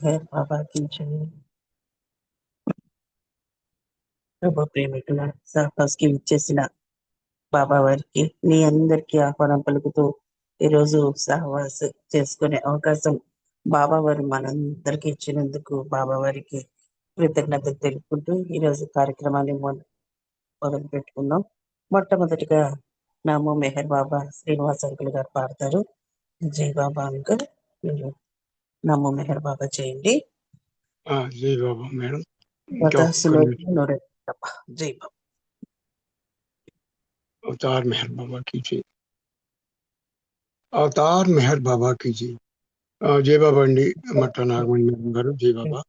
మెహర్ బాబా की जय। ప్రభు ప్రేమికుల సహవాస్కి విచ్చేసిన బాబా వారికి మీ అందరికీ ఆహ్వానం పలుకుతూ ఈరోజు సహవాస్ చేసుకునే అవకాశం బాబా వారు మనందరికి ఇచ్చినందుకు బాబా వారికి కృతజ్ఞతలు తెలుపుకుంటూ ఈరోజు కార్యక్రమాన్ని మొదలు పెట్టుకుందాం. మొట్టమొదటిగా నామో మెహర్ బాబా శ్రీనివాస్ అంకుల్ గారు పాడతారు. జై బాబా అంకుల్, మీరు నామో మెహర్ బాబా చేయండి. జై బాబా మేడం. జై బాబా. अवतार मेहर बाबा की जय. अवतार मेहर बाबा की जय. जय बाबा अंडी मट्ट नागमणि మేడం గారు. జై బాబా.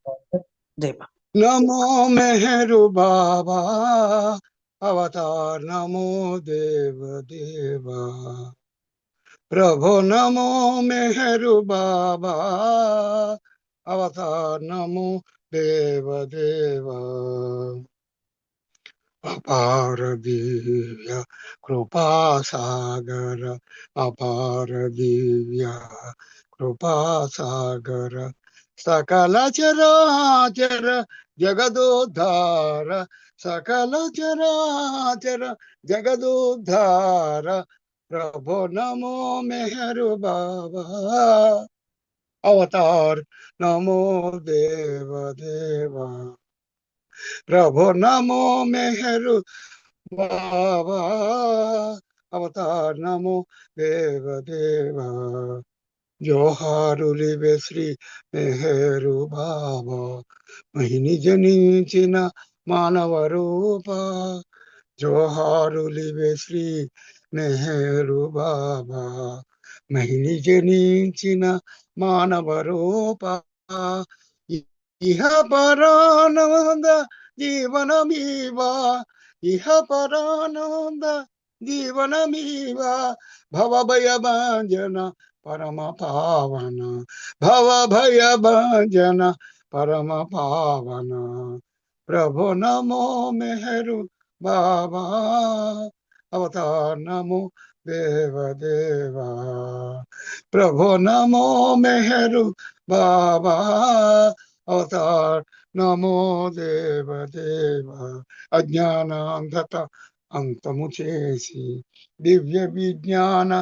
జై బాబా. నమో మెహరు బాబా అవతార్ నమో దేవ దేవా ప్రభు నమో మెహరు బాబా అవతార్ నమో దేవ దేవా అపార దివ్య కృపా సాగర అపార దివ్య కృపా సాగర సకల చరాచర జగదోద్ధార సకల చరాచర జగదోద్ధార ప్రభు నమో మెహరు బాబా అవతార్ నమో దేవ దేవా ప్రభు నమో మెహరు బాబా అవతార్ నమో దేవ దేవా జోహారులివే శ్రీ మెహరు బాబా మహిని జనించిన మానవ రూప జోహారులివే శ్రీ మెహరు బాబా మహిని జనించిన మానవ రూప ఇహ పరానంద జీవనమీవా ఇహ పరానంద జీవనమీవా భవభయ భంజన పరమ పావన భవభయ భంజన పరమ పావన ప్రభు నమో మెహరు బాబా అవతార్ నమో దేవ దేవా ప్రభు నమో మెహరు బాబా అవతార్ నమో దేవ దేవ అజ్ఞానాంధత అంతము చేసి దివ్య విజ్ఞాన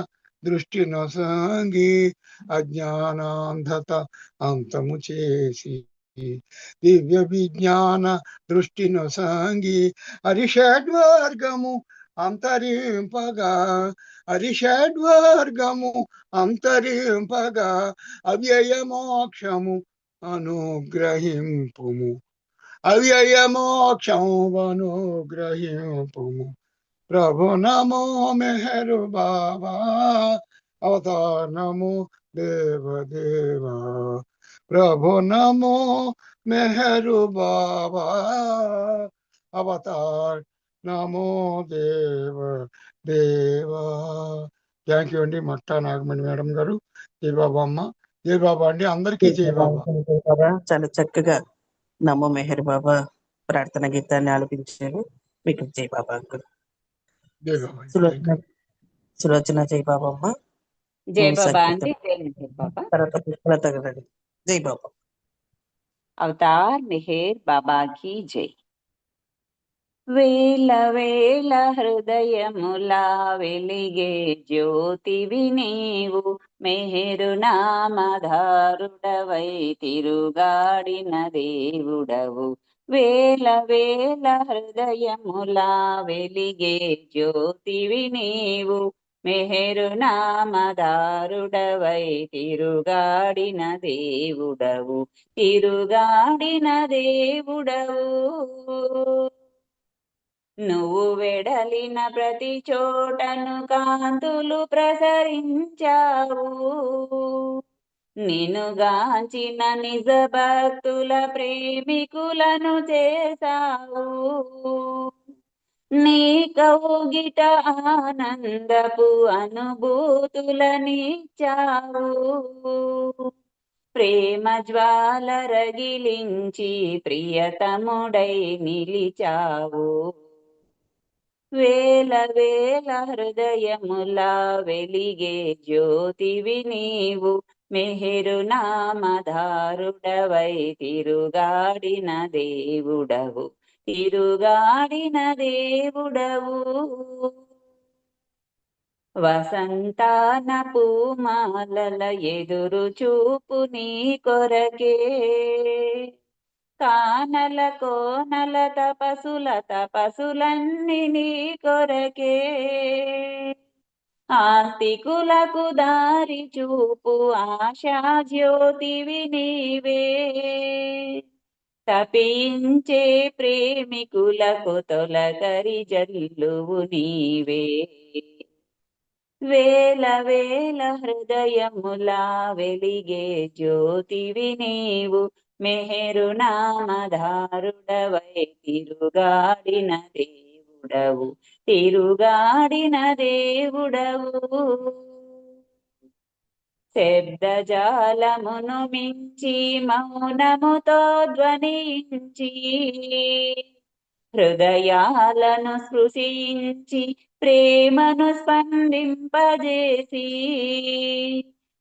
దృష్టిను సంగి అజ్ఞానాంధత అంతము చేసి దివ్య విజ్ఞాన దృష్టిను సంగి హరిషడ్వర్గము అంతరింపగా హరిషడ్వర్గము అంతరింపగా అవ్యయ మోక్షము అనుగ్రహింపుము అవ్యయ మోక్షము అనుగ్రహింపుము ప్రభు నమో మెహరు బాబా అవతార్ నమో దేవ దేవా ప్రభు నమో మెహరు బాబా అవతార్ నమో దేవ దేవా. థ్యాంక్ యూ అండి మట్టా నాగమణి మేడం గారు. జై బాబా అమ్మ. జై బాబా అండి. అందరికీ జై బాబా. చాలా చక్కగా నమో మెహర్ బాబా ప్రార్థన గీతాన్ని ఆలపించారు. మీకు జై బాబా అంకుల్. జై బాబా. సులోచన జై బాబా అమ్మ. జై బాబా అంటే జై బాబా. అవతార్ మెహర్ బాబా की జై. వేల వేల హృదయములా వెలిగే జ్యోతివి నీవు మెహరు నామధారుడవై తిరుగాడిన దేవుడవు. వేల వేల హృదయములా వెలిగే జ్యోతివి నీవు మెహరు నామధారుడవై తిరుగాడిన దేవుడవు తిరుగాడిన దేవుడవు. నువ్వు వెడలిన ప్రతి చోటను కాంతులు ప్రసరించావు. నిన్నుగాంచిన నిజ భక్తుల ప్రేమికులను చేశావు. నీ కౌగిట ఆనందపు అనుభూతులనిచ్చావు. ప్రేమ జ్వాల రగిలించి ప్రియతముడై నిలిచావు. వేల వేల హృదయములా వెలిగే జ్యోతివి నీవు మెహరు నామధారుడవై తిరుగాడిన దేవుడవు, తిరుగాడిన దేవుడవు. వసంతాన పూమాలల ఎదురు చూపు నీ కొరకే, కానల కోనల తపసులన్నీ నీ కొరకే. ఆస్తికులకు దారి చూపు ఆశా జ్యోతివి నీవే, తపించే ప్రేమికులకు తొలకరి జల్లువు నీవే. వేల వేల హృదయములా వెలిగే జ్యోతివి నీవు, మెహరు నామధారుడవై తిరుగాడిన దేవుడవు, తిరుగాడిన దేవుడవు. శబ్దజాలమును మించి మౌనముతో ధ్వనించి, హృదయాలను స్పృశించి ప్రేమను స్పందింపజేసి,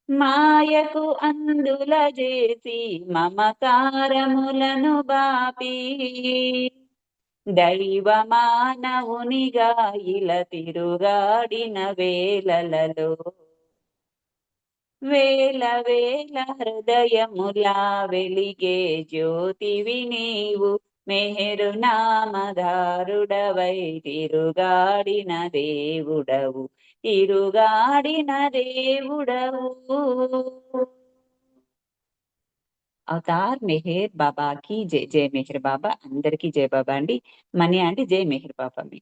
మాయకు అందుల చేసి మమకారములను బాపి, దైవ మానవునిగా ఇలా తిరుగాడిన వేళలలో, వేల వేల హృదయములా వెలిగే జ్యోతివి నీవు, మెహరు నామధారుడవై తిరుగాడిన దేవుడవు, తిరుగాడిన దేవుడవు. అవతార్ మెహర్ బాబాకి జై. జై మెహర్ బాబా. అందరికీ జై బాబా అండి. మనీ అండి జై మెహర్ బాబా. మీ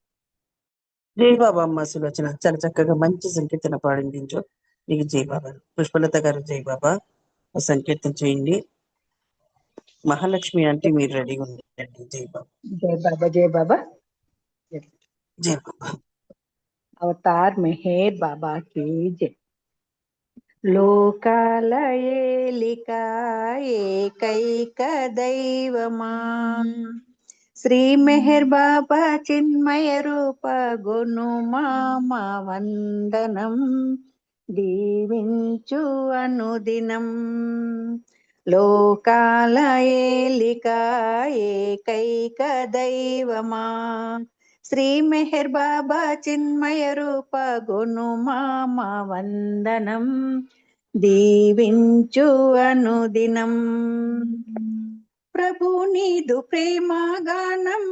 జై బాబా అమ్మ సులోచన, చాలా చక్కగా మంచి సంకీర్తన పాడించు. నీకు జై బాబా. పుష్పలత గారు జై బాబా సంకీర్తన చేయండి. మహాలక్ష్మి అంటే మీరు రెడీగా ఉండండి. జై బాబా. జై బాబా. జై బాబా. జై బాబా. అవతార్ మెహర్ బాబా की जय. లోకాల ఏలిక ఏకైక దైవమా, శ్రీ మెహర్ బాబా చిన్మయ రూప గుణుమామ వందనం, దీవించు అనుదినం. లోకాల ఏలిక ఏకైక దైవమా, శ్రీ మెహర్ బాబా చిన్మయ రూప గుణుమామ వందనం, దీవించు అనుదినం. ప్రభు నీదు ప్రేమ గానం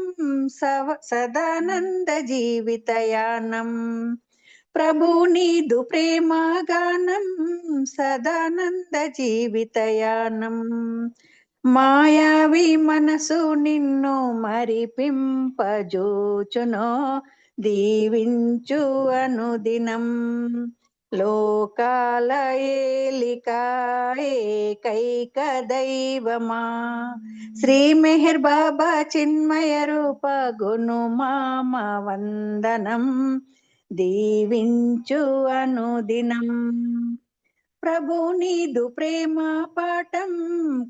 సదానంద జీవితయానం, ప్రభు నీదు ప్రేమ గానం సదానంద జీవితయానం. మాయావి మనసు నిన్ను మరిపింపజూచునో, దీవించు అనుదినం. లోకాల ఏలిక ఏకైక దైవమా, శ్రీ మెహర్ బాబా చిన్మయ రూప గుణుమామ వందనం, దీవించు అనుదినం. ప్రభు నీదు ప్రేమ పాఠం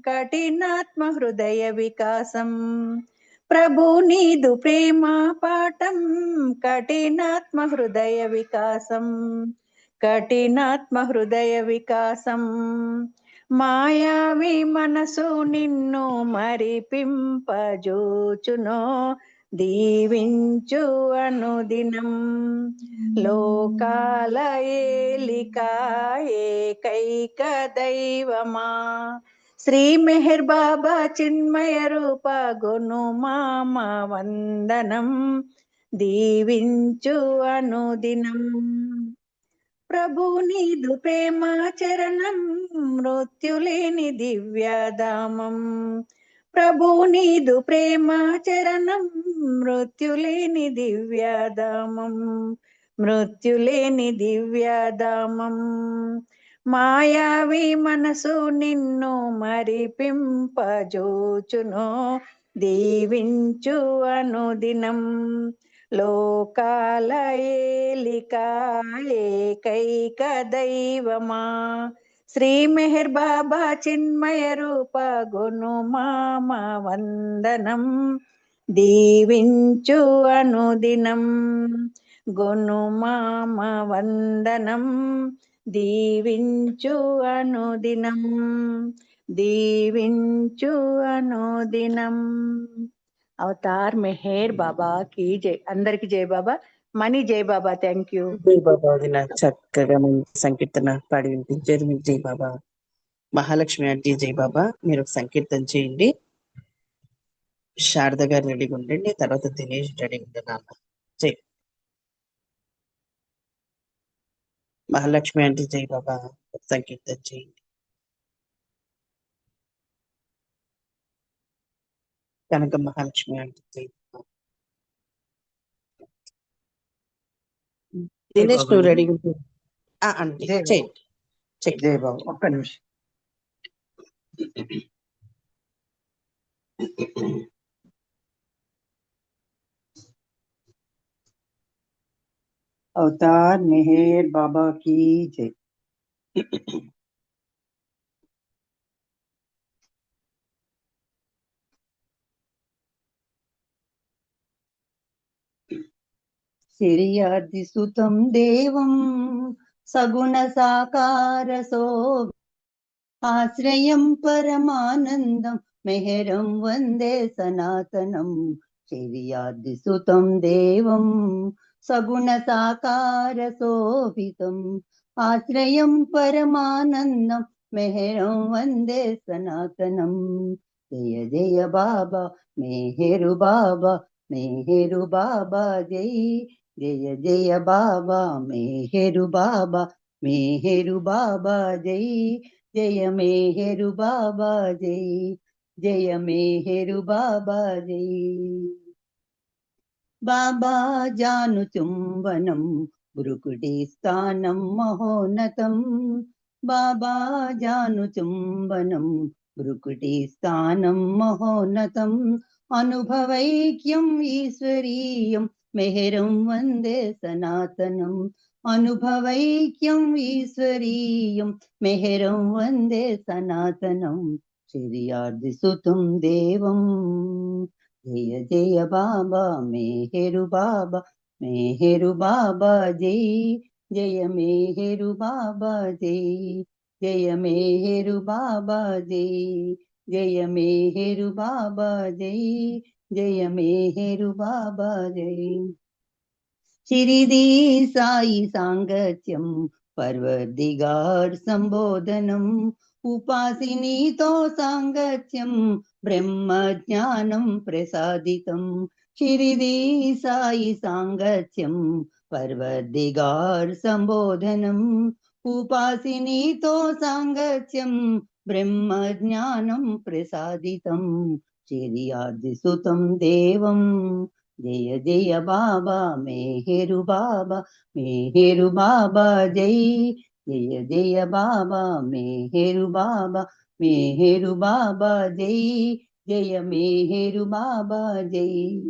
కఠినాత్మ హృదయ వికాసం, ప్రభు నీదు ప్రేమ పాఠం కఠినాత్మ హృదయ వికాసం, కఠినాత్మ హృదయ వికాసం. మాయావి మనసు నిన్ను మరిపింపజూచునో, దీవించు అనుదినం. లోకాల ఏలిక ఏకైక దైవమా, శ్రీ మెహర్ బాబా చిన్మయ రూప గుణుమామ వందనం, దీవించు అనుదినం. ప్రభు నీదు ప్రేమ చరణం మృత్యులేని దివ్యధామం, ప్రభు నీదు ప్రేమ చరణం మృత్యులేని దివ్యధామం, మృత్యులేని దివ్యధామం. మాయావి మనసు నిన్ను మరిపింపజూచునో, దీవించు అనుదినం. లోకాల ఏలిక ఏకైక దైవమా, శ్రీ మెహర్ బాబా చిన్మయ రూప గుణుమామ వందనం, దీవించు అనుదినం. గుణుమామ వందనం, దీవించు అనుదినం, దీవించు అనుదినం. అవతార్ మెహర్ బాబా की జై. అందరికి జై బాబా. మనీ జై బాబా. Thank you. జై బాబా వదిన, చక్కగా మంచి సంకీర్తన పాడి వినిపించారు. మీకు జై బాబా. మహాలక్ష్మి ఆంటీ జై బాబా. మీరు ఒక సంకీర్తన చేయండి. శారద గారు రెడీగా ఉండండి, తర్వాత దినేష్ రెడీగా ఉండండి. జై మహాలక్ష్మి ఆంటీ జై బాబా. ఒక సంకీర్తన చేయండి. కనక మహాలక్ష్మి ఆంటీ జై బాబా. దినేష్ నువ్వు రెడీగా ఉంటుంది. ఆంటీ చేయండి. జై బాబు. ఒక్క నిమిషం. अवतार मेहर बाबा की जय। श्रीयादिसुतं देवं सगुण साकार आश्रयं परमानन्दं मेहरं वन्दे सनातनं। श्रीयादिसुतं देवं सगुण साकार शोभितम् आश्रयं परमानन्दं मेहरं वन्दे सनातनं। जय जय बाबा मेहरु बाबा, मेहरु बाबा जय। जय जय बाबा मेहरु बाबा, मेहरु बाबा जय। जय मेहरु बाबा जय। जय मेहरु बाबा जय। बाबा जानु चुंबनं भ्रुकुटी स्थानं महोन्नतं। बाबा जानु चुंबनं भ्रुकुटी स्थानं महोन्नतम्। अनुभवैक्यम् ईश्वरीयं मेहरं वन्दे सनातनम्। अनुभवैक्यम् ईश्वरीयं मेहरं वन्दे सनातनम्। श्रीयादिसुतं देवं। जय जय बाबा मेहरु बाबा, मेहरु बाबा जय। जय मेहरु बाबा जय। जय मेहरु बाबा जय। जय मेहरु बाबा जय। जय मेहरु बाबा जय। शिरिडी साई सांगत्यं पर्वदिगार संबोधनम्। उपासिनीतो सांगत्यं ब्रह्म ज्ञानं प्रसादितं। शिरिडी साई सांगत्यं पर्वदिगार संबोधनम्। उपासिनीतो सांगत्यं ब्रह्म ज्ञानं प्रसादितं। श्रीयादिसुतं देवं। जय जय बाबा मेहरु बाबा, मेहरु बाबा जय। जय जय बाबा मेहरु बाबा, मेहरु बाबा जय। जय मेहरु बाबा जय।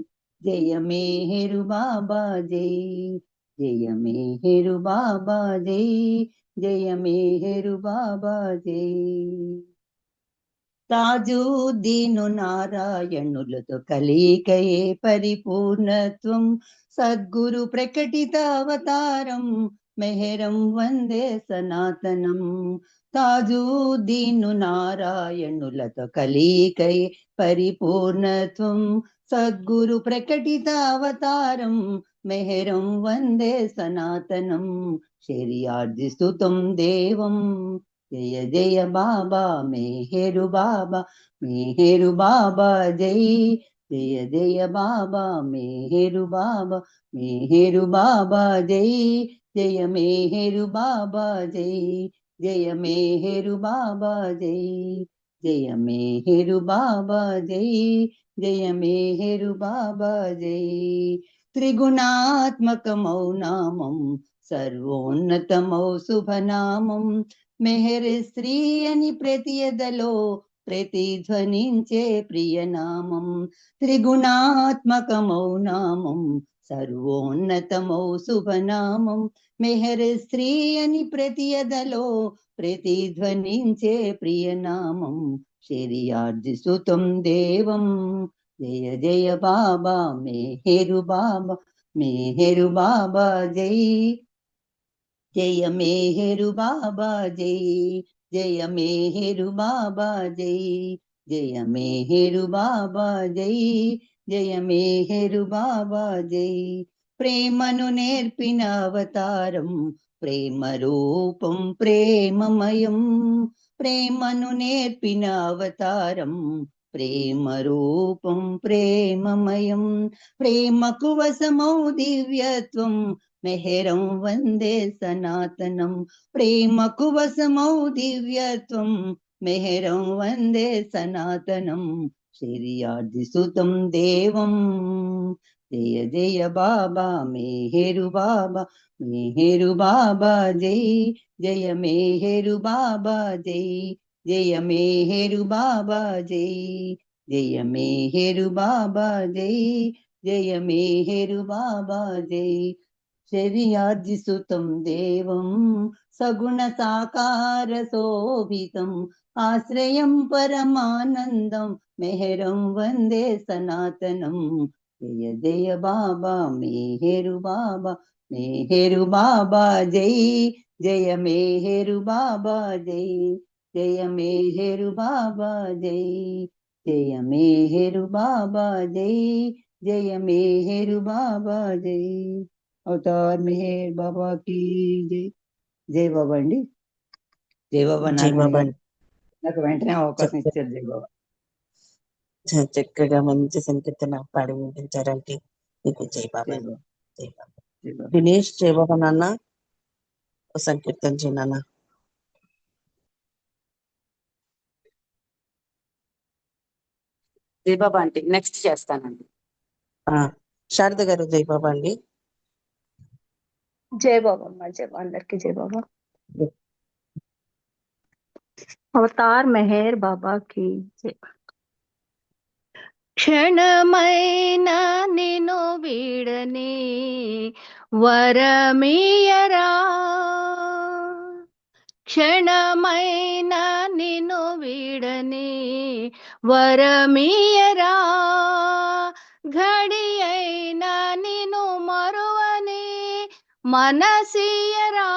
जय मेहरु बाबा जय। जय मेहरु बाबा जय। जय मेहरु बाबा जय। ताजुद्दीनु नारायणुलतो कलिकये परिपूर्णत्वं। सद्गुरु प्रकटित अवतारं मेहरं वन्दे सनातनं। ताजुद्दीनु नारायणुलतो कलिकये परिपूर्णत्वं। सद्गुरु प्रकटित अवतारं मेहरं वन्दे सनातनं। श्रीयादिसुतं देवं। जय जय बाबा मेहरु बाबा, मेहरु बाबा जय। जय जय बाबा मेहरु बाबा, मेहरु बाबा जय। जय मेहरु बाबा जय। जय मेहरु बाबा जय। जय मेहरु बाबा जय। जय मेहरु बाबा जय। त्रिगुणात्मकमौ नामं सर्वोन्नतमौ शुभनामं। मेहर श्री అని ప్రతియదలో ప్రతిధ్వనించే ప్రియనామం। త్రిగుణాత్మకమౌ నామం సర్వోన్నతమౌ శుభనామం। మెహర్ శ్రీ అని ప్రతియదలో ప్రతిధ్వనించే ప్రియనామం। श्रीयादिसुतं देवं। जय जय बाबा मेहरु बाबा, मेहरु बाबा जय। జయ మేహరు బాబా జై, జయ మేహరు బాబా జై, జయ మేహరు బాబా జై, జయ మేహరు బాబా జై. ప్రేమను నేర్పిన అవతారం, ప్రేమ రూపం ప్రేమమయం, ప్రేమను నేర్పిన అవతారం, ప్రేమ రూపం ప్రేమమయం. ప్రేమకు వశమౌ దివ్యత్వం, మెహరం వందే సనాతనం. ప్రేమకు వశమౌ దివ్యత్వం, మెహరం వందే సనాతనం. శిరియార్ది సుతం దేవం, జయ జయ బాబా మేహరు బాబా, మేహరు బాబా జై, జయ మేహరు బాబా జై, జయ మేహరు బాబా జై, జయ మేహరు బాబా జై, జయ మేహరు బాబా జై. శర్యార్జి సుతం దేవం, సగుణ సాకార శోభితం, ఆశ్రయం పరమానందం, మెహరం వందే సనాతనం. జయ జయ బాబా మేహరు బాబా, మేహరు బాబా జై, జయ మేహరు బాబా జై, జయ మేహరు బాబా జై, జయ మేహరు బాబా జై, జయ మేహరు బాబా జై. అవతార్ మెహర్ బాబా की జై. జై బాబా అండి. జై బాబా జై నాగమణి బాబా. గారు, నాకు వెంటనే అవకాశం చక్క- ఇచ్చారు. జై బాబా. చక్కగా మంచి సంకీర్తన పాడి వినిపించారంటే మీకు జై బాబా. జై బాబా. జై బాబా. జై బాబా. దినేష్ జై బాబా నాన్న, ఓ సంకీర్తన చేయి నాన్న. జై బాబా అంటే నెక్స్ట్ చేస్తానండి. ఆ, శారద గారు జై బాబా అండి. జై బాబా అమ్మ, జై బాబా, అందరికీ జై బాబా. అవతార్ మెహర్ బాబా की జై. క్షణమైన నిను వీడని వరమీయరా, క్షణమైన నిను వీడని వరమీయరా, ఘడి అయినా నిను మరువని మనసియరా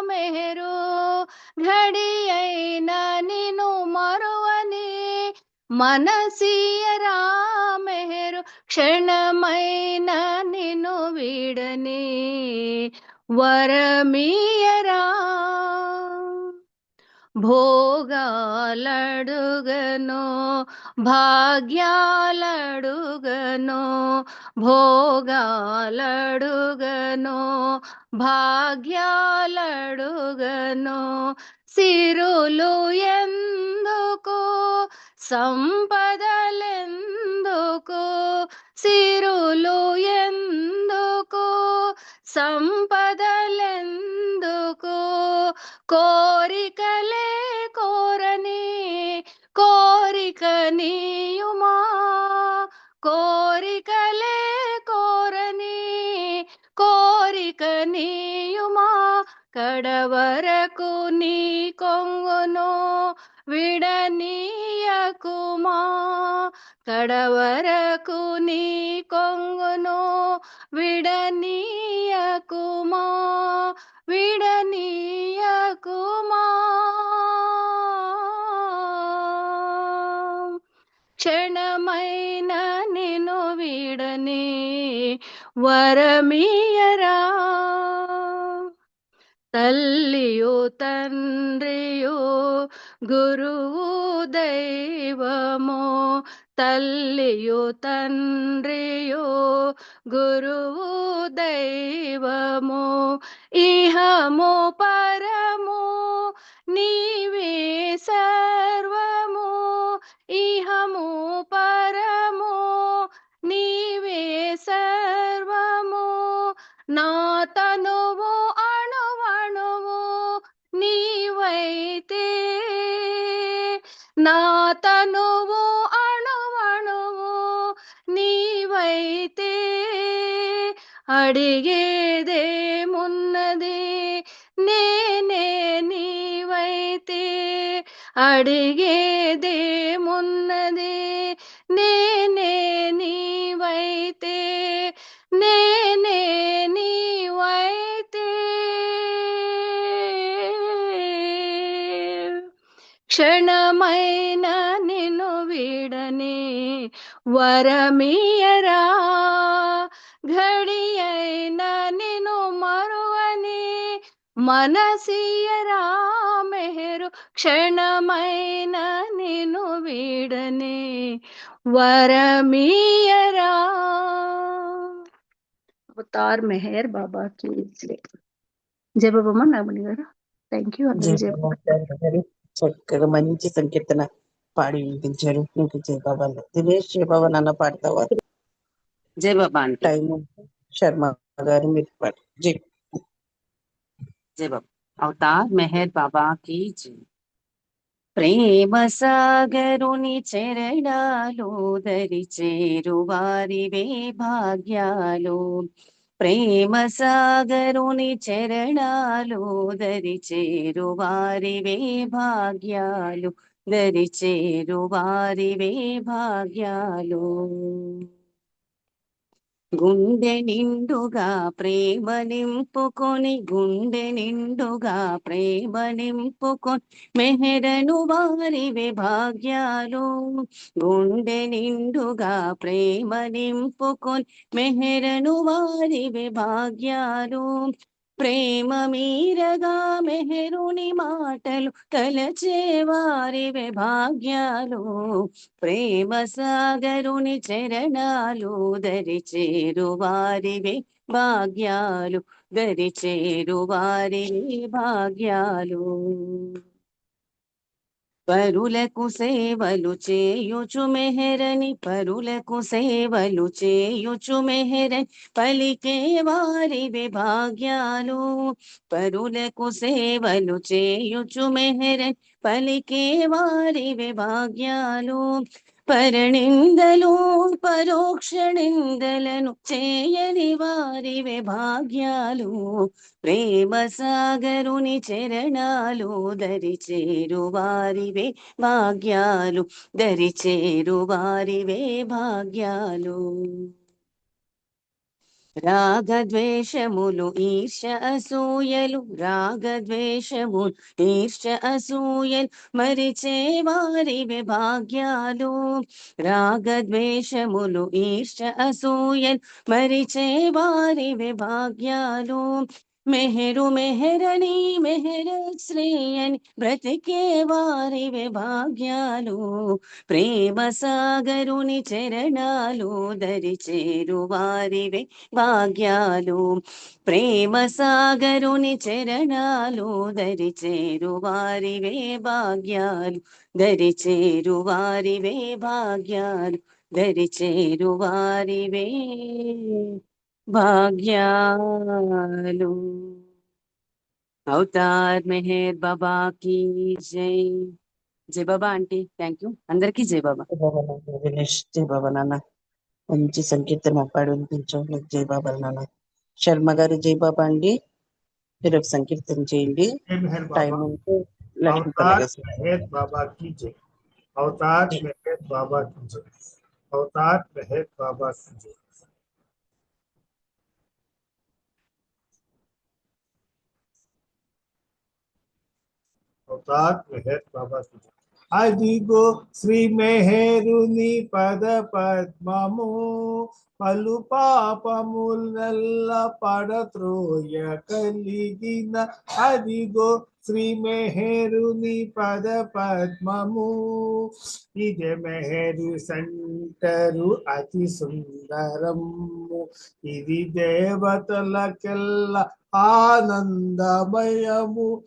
మెహరు, ఘడి అయినా నిను మరువని మనసియరా మెహరు, క్షణమైన నిను వీడని వరమీయరా. భోగాలడుగను భాగ్యాలడుగను, భోగాలడుగను భాగ్యాలడుగను, సిరులు ఎందుకు సంపదలెందుకు, సిరులు ఎందుకు సంపదలెందుకు, కోరికలే కోరని కోరిక నీయుమా, కోరికలే కోరని కోరిక నీయుమా, కడవరకు నీ కొంగును విడనీయకుమా, కడవరకు నీ కొంగును విడనీయకుమా, విడనీయకుమా. క్షణమైన నిను వీడని వరమీయరా, తల్లియు తండ్రియు గురువు దైవము, తల్లియు తండ్రియు గురువు దైవము, ఇహము పరము నీవే సర్వము, ఇహము పరము నీవే సర్వము, నా తనువు అణువణువు నీవైతే, నా తనువు అణువణువు నీవైతే, అడిగేదేమున్నది నేనే నీవైతే, అడిగేదేమున్నది నేనే నీవైతే, నేనే నీవైతే. క్షణమైన నిన్ను వీడని వరమీయరా, ఘడియైన నిన్ను మరువని మనసియరా మెహరు, క్షణమైన నిన్ను వీడని వరమీయరా. అవతార్ మెహర్ బాబా की जय. జయ బాబమ్మ నాగమణి గారు. Thank you. అందరికీ జయ బాబా. గారు చక్కగా మంచి సంకీర్తన పాడి వినిపించారు. మీకు జయబాబాలు. దినేష్ జయబాబా నాన్న పాడతావా? జై బాబా ఆంటీ. టైం శర్మ గారు మీరు పాడు. జై జై బాబా. అవతార్ మెహర్ బాబా की जय. ప్రేమ సాగరుని చరణాలు దరి చేరువారివే భాగ్యాలు, ప్రేమ సాగరుని చరణాలు దరి చేరువారివే భాగ్యాలు, దరి చేరువారివే భాగ్యాలు. గుండె నిండుగా ప్రేమ నింపుకొని, గుండె నిండుగా ప్రేమ నింపుకొని మెహరను వారివే భాగ్యాలు, గుండె నిండుగా ప్రేమ నింపుకొని మెహరను వారివే భాగ్యాలు. ప్రేమ మీరగా మెహరుని మాటలు తలచే వారివే భాగ్యాలు, ప్రేమ సాగరుని చరణాలు దరి చేరువారివే భాగ్యాలు, దరి చేరువారివే భాగ్యాలు. పరులకు సేవలు చేయుచు మెహరని, పరులకు సేవలు చేయుచు మెహరని పలికే వారివే భాగ్యాలు, పరులకు సేవలు చేయుచు మెహరని పలికే వారివే భాగ్యాలు. పరనిందలు పరోక్ష నిందలను చేయని వారివే భాగ్యాలు, ప్రేమ సాగరుని చరణాలు దరి చేరువారివే భాగ్యాలు, దరి చేరువారివే భాగ్యాలు. రాగద్వేషములు ఈర్ష అసూయలు, రాగద్వేషములు ఈర్ష అసూయలు మరిచే వారివే భాగ్యాలు, రాగద్వేషములు ఈర్ష అసూయలు మరిచే వారివే భాగ్యాలు. మెహరు మెహరని మెహర శ్రేయని బ్రతికే వారివే భాగ్యాలు, ప్రేమ సాగరుని చరణాలు దరి చేరువారివే భాగ్యాలు, ప్రేమ సాగరుని చరణాలు దరి చేరువారివే భాగ్యాలు, దరి చేరువారివే భాగ్యాలు, దరి చేరువారివే భాగ్యాలు. అవతార్ మెహర్ బాబా की జై. జై బాబా ఆంటీ. Thank you. అందరికీ జై బాబా. దినేష్ జయబాబా నాన్న మంచి సంకీర్తన పాడి వినిపించావు. మీకు జయబాబాలు నాన్న. శర్మ గారు జయబాబా అండి. మీరు ఒక సంకీర్తన చేయండి. जय मेहर టైం बाबा. ఉంటే లక్ష్మీ अवतार పల్లవి मेहर बाबा की जय. अवतार मेहर बाबा की जय. अवतार मेहर बाबा की जय. अवतार मेहर बाबा की जय. అదిగో శ్రీ మెహరుని పద పద్మము, పలు పాపములెల్ల పడత్రోయ కలిగిన, అదిగో శ్రీ మెహరుని పద పద్మము, ఇదే మెహరు సెంటరు అతి సుందరము, ఇది దేవతలకెల్ల ఆనందమయము,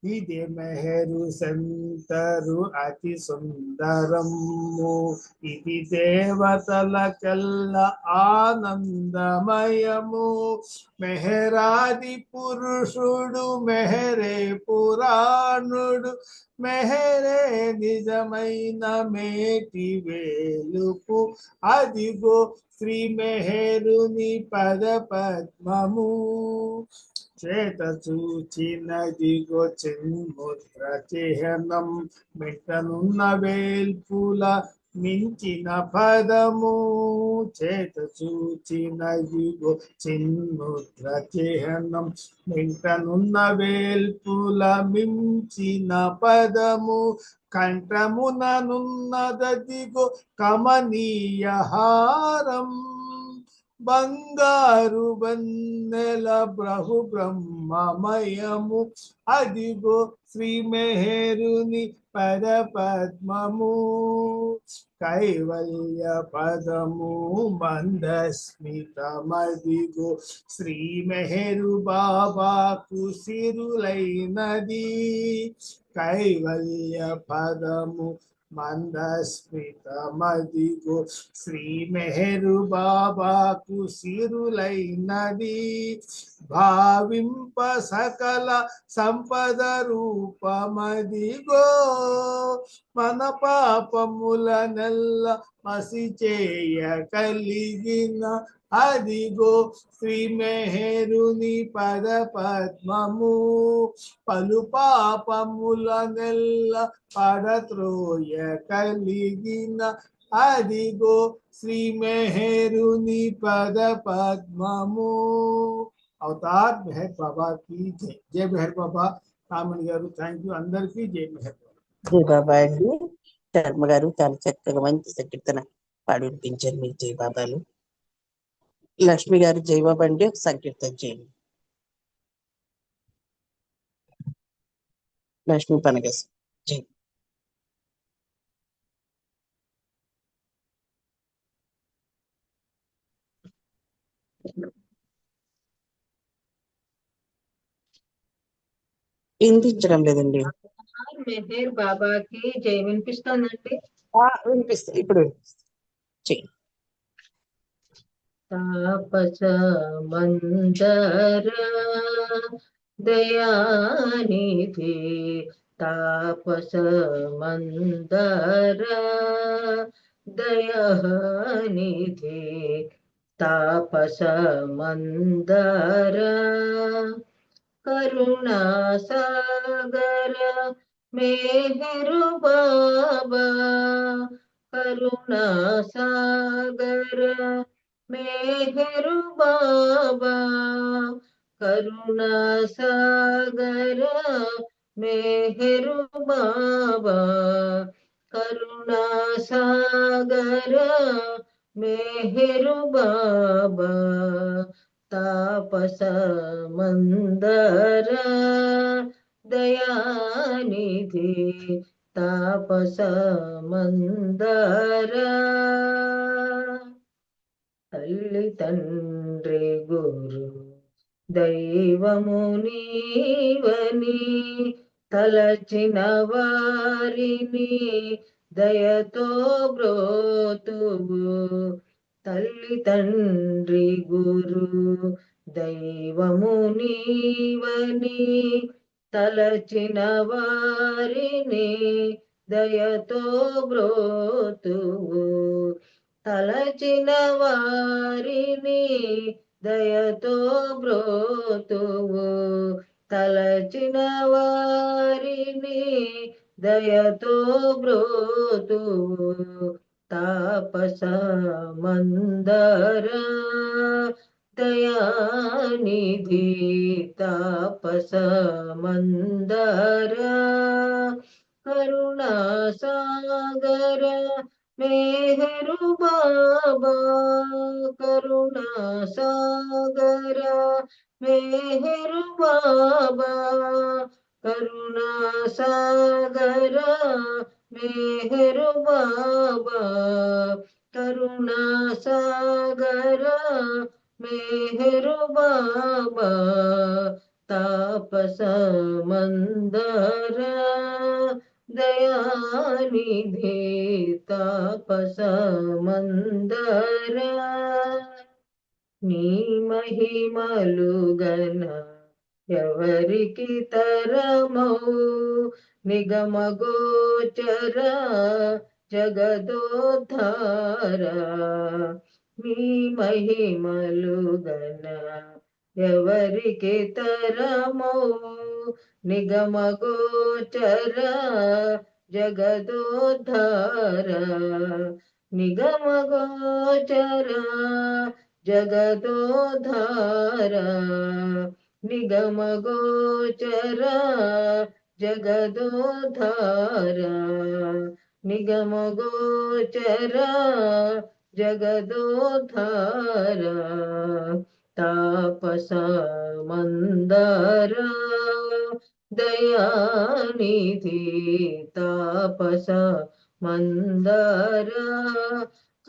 ఇదే మెహరు సెంటరు అతి సుందరము, ఇది దేవతలకెల్ల ఆనందమయము. మెహరాది పురుషుడు మెహరే పురాణుడు, మెహరే నిజమైన మేటి వేలుపు, అదిగో శ్రీ మెహరుని పద పద్మము, చేత చూచినదిగో చిన్ముద్ర చిహ్నం, మెట్టనున్న వేల్పుల మించిన పదము, చేత చూచినదిగో చిన్ముద్ర చిహ్నం, మెట్టనున్న వేల్పుల మించిన పదము, కంఠముననున్నదదిగో కమనీయహారం బంగారు బన్నెల బ్రహ్మమయము అదిగో శ్రీ మెహరుని పద పద్మము కైవల్య పదము మందస్మితమదిగో శ్రీ మెహరు బాబాకు సిరులైనది కైవల్య పదము మందస్మితమదిగో శ్రీ మెహరు బాబాకు సిరులైనది భావింప సకల సంపద రూపమదిగో మన పాపముల నెల్ల మసి చేయ కలిగిన అదిగో శ్రీ మెహరుని పద పద్మము పలు పాపముల నెల్ల పడత్రోయ కలిగిన అదిగో శ్రీ మెహరుని పద పద్మము అవతార్ మెహర్ బాబా की जय जय మెహర్ బాబా కామన్ గారు థ్యాంక్ యూ అందరికీ జై మెహర్ బాబా జై బాబా అండి. శర్మ గారు చాలా చక్కగా మంచి సంకీర్తన పాడి వినిపించారు. మీకు జై బాబాలు. లక్ష్మి గారు జై బాబా అండి, ఒక సంకీర్తన చేయండి. లక్ష్మి పనగస్ జై. వినిపించడం లేదండి. మెహర్ బాబాకి జై వినిపిస్తోందండి. వినిపిస్తుంది ఇప్పుడు. చెయ్యి. తాపస మందర దయానిధి తాపస మందర దయానిధి తాపస మందర కరుణా సాగర మెహరు బాబా కరుణా సాగర మెహరు బాబా కరుణా సాగర మెహరు బాబా కరుణా సాగర మెహరు బాబా తాపస మందర దయానిధి తాపస మందర తల్లి తండ్రి గురు దైవము నీవని తలచిన వారిని దయతో బ్రోతువు తల్లి తండ్రి గురు దైవము నీవని తలచిన వారిని దయతో బ్రోతువు తలచిన వారిని దయతో బ్రోతువు తలచిన వారిని దయతో బ్రోతువు తాపస మందర దయానిధి తాపస మందర కరుణా సాగర మెహరు బాబా కరుణా సాగర మెహరు బాబా కరుణా సాగర మెహరు బాబా కరుణా సాగర మెహరు బాబా తాపస మందర దయానిధి తాపస మందర నీ మహిమలు గణ ఎవరికి తరమౌ నిగమ గోచర జగదోద్ధార నీ మహిమలు గణ ఎవరికి తరమౌ నిగమ గోచర జగదోద్ధార నిగమ గోచర జగదోద్ధార నిగమ గోచర జగదోధార నిగమగోచర జగదోధార తాపస మందర దయానిధి తాపస మందర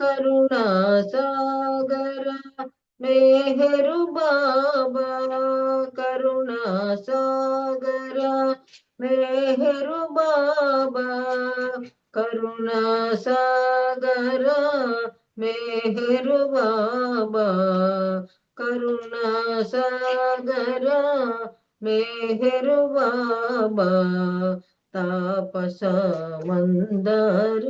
కరుణాసాగర मेहरु बाबा करुणासागर मेहरु बाबा करुणासागर मेहरु बाबा करुणासागर मेहरु बाबा तापस मंदर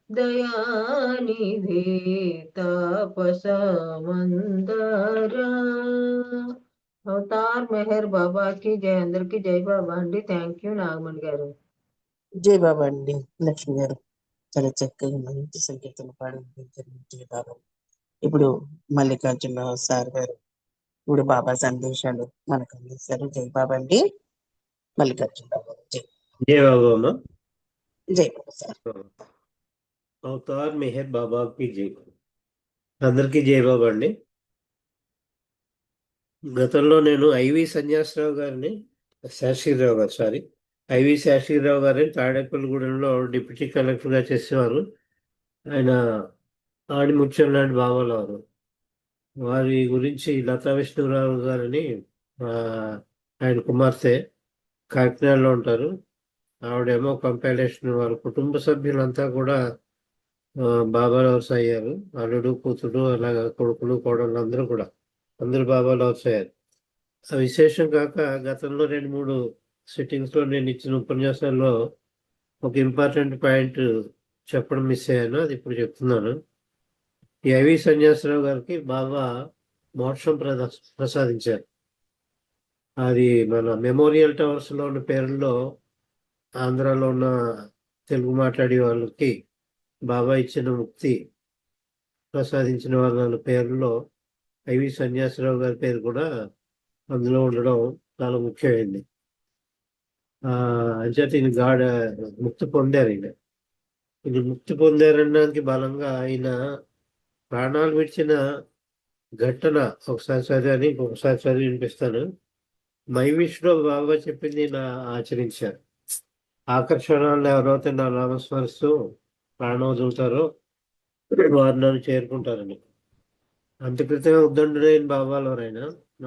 దయానిధి తాపస మందర అవతార్ మెహర్ బాబాకి జై అందరికి జై బాబా అండి. థ్యాంక్ యూ నాగమణి గారు. జై బాబా అండి. లక్ష్మి గారు చాలా చక్కగా మంచి సంకేతం పాడించారు. జై బాబా. ఇప్పుడు మల్లికార్జున సార్ గారు ఇప్పుడు బాబా సందేశాలు మనకు అందిస్తారు. జై బాబా అండి. మల్లికార్జున బాబా జై జై బాబా అమ్మ. జై బాబా సార్. అవతార్ మెహర్ బాబాకి జై. అందరికీ జై బాబా అండి. గతంలో నేను ఐవి సన్యాసరావు గారిని శాస్త్రీరావు గారు ఐవి శాస్త్రీరావు గారిని తాడేపల్లిగూడెంలో డిప్యూటీ కలెక్టర్గా చేసేవారు. ఆయన ఆడిముత్యం లాంటి బాబాలు వారు. వారి గురించి లతా విష్ణురావు గారిని ఆయన కుమార్తె కాకినాడలో ఉంటారు. ఆవిడేమో కంపైలేషన్. వారి కుటుంబ సభ్యులంతా కూడా బాబా లవర్స్ అయ్యారు. అల్లుడు కూతుడు అలాగా కొడుకులు కోడళ్ళు అందరూ బాబా లవర్స్ అయ్యారు. ఆ విశేషం కాక గతంలో 2-3 సిట్టింగ్స్లో నేను ఇచ్చిన ఉపన్యాసాల్లో ఒక ఇంపార్టెంట్ పాయింట్ చెప్పడం మిస్ అయ్యాను. అది ఇప్పుడు చెప్తున్నాను. ఈ ఐవి సన్యాసరావు గారికి బాబా మోక్షం ప్రసాదించారు. అది మన మెమోరియల్ టవర్స్లో ఉన్న పేర్లలో ఆంధ్రాలో ఉన్న తెలుగు మాట్లాడే వాళ్ళకి బాబా ఇచ్చిన ముక్తి ప్రసాదించిన వాళ్ళ పేర్లలో ఐవి సన్యాసరావు గారి పేరు కూడా అందులో ఉండడం చాలా ముఖ్యమైంది. అంచేత ఈయన ముక్తి పొందారు. ఈయన ముక్తి పొందారనడానికి బలంగా ఆయన ప్రాణాలు విడిచిన ఘటన ఒకసారి చదివి ఇంకొకసారి చదివి వినిపిస్తాను. మైవిష్లో బాబా చెప్పింది నా ఆచరించారు. ఆకర్షణాలను ఎవరైతే నా నామస్మరిస్తూ ప్రాణం వదులుతారో వారు నన్ను చేరుకుంటారని. అంత క్రితమే ఉద్దండులైన బాబాలో ఆయన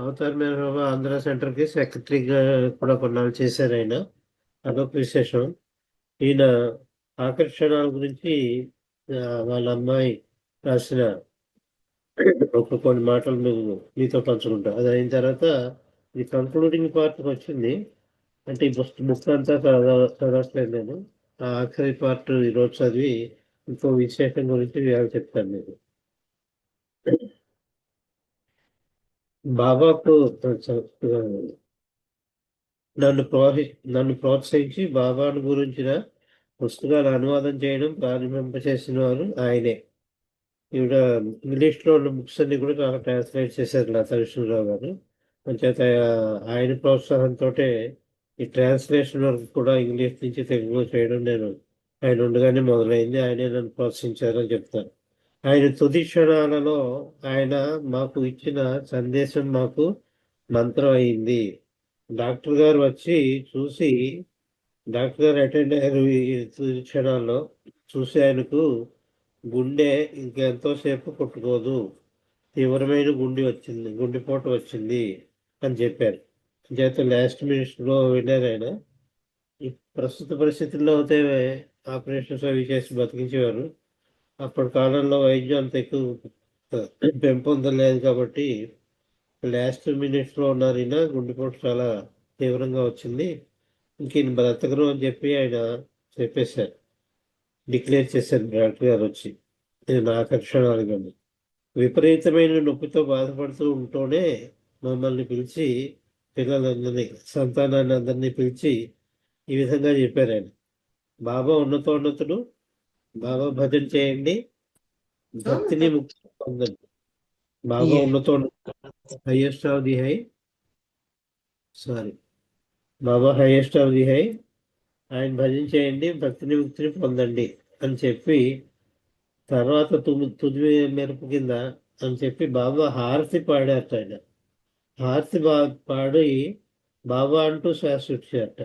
అవతార్ మెహర్ బాబా ఆంధ్ర సెంటర్కి సెక్రటరీగా కూడా కొన్నాళ్ళు చేశారు. ఆయన అదొక విశేషం. ఈయన ఆకర్షణాల గురించి వాళ్ళ అమ్మాయి రాసిన కొన్ని మాటలు మీతో పంచుకుంటా. అది అయిన తర్వాత ఈ కంక్లూడింగ్ పార్ట్కి వచ్చింది. అంటే ఈ బుక్ అంతా చదవట్లేదు నేను. ఆ ఆఖరి పార్ట్ ఈరోజు చదివి ఇంకో విశేషం గురించి చెప్తాను మీకు. బాబాకు నన్ను ప్రోత్సహించి బాబాను గురించిన పుస్తకాలు అనువాదం చేయడం ప్రారంభింపచేసిన వారు ఆయనే. ఈవిడ ఇంగ్లీష్లో ఉన్న బుక్స్ అన్ని కూడా చాలా ట్రాన్స్లేట్ చేశారు లతా విష్ణురావు గారు. అంచేత ఆయన ప్రోత్సాహంతో ఈ ట్రాన్స్లేషన్ వర్క్ కూడా ఇంగ్లీష్ నుంచి తెలుగులో చేయడం నేను ఆయన ఉండగానే మొదలైంది. ఆయనే నన్ను ప్రోత్సహించారని చెప్తాను. ఆయన తుది క్షణాలలో ఆయన మాకు ఇచ్చిన సందేశం మాకు మంత్రం అయింది. డాక్టర్ గారు వచ్చి చూసి, డాక్టర్ గారు అటెండ్ అయ్యారు ఈ తుది క్షణాల్లో. చూసి ఆయనకు గుండె ఇంకెంతోసేపు కొట్టుకోదు, తీవ్రమైన గుండెపోటు వచ్చింది అని చెప్పారు. చేత లాస్ట్ మినిట్స్లో వెళ్ళారు ఆయన. ఈ ప్రస్తుత పరిస్థితుల్లో అయితే ఆపరేషన్స్ అవి చేసి బతికించేవారు. అప్పటి కాలంలో వైద్యం అంత ఎక్కువ పెంపొందలేదు కాబట్టి లాస్ట్ మినిట్స్లో ఉన్నారు. ఈయన గుండెపోటు చాలా తీవ్రంగా వచ్చింది, ఇంక ఈయన బ్రతకరు అని చెప్పి ఆయన చెప్పేశారు, డిక్లేర్ చేశారు డాక్టర్ గారు వచ్చి. నేను ఆకర్షణాలు కానీ విపరీతమైన నొప్పితో బాధపడుతూ ఉంటూనే మమ్మల్ని పిలిచి, పిల్లలందరినీ, సంతానాన్ని అందరినీ పిలిచి ఈ విధంగా చెప్పారు ఆయన. బాబా ఉన్నతోన్నతుడు, బాబా భజన చేయండి, భక్తిని ముక్తి పొందండి. బాబా ఉన్నతోన్నతుడు, highest of the high. Sorry, Baba highest of the high, ఆయన భజన చేయండి, భక్తిని ముక్తిని పొందండి అని చెప్పి, తర్వాత తుది మెరుపు కింద అని చెప్పి బాబా హారతి పాడారట. ఆయన హారతి పాడి బాబా అంటూ శ్వాస విడిచారట.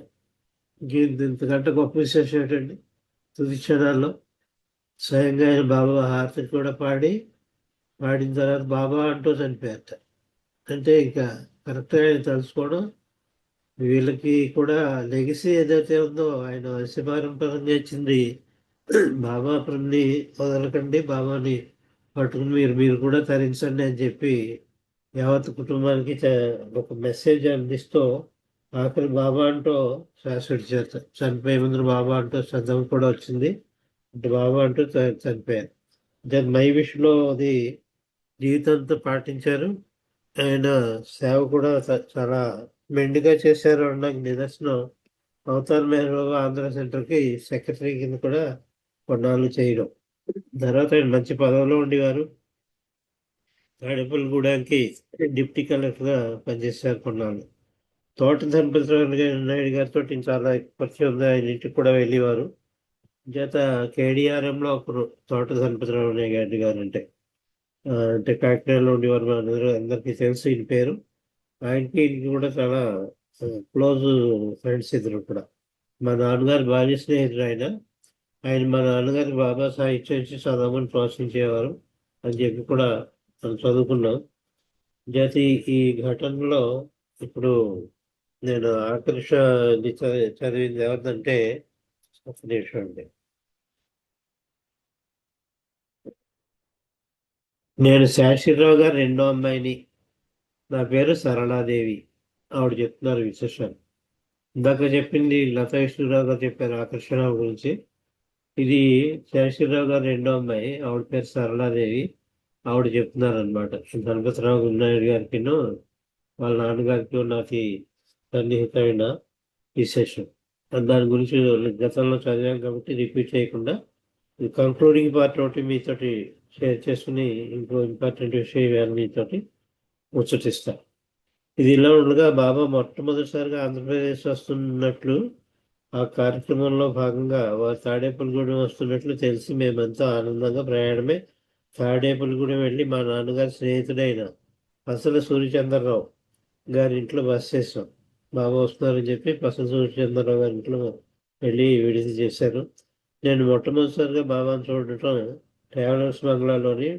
ఇంతకంటే గొప్ప విశేషం ఏంటండి? తుది క్షణాల్లో స్వయంగా ఆయన బాబా హారతి కూడా పాడిన తర్వాత బాబా అంటూ చనిపోయారట. అంటే ఇంకా కరెక్ట్గా ఆయన తెలుసుకోవడం, వీళ్ళకి కూడా లెగసీ ఏదైతే ఉందో ఆయన వంశపారంపరంగా ఇచ్చింది, బాబాని వదలకండి, బాబాని పట్టుకుని మీరు కూడా తరించండి అని చెప్పి యావత్ కుటుంబానికి ఒక మెసేజ్ అందిస్తూ ఆఖరి బాబా అంటూ శ్వాస విడిచారు. చనిపోయే ముందు బాబా అంటూ శబ్దం కూడా వచ్చింది, అంటే బాబా అంటూ చనిపోయారు. దాని మై విష్లో అది జీవితంతో పాటించారు. ఆయన సేవ కూడా చాలా మెండుగా చేశారు అనడానికి నిదర్శనం అవతార్ మెహర్ బాబా ఆంధ్ర సెంటర్కి సెక్రటరీ కింద కూడా కొన్నాళ్ళు చేయడం. తర్వాత ఆయన మంచి పదవిలో ఉండేవారు. తాడేపల్లిగూడానికి డిప్యూటీ కలెక్టర్గా పనిచేశారు కొన్నాళ్ళు. తోట ధనపతిరావు నాయుడు గారితో చాలా పరిచయం ఉంది, ఆయన ఇంటికి కూడా వెళ్ళేవారు. చేత కేడిఆర్ఎంలో ఒకరు తోట ధనపతిరావు నాయుడు గారు అంటే కాకినాడలో ఉండేవారు. అందరికీ తెలుసు ఈయన పేరు. ఆయనకి ఈయనకి కూడా చాలా క్లోజ్ ఫ్రెండ్స్ ఇద్దరు కూడా. మా నాన్నగారు బాల్య స్నేహితుడు ఆయన మా నాన్నగారి బాబా సాహిత్యం నుంచి చదవమని ప్రోత్సహించేవారు అని చెప్పి కూడా మనం చదువుకున్నాం. జాతి ఈ ఘటనలో ఇప్పుడు నేను ఆకర్ష చదివింది ఎవరిదంటే, ఒక నిమిషం అండి, నేను శాస్త్రిరావు గారు రెండో అమ్మాయిని, నా పేరు సరళాదేవి. ఆవిడ చెప్తున్నారు విశేషాలు. ఇందాక చెప్పింది లతా విష్ణురావు గారు చెప్పారు ఆకర్షణరావు గురించి. ఇది శాస్త్రిరావు గారు రెండో అమ్మాయి, ఆవిడ పేరు సరళాదేవి. ఆవిడ చెప్తున్నారు అనమాట. గణపతిరావు నాయుడు గారికి వాళ్ళ నాన్నగారికి నాకు సన్నిహితమైన విశేషం. దాని గురించి గతంలో చదివాం కాబట్టి రిపీట్ చేయకుండా కంక్లూడింగ్ పార్ట్ ఒకటి మీతోటి షేర్ చేసుకుని ఇంకో ఇంపార్టెంట్ విషయం మీతోటి ముచ్చటిస్తా. ఇది ఇలా ఉండగా బాబా మొట్టమొదటిసారిగా ఆంధ్రప్రదేశ్ వస్తున్నట్లు, ఆ కార్యక్రమంలో భాగంగా వారు తాడేపల్లిగూడెం వస్తున్నట్లు తెలిసి మేమంతా ఆనందంగా ప్రయాణమే తాడేపల్లిగూడెం వెళ్ళి మా నాన్నగారి స్నేహితుడైన పసల సూర్యచంద్రరావు గారి ఇంట్లో బస చేసాం. బాబా వస్తున్నారని చెప్పి పసల సూర్యచంద్రరావు గారి ఇంట్లో వెళ్ళి విడిది చేశారు. నేను మొట్టమొదటిసారిగా బాబాను చూడటం ట్రావెలర్స్ బంగ్లాలోని,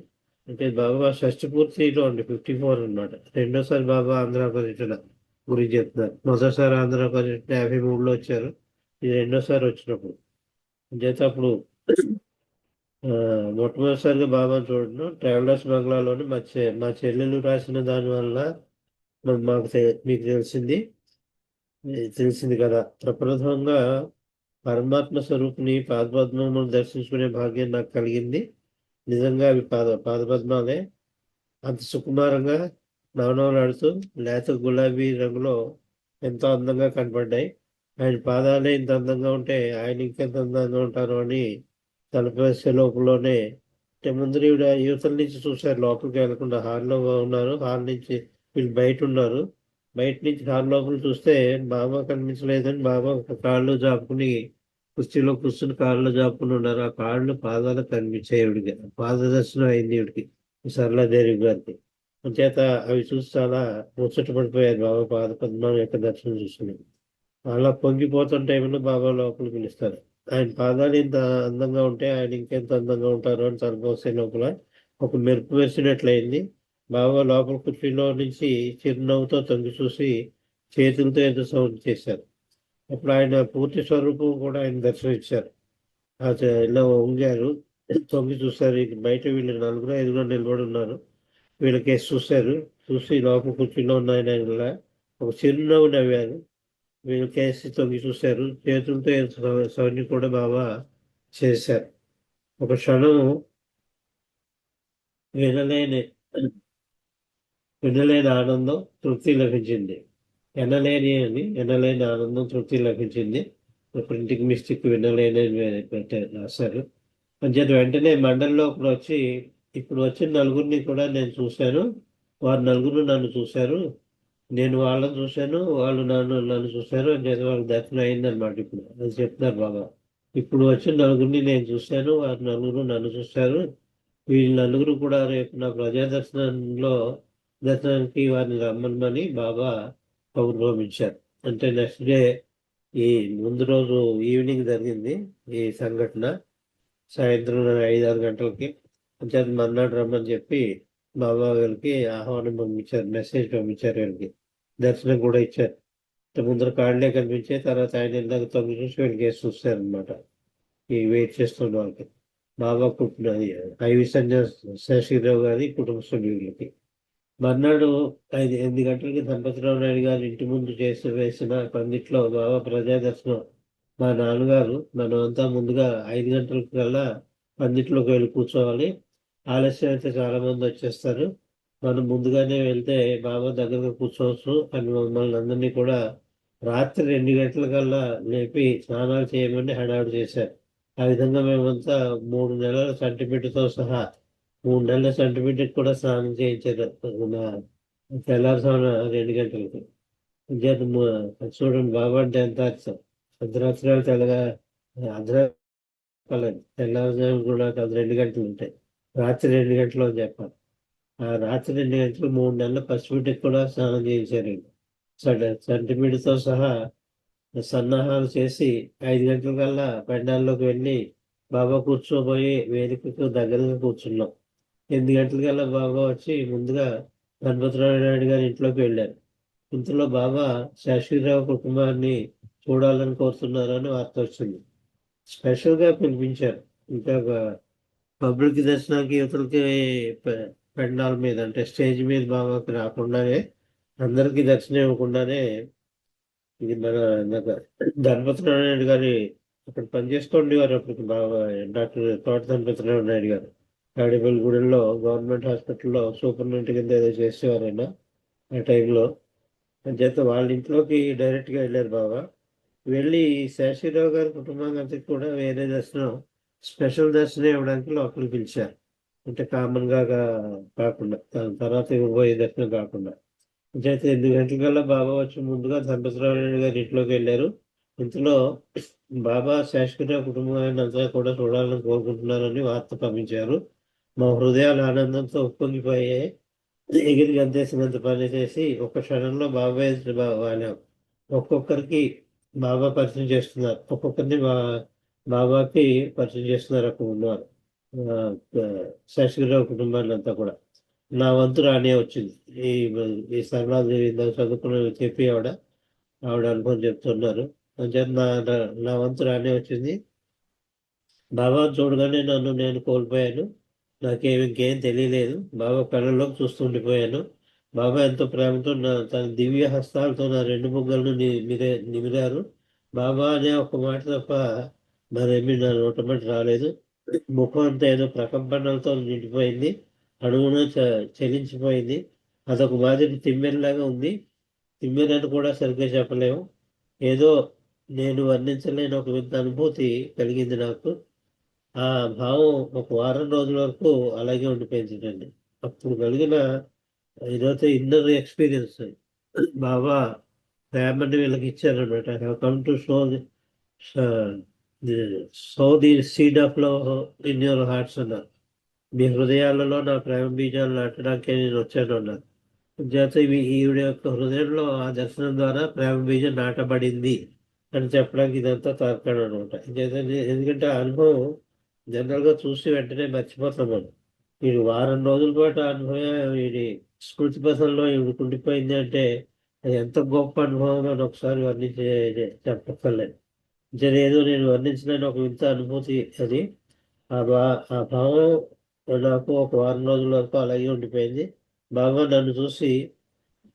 అంటే బాబా షష్టి పూర్తిలో అండి 54 అనమాట. రెండోసారి బాబా ఆంధ్ర పర్యటన గురించి చెప్తున్నారు. మొదటిసారి ఆంధ్ర పర్యటన 53లో వచ్చారు, ఇది రెండోసారి వచ్చినప్పుడు. చేత అప్పుడు మొట్టమొదటిసారిగా బాబాను చూడడం ట్రావెలర్స్ బంగ్లాలోని మా చెల్లెలు రాసిన దానివల్ల మాకు మీకు తెలిసింది కదా. ప్రప్రథమంగా పరమాత్మ స్వరూపుని పాదపద్మములను దర్శించుకునే భాగ్యం నాకు కలిగింది. నిజంగా అవి పాదపద్మాలే అంత సుకుమారంగా నవనవలాడుతూ లేత గులాబీ రంగులో ఎంతో అందంగా కనపడ్డాయి. ఆయన పాదాలే ఇంత అందంగా ఉంటే ఆయన ఇంకెంత అందంగా ఉంటారు అని తలపేసే లోపలనే ముందు యువతల నుంచి చూశారు. లోపలికి వెళ్లకుండా హాల్లో ఉన్నారు. హాల్ నుంచి వీళ్ళు బయట ఉన్నారు. బయట నుంచి హాల్ లోపల చూస్తే బాబా కనిపించలేదని బాబా ఒక కాళ్ళు జాపుకుని కుర్చీలో కూర్చుని కాళ్ళు జాపుకుని ఉన్నారు. ఆ కాళ్ళు పాదాలు కనిపించాయి. ఇవిడికి పాదదర్శనం అయింది ఇవిడికి, సరళాదేవి గారికి. అంచేత అవి చూసి చాలా ముచ్చట పడిపోయారు. బాబా పాద పద్మం యొక్క దర్శనం చూసుకుని అలా పొంగిపోతుంటే ఏమన్నా బాబా లోపలికి పిలుస్తారు. ఆయన పాదాలు ఇంత అందంగా ఉంటే ఆయన ఇంకెంత అందంగా ఉంటారు అని తలపోసే లోపల ఒక మెరుపు మెరిసినట్లయింది. బాబా లోపల కుర్చీలో నుంచి చిరునవ్వుతో తొంగి చూసి చేతులతో ఏదో సౌండ్ చేశారు. అప్పుడు ఆయన పూర్తి స్వరూపం కూడా ఆయన దర్శనమిచ్చారు. ఇలా వంగారు, తొంగి చూశారు. బయట వీళ్ళు 4-5 నిలబడి ఉన్నారు. వీళ్ళకేసి చూశారు. చూసి లోపల కుర్చీలో ఉన్న ఆయన ఒక చిరునవ్వు నవ్వారు. వీళ్ళకేసి తొంగి చూశారు. చేతులతో సౌండ్ కూడా బాబా చేశారు. ఒక క్షణం వినలేని ఆనందం, తృప్తి లభించింది. ఎనలేని ఆనందం, తృప్తి లభించింది. ప్రింటింగ్ మిస్టేక్ వినలేని రాశారు. అంచేత వెంటనే మండలిలో ఇప్పుడు వచ్చిన నలుగురిని కూడా నేను చూశాను, వారు నలుగురు నన్ను చూశారు. నేను వాళ్ళని చూశాను, వాళ్ళు నన్ను చూశారు అని చెప్పి వాళ్ళకి దర్శనం అయిందనమాట. ఇప్పుడు అది చెప్తున్నారు బాబా. ఇప్పుడు వచ్చిన నలుగురిని నేను చూశాను, వారు నలుగురు నన్ను చూశారు. వీళ్ళు నలుగురు కూడా రేపు నా ప్రజా దర్శనానికి వారిని రమ్మని బాబా కబురు పంపించారు. అంటే నెక్స్ట్ డే ఈ ముందు రోజు ఈవినింగ్ జరిగింది ఈ సంఘటన. సాయంత్రం 5-6 గంటలకి అంటే మర్నాడు రమ్మని చెప్పి బాబా గారికి ఆహ్వానం పంపించారు, మెసేజ్ పంపించారు. వీళ్ళకి దర్శనం కూడా ఇచ్చారు. ముందర కాళ్ళే కనిపించే తర్వాత ఆయన ఇందాక తొమ్మిది చూసి వీళ్ళకి వేసి చూస్తారు అనమాట. ఈ వెయిట్ చేస్తున్న వాళ్ళకి బాబా పుట్టినది ఐవి శేషగిరిరావు గారి కుటుంబ సభ్యులకి. మర్నాడు 8 గంటలకి దంపతిరావు నాయుడు గారు ఇంటి ముందు వేసిన పందిట్లో బాబా ప్రజా దర్శనం. మా నాన్నగారు మనమంతా ముందుగా 5 గంటల కల్లా పందిట్లోకి వెళ్ళి కూర్చోవాలి, ఆలస్యం అయితే చాలా మంది వచ్చేస్తారు, మనం ముందుగానే వెళ్తే బాబా దగ్గరగా కూర్చోవచ్చు అని మమ్మల్ని అందరినీ కూడా రాత్రి 2 గంటల కల్లా లేపి స్నానాలు చేయమని హడావుడి చేశారు. ఆ విధంగా మేమంతా 3 నెలల సర్టిఫికెట్తో సహా 3 నెలల సర్టిఫికెట్ కూడా స్నానం చేయించారు తెల్లారుసాన 2 గంటలకి. చూడండి బాబా అంటే ఎంత అర్థం. అర్ధరాత్రి తెల్లగా అర్ధరాత్రి తెల్లారుజాము కూడా 2 గంటలు ఉంటాయి, రాత్రి 2 గంటలు అని చెప్పాలి. ఆ రాత్రి 2 గంటలు 3 నెలల పసిబిడ్డకి కూడా స్నానం చేయించారు. సర్టిఫికెట్తో సహా సన్నాహాలు చేసి 5 గంటల కల్లా పెండాల్లోకి వెళ్ళి బాబా కూర్చోబోయి వేదికకు దగ్గరగా కూర్చున్నాం. 8 గంటలకల్లా బాబా వచ్చి ముందుగా గణపతిరావు నాయుడు గారి ఇంట్లోకి వెళ్ళారు. ఇంతలో బాబా శేషగిరిరావు కుటుంబాన్ని చూడాలని కోరుతున్నారని వార్త వచ్చింది. స్పెషల్గా పిలిపించారు. ఇంకా పబ్లిక్ దర్శనానికి యువతలకి పెండాల మీద అంటే స్టేజ్ మీద బాబాకి రాకుండానే, అందరికీ దర్శనం ఇవ్వకుండానే, ఇది మన ధనపతిరావు నాయుడు గారి అక్కడ పనిచేసుకోండి వారు అప్పటికి బాబా డాక్టర్ తోట ధనపతిరావు నాయుడు గారు తాడేపల్లిగూడెంలో గవర్నమెంట్ హాస్పిటల్లో సూపరింటెండెంట్ కింద ఏదో చేసేవారైనా ఆ టైంలో. చేత వాళ్ళ ఇంట్లోకి డైరెక్ట్గా వెళ్ళారు బాబా. వెళ్ళి శేషగిరిరావు గారి కుటుంబానికి కూడా వేరే దర్శనం, స్పెషల్ దర్శనం ఇవ్వడానికి లోపలికి పిలిచారు. అంటే కామన్గా కాకుండా తర్వాత ఇవ్వబోయే దర్శనం కాకుండా. అయితే 8 గంటలకల్లా బాబా వచ్చి ముందుగా ధనపతిరావు నాయుడు గారి ఇంట్లోకి వెళ్ళారు. ఇంతలో బాబా శేషగిరిరావు కుటుంబాన్ని అంతా కూడా చూడాలని కోరుకుంటున్నారని వార్త పంపించారు. మా హృదయాలు ఆనందంతో ఉప్పొంగిపోయాయి. ఎగిరి గంతేసినంత పని చేసి ఒక క్షణంలో బాబాయ్ వాళ్ళాం. ఒక్కొక్కరికి బాబా పరిచయం చేస్తున్నారు, ఒక్కొక్కరిని బాబాకి పరిచయం చేస్తున్నారు అక్కడ ఉన్నారు శేషగిరిరావు కుటుంబాన్ని అంతా కూడా. నా వంతు రానే వచ్చింది. ఈ సరళాదేవి చదువుకున్న చెప్పి ఆవిడ అనుభవం చెప్తున్నారు. నా వంతు రానే వచ్చింది. బాబా చూడగానే నేను కోల్పోయాను. ఇంకేం తెలియలేదు. బాబా కళ్ళలోకి చూస్తుండిపోయాను. బాబా ఎంతో ప్రేమతో తన దివ్య హస్తాలతో నా 2 బుగ్గలను నిమిరారు. బాబా అనే ఒక మాట తప్ప మరేమీ నా నోటమటి రాలేదు. ముఖం అంతా ఏదో ప్రకంపనలతో నిండిపోయింది, అణువున చలించిపోయింది. అదొక మాదిరి తిమ్మెరలాగా ఉంది. తిమ్మెరని కూడా సరిగ్గా చెప్పలేము. ఏదో నేను వర్ణించలేని ఒక వింత అనుభూతి కలిగింది నాకు. ఆ భావం ఒక వారం రోజుల వరకు అలాగే ఉండిపోయిందండి. అప్పుడు కలిగిన ఈరోజు ఇన్నర్ ఎక్స్పీరియన్స్ బాబా ప్రేమని వీళ్ళకి ఇచ్చారనమాట. Come to so the seed of love in your hearts అన్నారు. మీ హృదయాలలో నా ప్రేమ బీజాలు నాటడానికి నేను వచ్చాను అన్నారు. చేత ఈవిడ యొక్క హృదయంలో ఆ దర్శనం ద్వారా ప్రేమ బీజం నాటబడింది అని చెప్పడానికి ఇదంతా తార్కాడు అనమాట. ఎందుకంటే ఆ అనుభవం జనరల్గా చూసి వెంటనే మర్చిపోతాం మనం. వీడు వారం రోజుల పాటు అనుభవం వీడి స్మృతి పథంలో ఈవిడికి ఉండిపోయింది అంటే అది ఎంత గొప్ప అనుభవం అని ఒకసారి వర్ణించే చెప్పక్కర్లేదు. ఏదో నేను వర్ణించలేని ఒక వింత అనుభూతి అది. ఆ భావం నాకు ఒక వారం రోజుల వరకు అలాగే ఉండిపోయింది. బాబా నన్ను చూసి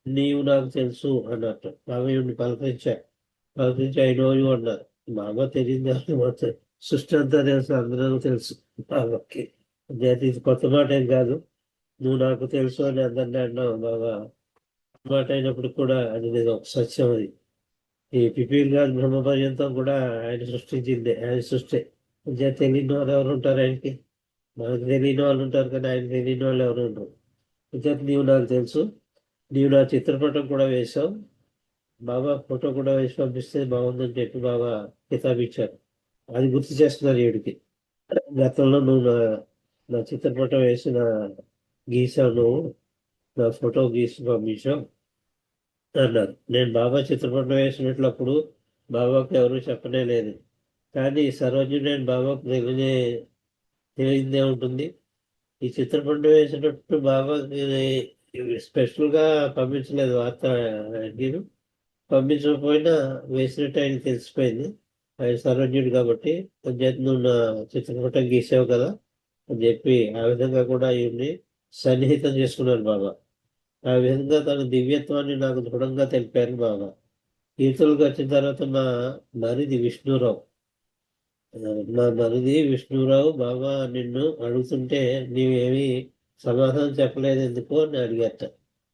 నీవు నాకు తెలుసు అన్నట్టు బాబా ఈవిడిని పలకరించి ఐ నో యూ అన్నారు. బాబా తెలియదు మొత్తం సృష్టి అంతా తెలుసు, అందరూ తెలుసు బాబాకి. ఇది కొత్త మాట ఏం కాదు. నువ్వు నాకు తెలుసు అని అందరినీ అన్నావు బాబా. మాట అయినప్పుడు కూడా అది నేను ఒక సత్యం. అది ఈ పిపీల్ గారు బ్రహ్మ పర్యంతం కూడా ఆయన సృష్టించింది, ఆయన సృష్టి. తెలియని వాళ్ళు ఎవరు ఉంటారు ఆయనకి? మనకు తెలియని వాళ్ళు ఉంటారు కానీ ఆయన తెలియని వాళ్ళు ఎవరు ఉండరు. నీవు నాకు తెలుసు, నీవు నా చిత్రపటం కూడా వేశావు, బాబా ఫోటో కూడా వేసి పంపిస్తే బాగుందని చెప్పి బాబా కితాబ్ ఇచ్చారు. అది గుర్తు చేస్తున్నారు ఈడికి. గతంలో నువ్వు నా చిత్రపటం వేసిన గీసావు, నువ్వు నా ఫోటో గీసి పంపించావు అన్నారు. నేను బాబా చిత్రపటం వేసినట్లు అప్పుడు బాబాకు ఎవరు చెప్పనే లేదు. కానీ సరోజు నేను బాబాకు తెలియదే ఉంటుంది. ఈ చిత్రపటం వేసినట్టు బాబా స్పెషల్గా పంపించలేదు వార్త. నేను పంపించకపోయినా వేసినట్టు ఆయన తెలిసిపోయింది. ఆయన సర్వజ్ఞుడు కాబట్టి నువ్వు నా చిత్రపటం గీసావు కదా అని చెప్పి ఆ విధంగా కూడా ఈయన్ని సన్నిహితం చేసుకున్నారు బాబా. ఆ విధంగా తన దివ్యత్వాన్ని నాకు దృఢంగా తెలిపారు బాబా. కీర్తనలకు వచ్చిన తర్వాత మా మరిది విష్ణురావు బాబా నిన్ను అడుగుతుంటే నీవేమి సమాధానం చెప్పలేదు ఎందుకు అని అడిగారట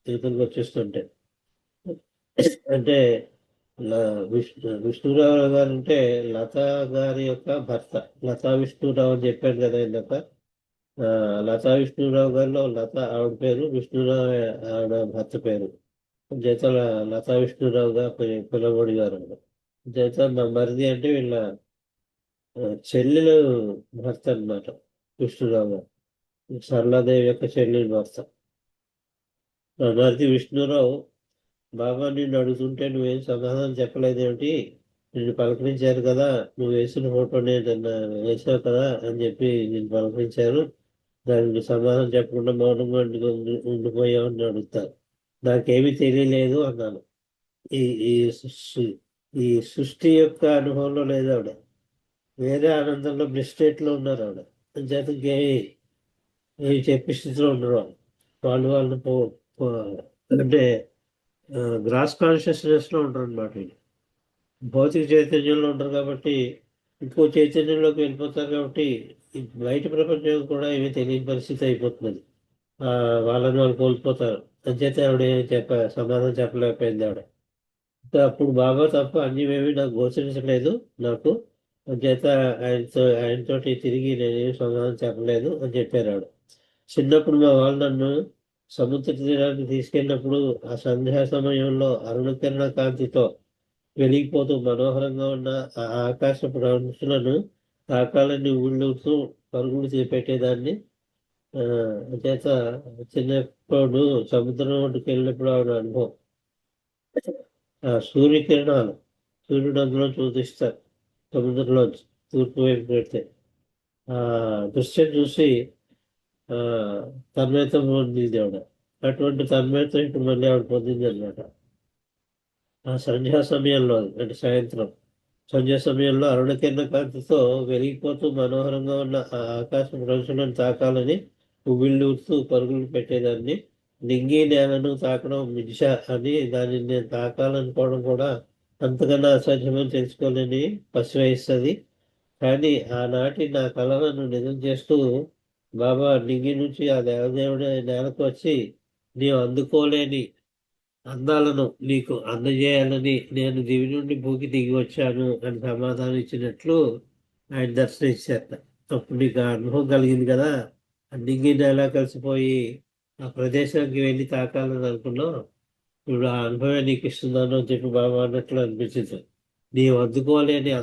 కీర్తనకు వచ్చేస్తుంటే. అంటే విష్ణురావు గారు అంటే లతా గారి యొక్క భర్త. లతా విష్ణురావు అని చెప్పాను కదా ఇందాక. లతా విష్ణురావు గారిలో లత ఆవిడ పేరు, విష్ణురావు ఆవిడ భర్త పేరు. చేత లతా విష్ణురావుగా పిలవడి గారు. చేత మా మరిది అంటే వీళ్ళ చెల్లెలు భర్త అన్నమాట విష్ణురావు గారు, సరళాదేవి యొక్క చెల్లెలు భర్త. మా మరిది విష్ణురావు బాబా నిన్ను అడుగుతుంటే నువ్వేం సమాధానం చెప్పలేదేమిటి, నిన్ను పలకరించారు కదా, నువ్వు వేసిన ఫోటో నేను వేసావు కదా అని చెప్పి నిన్ను పలకరించారు, దానికి సమాధానం చెప్పకుండా మౌనంగా ఉండిపోయావు అని అడుగుతారు. నాకేమీ తెలియలేదు అన్నాను. ఈ ఈ సృష్టి యొక్క అనుభవంలో లేదు ఆవిడ, వేరే ఆనందంలో బ్లిస్ స్టేట్లో ఉన్నారు ఆవిడ. చేత ఏమి చెప్పే స్థితిలో ఉండరు వాళ్ళని అంటే గ్రాస్ కాన్షియస్నెస్లో ఉంటారు అనమాట. వీళ్ళు భౌతిక చైతన్యంలో ఉంటారు కాబట్టి ఇంకో చైతన్యంలోకి వెళ్ళిపోతారు కాబట్టి బయట ప్రపంచం కూడా ఏమీ తెలియని పరిస్థితి అయిపోతున్నది. వాళ్ళని వాళ్ళు కోల్పోతారు. అంచేత ఆవిడ సమాధానం చెప్పలేకపోయింది ఆవిడ. అప్పుడు బాబా తప్ప అన్యమేమి నాకు గోచరించలేదు నాకు, అంచేత ఆయనతోటి తిరిగి నేనేమి సమాధానం చెప్పలేదు అని చెప్పారు ఆవిడ. చిన్నప్పుడు మా వాళ్ళు నన్ను సముద్ర తీరానికి తీసుకెళ్ళినప్పుడు ఆ సంధ్యా సమయంలో అరుణకిరణ కాంతితో వెలిగిపోతూ మనోహరంగా ఉన్న ఆ ఆకాశ ప్రాంతాలను తాకాలని ఊళ్ళూతూ పరుగులు పెట్టేదాన్ని. చేత చిన్నప్పుడు సముద్రం ఒడ్డుకు వెళ్ళినప్పుడు ఆవిడ అనుభవం. సూర్యకిరణాలు సూర్యుడు అందులో చూపిస్తారు సముద్రంలోంచి తూర్పు వైపు పెడితే. ఆ దృశ్యం చూసి తన్మయత్వం పొందింది ఆవిడ. అటువంటి తన్మయత్వం ఇప్పుడు మళ్ళీ ఆవిడ పొందింది అనమాట. ఆ సంధ్యా సమయంలో అంటే సాయంత్రం సంధ్యా సమయంలో అరుణకిరణ కాంతితో వెలిగిపోతూ మనోహరంగా ఉన్న ఆ ఆకాశ ప్రదర్శనను తాకాలని ఉవ్విళ్ళూరుతూ పరుగులు పెట్టేదాన్ని. నింగి నేలను తాకడం మించ అని దాన్ని నేను తాకాలనుకోవడం కూడా అంతకన్నా అసాధ్యమని తెలుసుకోలేని పసివేస్తుంది. కానీ ఆనాటి నా కళలను నిజం చేస్తూ బాబా నింగి నుంచి ఆ దేవదేవుడి నేలకు వచ్చి నీవు అందుకోలేని అందాలను నీకు అందజేయాలని నేను దివి నుండి భూకి దిగి వచ్చాను అని సమాధానం ఇచ్చినట్లు ఆయన దర్శనించారు. అప్పుడు నీకు ఆ అనుభవం కలిగింది కదా, నింగి నేల కలిసిపోయి ఆ ప్రదేశానికి వెళ్ళి తాకాలని అనుకున్నావు, ఇప్పుడు ఆ అనుభవం నీకు ఇస్తున్నాను అని చెప్పి బాబా అన్నట్లు అనిపించింది. నీవు అందుకోలేని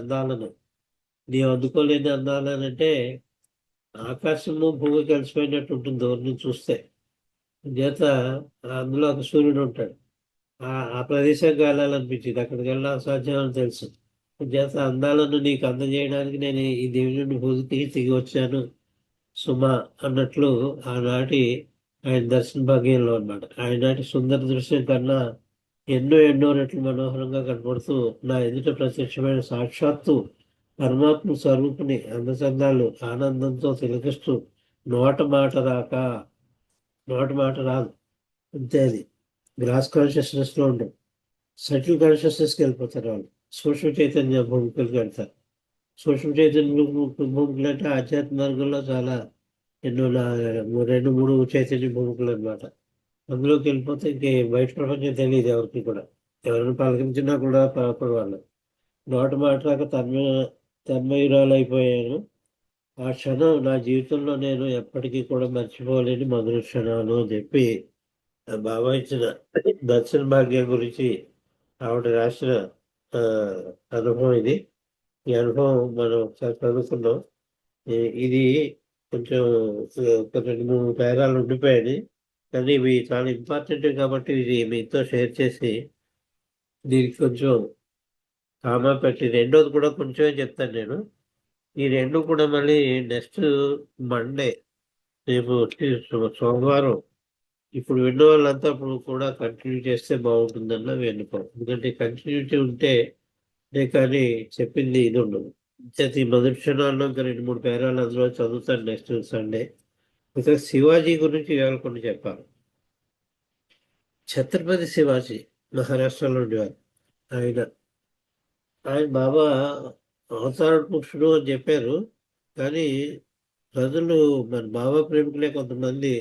అందాలని అంటే ఆకాశము భూమి కలిసిపోయినట్టు ఉంటుంది దూరం నుంచి చూస్తే. చేత అందులో ఒక సూర్యుడు ఉంటాడు. ఆ ప్రదేశానికి వెళ్ళాలనిపించింది, అక్కడికి వెళ్ళడం అసాధ్యం అని తెలుసు. చేత అందాలను నీకు అందజేయడానికి నేను ఈ దేవి నుండి భూమికి తిరిగి వచ్చాను సుమా అన్నట్లు ఆనాటి ఆయన దర్శన భాగ్యంలో అన్నమాట. ఆయనాటి సుందర దృశ్యం కన్నా ఎన్నో రెట్లు మనోహరంగా కనపడుతూ నా ఎదుట ప్రత్యక్షమైన సాక్షాత్తు పరమాత్మ స్వరూపుని అందచందాలు ఆనందంతో తిలకిస్తూ నోట మాట రాదు అంతే. అది గ్రాస్ కాన్షియస్నెస్లో ఉండవు, సటిల్ కాన్షియస్నెస్కి వెళ్ళిపోతారు వాళ్ళు. సూక్ష్మ చైతన్య భూమికలకు వెళ్తారు. సూక్ష్మ చైతన్య భూమికలు అంటే ఆధ్యాత్మిక మార్గంలో చాలా ఎన్నో 2-3 చైతన్య భూమికలు అనమాట. అందులోకి వెళ్ళిపోతే ఇంకే బయట ప్రపంచం తెలియదు ఎవరికి కూడా. ఎవరైనా పలకరించినా కూడా పాపడు వాళ్ళు నోట మాట రాక తన్మయురాలు అయిపోయాను. ఆ క్షణం నా జీవితంలో నేను ఎప్పటికీ కూడా మర్చిపోలేని మధుర క్షణాలు అని చెప్పి బాబా ఇచ్చిన దర్శన భాగ్యం గురించి ఆవిడ రాసిన ఆ, అనుభవం ఇది. ఈ అనుభవం మనం ఒకసారి చదువుకున్నాం. ఇది కొంచెం ఒక 2-3 పేరాలు ఉండిపోయాయి, కానీ ఇవి చాలా ఇంపార్టెంట్ కాబట్టి ఇది మీతో షేర్ చేసి దీనికి కొంచెం కామా పెట్టి, రెండోది కూడా కొంచెమే చెప్తాను నేను. ఈ రెండు కూడా మళ్ళీ నెక్స్ట్ మండే, రేపు సోమవారం ఇప్పుడు విన్న వాళ్ళంతా అప్పుడు కూడా కంటిన్యూ చేస్తే బాగుంటుందన్న విన్నపం. ఎందుకంటే కంటిన్యూటీ ఉంటే కానీ చెప్పింది ఇది ఉండదు. ఈ మొదటి క్షణాల్లో ఇంకా 2-3 పేరాలు అందులో చదువుతాను నెక్స్ట్ సండే. ఇక శివాజీ గురించి ఇవాళ కొన్ని చెప్పాలి. ఛత్రపతి శివాజీ మహారాష్ట్రలో ఉండేవారు. ఆయన బాబా అవతార పురుషుడు అని చెప్పారు, కానీ ప్రజలు మన బాబా ప్రేమికులే కొంతమంది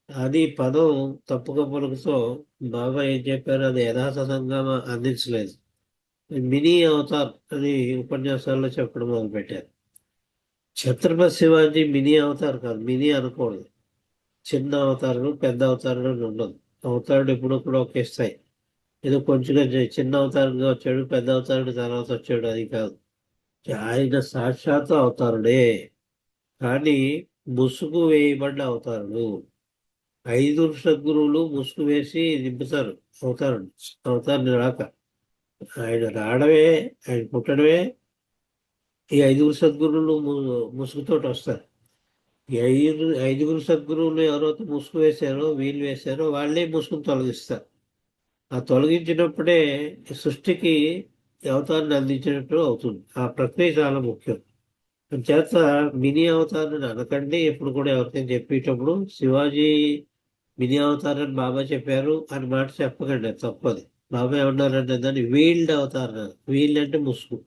అది పదం తప్పుగా పలుకుతో బాబా ఏం చెప్పారు అది యథాతథంగా అందించలేదు. మినీ అవతార్ అని ఉపన్యాసాల్లో చెప్పడం మొదలుపెట్టారు. ఛత్రపతి శివాజీ మినీ అవతార్ కాదు, మినీ అనకూడదు. చిన్న అవతారులు పెద్ద అవతారులు ఉండదు. అవతారుడు ఎప్పుడూ కూడా ఒకే స్థాయి. ఏదో కొంచెం చిన్న అవతారంగా వచ్చాడు, పెద్ద అవతారుడు తర్వాత వచ్చాడు, అది కాదు. ఆయన సాక్షాత్ అవతారుడే, కానీ ముసుగు వేయబడ్డ అవతారుడు. 5 సద్గురువులు ముసుగు వేసి నింపుతారు అవతారుడు. అవతారుని రాక ఆయన రావడమే, ఆయన పుట్టడమే. ఈ 5 సద్గురువులు ముసుగుతోటి వస్తారు. ఈ 5 సద్గురువులు ఎవరైతే ముసుగు వేశారో, వీళ్ళు వేశారో, వాళ్ళే ముసుగును తొలగిస్తారు. ఆ తొలగించినప్పుడే సృష్టికి అవతారాన్ని అందించినట్టు అవుతుంది. ఆ ప్రక్రియ చాలా ముఖ్యం. చేత మినీ అవతారాన్ని అనకండి. ఎప్పుడు కూడా ఎవరికైనా చెప్పేటప్పుడు శివాజీ మినీ అవతారాన్ని బాబా చెప్పారు అని మాట చెప్పకండి, అది తప్పది. బాబా ఏమన్నారంటే దాన్ని వీల్డ్ అవతారం. వీల్డ్ అంటే ముసుగు,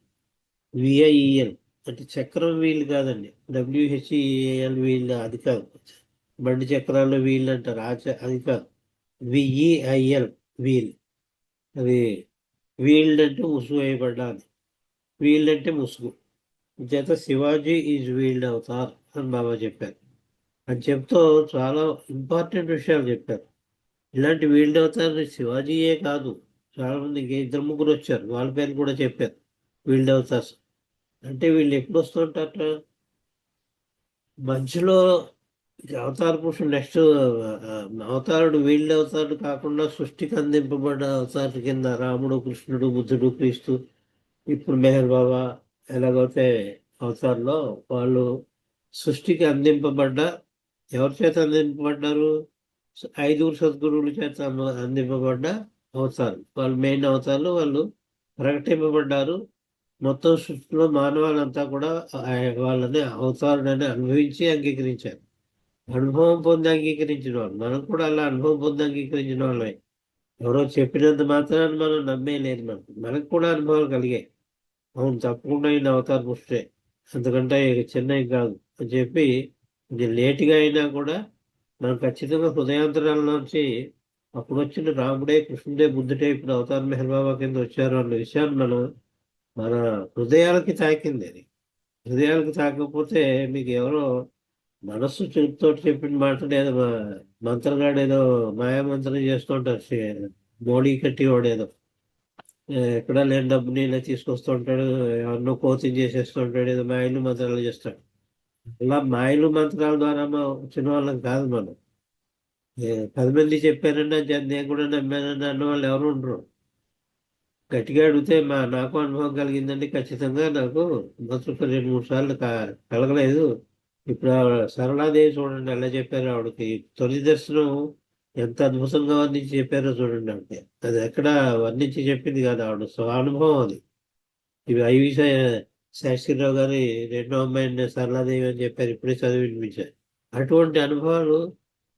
విఐఈఎల్ అంటే చక్రం వీల్ కాదండి, డబ్ల్యూహెచ్ఈఎల్ వీల్ అది కాదు. బండి చక్రాల్లో వీల్ అంటారు, అది కాదు. విఈఐఎల్ వీల్. అది వీల్డ్ అంటే ముసుగు వేయబడ్డాది, వీల్డ్ అంటే ముసుగు. చేత శివాజీ ఈజ్ వీల్డ్ అవతార్ అని బాబా చెప్పారు. అని చెప్తూ చాలా ఇంపార్టెంట్ విషయాలు చెప్పారు. ఇలాంటి వీల్డ్ అవతార్ శివాజీయే కాదు, చాలా మంది 2-3 వచ్చారు, వాళ్ళ పేరు కూడా చెప్పారు వీల్డ్ అవతార్స్. అంటే వీళ్ళు ఎప్పుడు వస్తుంటారట, మధ్యలో అవతార పురుషుడు నెక్స్ట్ అవతారుడు వీల్డ్ అవతారుడు కాకుండా సృష్టికి అందింపబడ్డ అవతారుల కింద రాముడు, కృష్ణుడు, బుద్ధుడు, క్రీస్తు, ఇప్పుడు మెహర్ బాబా ఎలాగైతే అవతారంలో వాళ్ళు సృష్టికి అందింపబడ్డ, ఎవరి చేత అందింపబడ్డారు, 5 సద్గురువుల చేత అందింపబడ్డ అవతారం. వాళ్ళు మెయిన్ అవతారాలు, వాళ్ళు ప్రకటింపబడ్డారు. మొత్తం సృష్టిలో మానవాళ్ళంతా కూడా వాళ్ళని అవతారుడని అనుభవించి అంగీకరించారు. అనుభవం పొంది అంగీకరించిన వాళ్ళు. మనం కూడా అలా అనుభవం పొంది అంగీకరించిన వాళ్ళే. ఎవరో చెప్పినంత మాత్రాన్ని మనం నమ్మేలేదు. మనకు కూడా అనుభవాలు కలిగాయి. అవును, తప్పకుండా ఈయన అవతార పురుషుడే, ఎందుకంటే చిన్నవి కాదు అని చెప్పి ఇది లేటుగా అయినా కూడా మనం ఖచ్చితంగా హృదయాంతరాల నుంచి అప్పుడు వచ్చిన రాముడే, కృష్ణుడే, బుద్ధుడే ఇప్పుడు అవతార మెహర్ బాబా కింద వచ్చారు అన్న విషయాన్ని మన హృదయాలకి తాకింది. అది హృదయాలకు తాకపోతే మీకు ఎవరో మనస్సు చూపుతో చెప్పిన మాట ఏదో మంత్రగాడు ఏదో మాయామంత్రం చేస్తుంటారు, మోడీ కట్టి వాడేదో ఎక్కడా లేని డబ్బుని ఇలా తీసుకొస్తూ ఉంటాడు, ఎవరినో కోచింగ్ చేసేస్తూ ఉంటాడు, ఏదో మాయలు మంత్రాలు చేస్తాడు. అలా మాయలు మంత్రాల ద్వారా వచ్చిన వాళ్ళం కాదు మనం. 10 మంది చెప్పారని నేను కూడా నమ్మానని అన్న వాళ్ళు ఎవరు ఉండరు. గట్టిగా అడిగితే నాకు అనుభవం కలిగిందండి, ఖచ్చితంగా నాకు మొదటి 2-3 సార్లు కలగలేదు. ఇప్పుడు సరళాదేవి చూడండి ఎలా చెప్పారు, ఆవిడకి తొలి దర్శనం ఎంత అద్భుతంగా వర్ణించి చెప్పారో చూడండి. అంటే అది ఎక్కడ వర్ణించి చెప్పింది కాదు, ఆవిడ స్వానుభవం అది. ఇవి ఐవి శాస్త్రిరావు గారి 2వ అమ్మాయిని సరళాదేవి అని చెప్పారు, ఇప్పుడే చదివి వినిపించారు. అటువంటి అనుభవాలు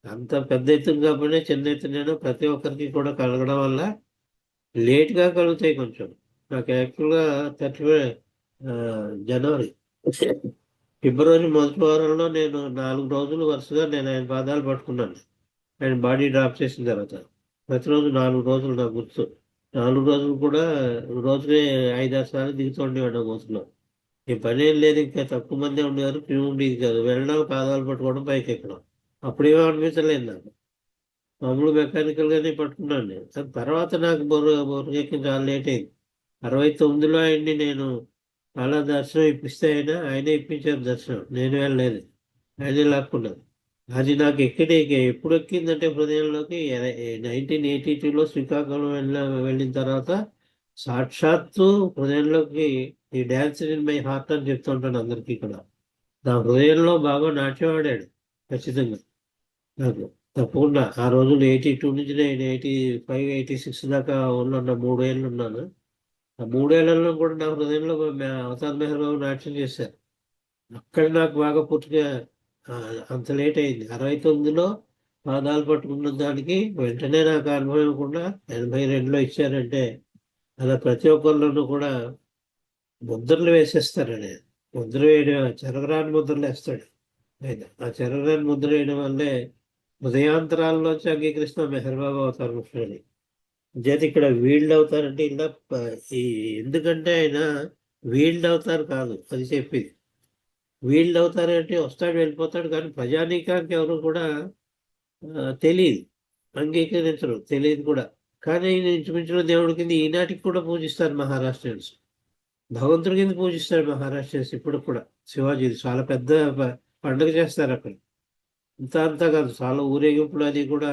అంత పెద్ద ఎత్తున కాకపోయినా చిన్న ఎత్తునైనా ప్రతి ఒక్కరికి కూడా కలగడం వల్ల లేట్గా కలుగుతాయి కొంచెం. నాకు యాక్చువల్గా 30 జనవరి, ఫిబ్రవరి మొదటి వారంలో నేను 4 రోజులు వరుసగా నేను ఆయన పాదాలు పట్టుకున్నాను. ఆయన బాడీ డ్రాప్ చేసిన తర్వాత ప్రతిరోజు 4 రోజులు నాకు గుర్తు. 4 రోజులు కూడా రోజుకే 5-6 సార్లు దిగుతూ ఉండేవాడు బస్సులో. ఈ పని ఏం లేదు, ఇంకా తక్కువ మందే ఉండేవారు, క్యూ ఉండేది కాదు. వెళ్ళడం, పాదాలు పట్టుకోవడం, పైకి ఎక్కడం. అప్పుడేమో అనిపించలేదు నాకు. మామూలు మెకానికల్గానే పట్టుకున్నాను నేను. కానీ తర్వాత నాకు బొరుగెక్కి చాలా లేట్ అయింది. 69లో ఆయన్ని నేను అలా దర్శనం ఇప్పిస్తే ఆయనే ఇప్పించారు దర్శనం, నేను వెళ్ళలేదు, ఆయనే లాక్కున్నాను. అది నాకు ఎప్పుడు ఎక్కిందంటే హృదయంలోకి 1982లో శ్రీకాకుళం వెళ్ళిన తర్వాత సాక్షాత్తు హృదయంలోకి ఈ డ్యాన్స్ ఇన్ మై హార్ట్ అని చెప్తుంటాను అందరికీ కూడా. నా హృదయంలో బాగా నాట్యం ఆడాడు ఖచ్చితంగా నాకు. తప్పకుండా ఆ రోజులు 82 నుంచి నేను 85, 86 దాకా ఉన్న 3 ఏళ్ళు ఉన్నాను. ఆ 3 ఏళ్లలో కూడా నా హృదయంలో అవతార్ మెహర్ బాబు నాట్యం చేశారు. అక్కడ నాకు బాగా పూర్తిగా అంత లేట్ అయింది. 69లో పాదాలు పట్టుకున్న దానికి వెంటనే నాకు అనుభవం ఇవ్వకుండా 82లో ఇచ్చారంటే అలా ప్రతి ఒక్కరిలోనూ కూడా ముద్రలు వేసేస్తారని. ముద్ర వేయడం చెరగరాని ముద్రలు వేస్తాడు ఆయన. ఆ చెరగరాని ముద్ర వేయడం వల్లే హృదయాంతరాల్లోంచి అంగీకరిస్తాం మెహర్ బాబు అవతార్ ముఖ్యులని. చేతి ఇక్కడ వీల్డ్ అవుతారంటే ఇలా ఎందుకంటే ఆయన వీల్డ్ అవుతారు కాదు అది చెప్పింది. వీల్డ్ అవుతారంటే వస్తాడు వెళ్ళిపోతాడు, కానీ ప్రజానీకానికి ఎవరు కూడా తెలియదు, అంగీకరించరు, తెలియదు కూడా. కానీ ఇంచుమించులో దేవుడి కింద ఈనాటికి కూడా పూజిస్తారు మహారాష్ట్రియన్స్. భగవంతుడి కింద పూజిస్తారు మహారాష్ట్రియన్స్ ఇప్పుడు కూడా. శివాజీ చాలా పెద్ద పండుగ చేస్తారు అక్కడ. అంతా కాదు, చాలా ఊరేగింపులు అది కూడా.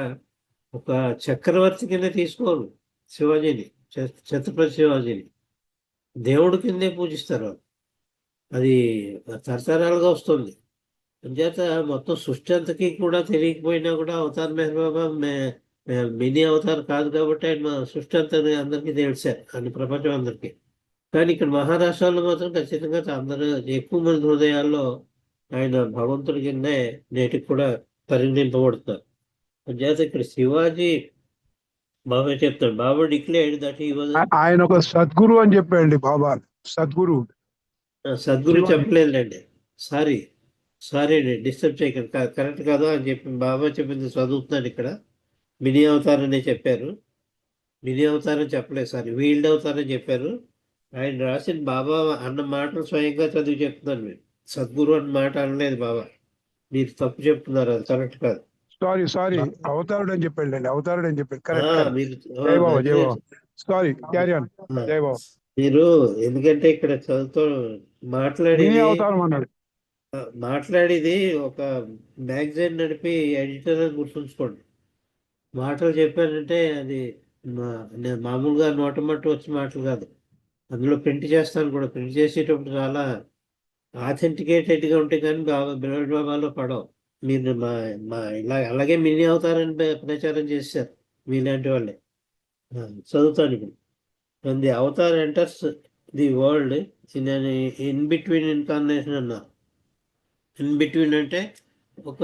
ఒక చక్రవర్తి కింద తీసుకోరు శివాజీని, ఛత్రపతి శివాజీని దేవుడి కిందే పూజిస్తారు. అది తరతరాలుగా వస్తుంది. అంచేత మొత్తం సృష్టి అంతకి కూడా తెలియకపోయినా కూడా అవతార్ మెహర్ బాబా మినీ అవతార్ కాదు కాబట్టి ఆయన సృష్టి అంతా అందరికీ తెలిసారు, అన్ని ప్రపంచం అందరికీ. కానీ ఇక్కడ మహారాష్ట్రలో మాత్రం ఖచ్చితంగా అందరూ ఎక్కువ మంది హృదయాల్లో ఆయన భగవంతుడి కిందే నేటికి కూడా పరిగణింపబడుతున్నారు. అంచేత ఇక్కడ శివాజీ బాబా చెప్తాడు, బాబా డిక్లేర్డ్ దట్ హీ వాజ్ ఆయన ఒక సద్గురు అని చెప్పండి బాబా. సద్గురు సద్గురు చెప్పలేదులేండి. సారీ అండి, డిస్టర్బ్ చేయకండి, కరెక్ట్ కాదు అని చెప్పి బాబా చెప్పింది చదువుతున్నాను ఇక్కడ. మినీ అవతారనే చెప్పారు, మినీ అవతారం చెప్పలేదు, సారీ వీల్డ్ అవతారం చెప్పారు. ఆయన రాసిన బాబా అన్న మాటలు స్వయంగా చదివి చెప్తున్నాను. మీరు సద్గురు అన్న మాట అనలేదు బాబా, మీరు తప్పు చెప్తున్నారు, అది కరెక్ట్ కాదు. సారీ అవతారుడు అని చెప్పండి, అవతారుడు అని చెప్పండి. కరెక్ట్. మీరు జై బాబా, జై బాబా. Sorry, carry on. జై బాబా. మీరు ఎందుకంటే ఇక్కడ చదువుతూ మాట్లాడేది ఒక మ్యాగజైన్ నడిపి ఎడిటర్ అని గుర్తుంచుకోండి. మాటలు చెప్పానంటే అది నేను మామూలుగా నోటమట్టు వచ్చే మాటలు కాదు, అందులో ప్రింట్ చేస్తాను కూడా. ప్రింట్ చేసేటప్పుడు చాలా ఆథెంటికేటెడ్గా ఉంటాయి, కానీ బిలవడ్ బాబాలో పడవు. మీరు అలాగే మినీ అవుతారని ప్రచారం చేశారు మీలాంటి వాళ్ళే. చదువుతాను ఇప్పుడు. when the avatar enters the world in an in-between incarnation అన్నారు. ఇన్-బిట్వీన్ అంటే ఒక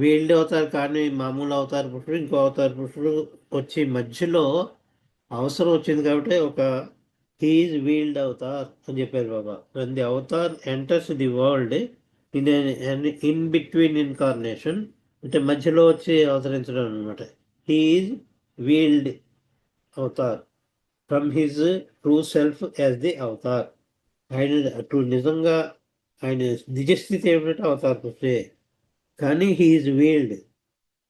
వీల్డ్ అవతార్ కానీ మామూలు అవతార పురుషుడు ఇంకో అవతార పురుషుడు వచ్చి మధ్యలో అవసరం వచ్చింది కాబట్టి ఒక హీఈస్ వీల్డ్ అవతార్ అని చెప్పారు బాబా. when the avatar enters the world in an in-between incarnation అంటే మధ్యలో వచ్చి అవతరించడం అనమాట. He's veiled avatar from his true self as the avatar. ఆయన నిజంగా ఆయన నిజస్థితి ఏమిటంటే అవతార్ పురుషే, కానీ హీఈస్ వీల్డ్.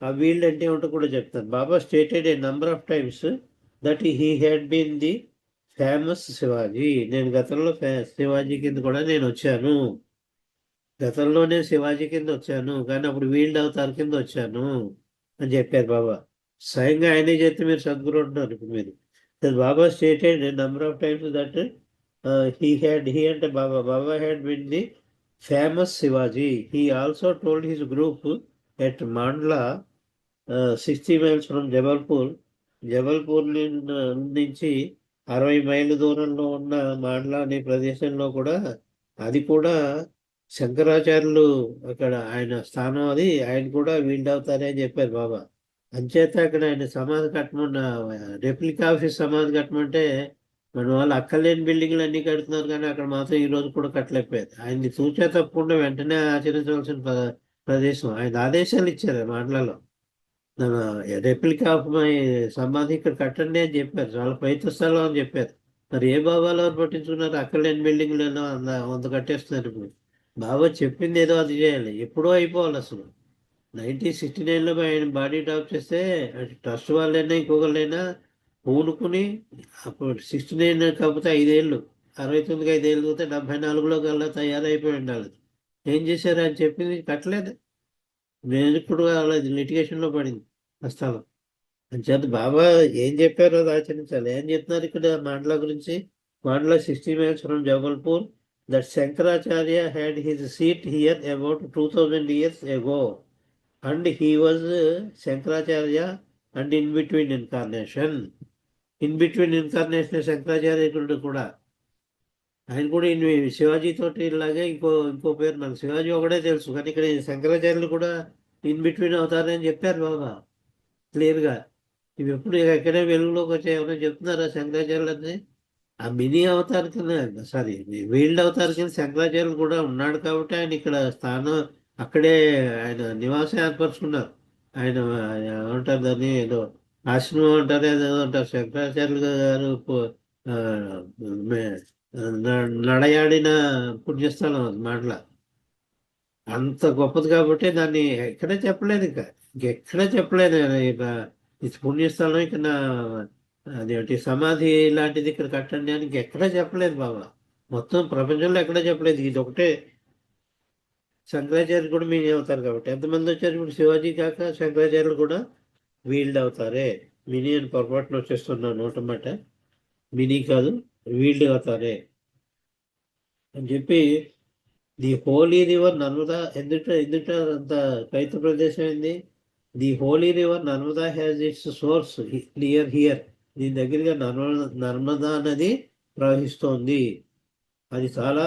ఆ వీల్డ్ అంటే ఏమిటో కూడా చెప్తాను. Baba stated a number of times that he had been the famous Shivaji. నేను గతంలో శివాజీ కింద కూడా నేను వచ్చాను, గతంలోనే శివాజీ కింద వచ్చాను, కానీ అప్పుడు వీల్డ్ అవతార్ కింద వచ్చాను అని చెప్పారు బాబా. స్వయంగా ఆయనే చెప్తే మీరు సద్గురు అంటున్నారు ఇప్పుడు మీరు. Baba stated number of times that he అంటే బాబా had been the famous Shivaji. He also told his group at Mandla, 60 miles from Jabalpur నుంచి 60 మైళ్ళ దూరంలో ఉన్న మాండ్లా అనే ప్రదేశంలో కూడా, అది కూడా శంకరాచార్యులు అక్కడ ఆయన స్థానం, అది ఆయన కూడా వీల్డ్ అవుతారే అని చెప్పారు బాబా. అంచేత అక్కడ ఆయన సమాధి కట్టమన్న, రెప్లికా ఆఫీస్ సమాధి కట్టమంటే మన వాళ్ళు అక్కర్లేని బిల్డింగ్లు అన్నీ కడుతున్నారు, కానీ అక్కడ మాత్రం ఈ రోజు కూడా కట్టలేకపోయారు. ఆయన్ని చూచే తప్పకుండా వెంటనే ఆచరించవలసిన ప్రదేశం. ఆయన ఆదేశాలు ఇచ్చారు మాటలలో, రెప్లికా ఆఫ్ మై సమాధి ఇక్కడ కట్టండి అని చెప్పారు, చాలా పవిత్ర స్థలం అని చెప్పారు. మరి ఏ బాబాలు ఎవరు పట్టించుకున్నారు? అక్కర్లేని బిల్డింగ్లు వంద కట్టేస్తున్నారు. ఇప్పుడు బాబా చెప్పింది ఏదో అది చేయాలి, ఎప్పుడో అయిపోవాలి అసలు. 1969లో ఆయన బాడీ డ్రాప్ చేస్తే ట్రస్ట్ వాళ్ళైనా ఇంకొకళ్ళైనా పూనుకుని అప్పుడు 69 కాకపోతే 5 ఏళ్ళు, 69కి 5 ఏళ్ళు పోతే 74లో కల్లా తయారైపోయి ఉండాలి. ఏం చేశారు అని చెప్పింది కట్టలేదు. నేను ఇప్పుడు వాళ్ళది లిటిగేషన్లో పడింది ఆ స్థలం. అంచేత బాబా ఏం చెప్పారో అది ఆచరించాలి. ఏం చెప్తున్నారు ఇక్కడ మాండ్లా గురించి? Mandla 60 miles from Jabalpur, that Shankaracharya had his seat here about 2000 years ago, and he was Shankaracharya and in between incarnation. In between incarnation శంకరాచార్యుడు కూడా, ఆయన కూడా శివాజీ తోటి ఇలాగే ఇంకో పేరు నాకు శివాజీ ఒకటే తెలుసు, కానీ ఇక్కడ శంకరాచార్యులు కూడా ఇన్ బిట్వీన్ అవుతారని చెప్పారు బాబా క్లియర్గా. ఇవి ఎప్పుడు ఎక్కడే వెలుగులోకి వచ్చాయి ఏమైనా చెప్తున్నారా శంకరాచార్యులు అని? ఆ మినీ అవతార్ కింద, సారీ వీల్డ్ అవతార్ కింద శంకరాచార్యులు కూడా ఉన్నాడు కాబట్టి ఆయన ఇక్కడ స్థానం అక్కడే ఆయన నివాసం ఏర్పరచుకున్నారు. ఆయన ఏమంటారు దాన్ని, ఏదో ఆశ్రమం అంటారు, ఏదో అంటారు. శంకరాచార్యులు గారు నడయాడిన పుణ్యస్థలం అది మాటల. అంత గొప్పది కాబట్టి దాన్ని ఎక్కడ చెప్పలేదు, ఇంకెక్కడ చెప్పలేదు. ఇది పుణ్యస్థలం, ఇక్కడ అదేంటి సమాధి లాంటిది ఇక్కడ కట్టండి అని ఇంకెక్కడా చెప్పలేదు బాబా. మొత్తం ప్రపంచంలో ఎక్కడా చెప్పలేదు. ఇది ఒకటే శంకరాచార్యులు కూడా మినీ అవుతారు కాబట్టి. ఎంతమంది వచ్చారు ఇప్పుడు? శివాజీ కాక శంకరాచార్యులు కూడా వీల్డ్ అవుతారే. మినీ అని పొరపాటున వచ్చేస్తున్నాను నోటమాట. మినీ కాదు, వీల్డ్ అవుతారే అని చెప్పి. ది హోలీ రివర్ నర్మదా ఎందుట అంత పవిత్ర ప్రదేశం అయింది? The holy river Narmada has its source near here. దీని దగ్గరగా నర్మదా నది ప్రవహిస్తోంది. అది చాలా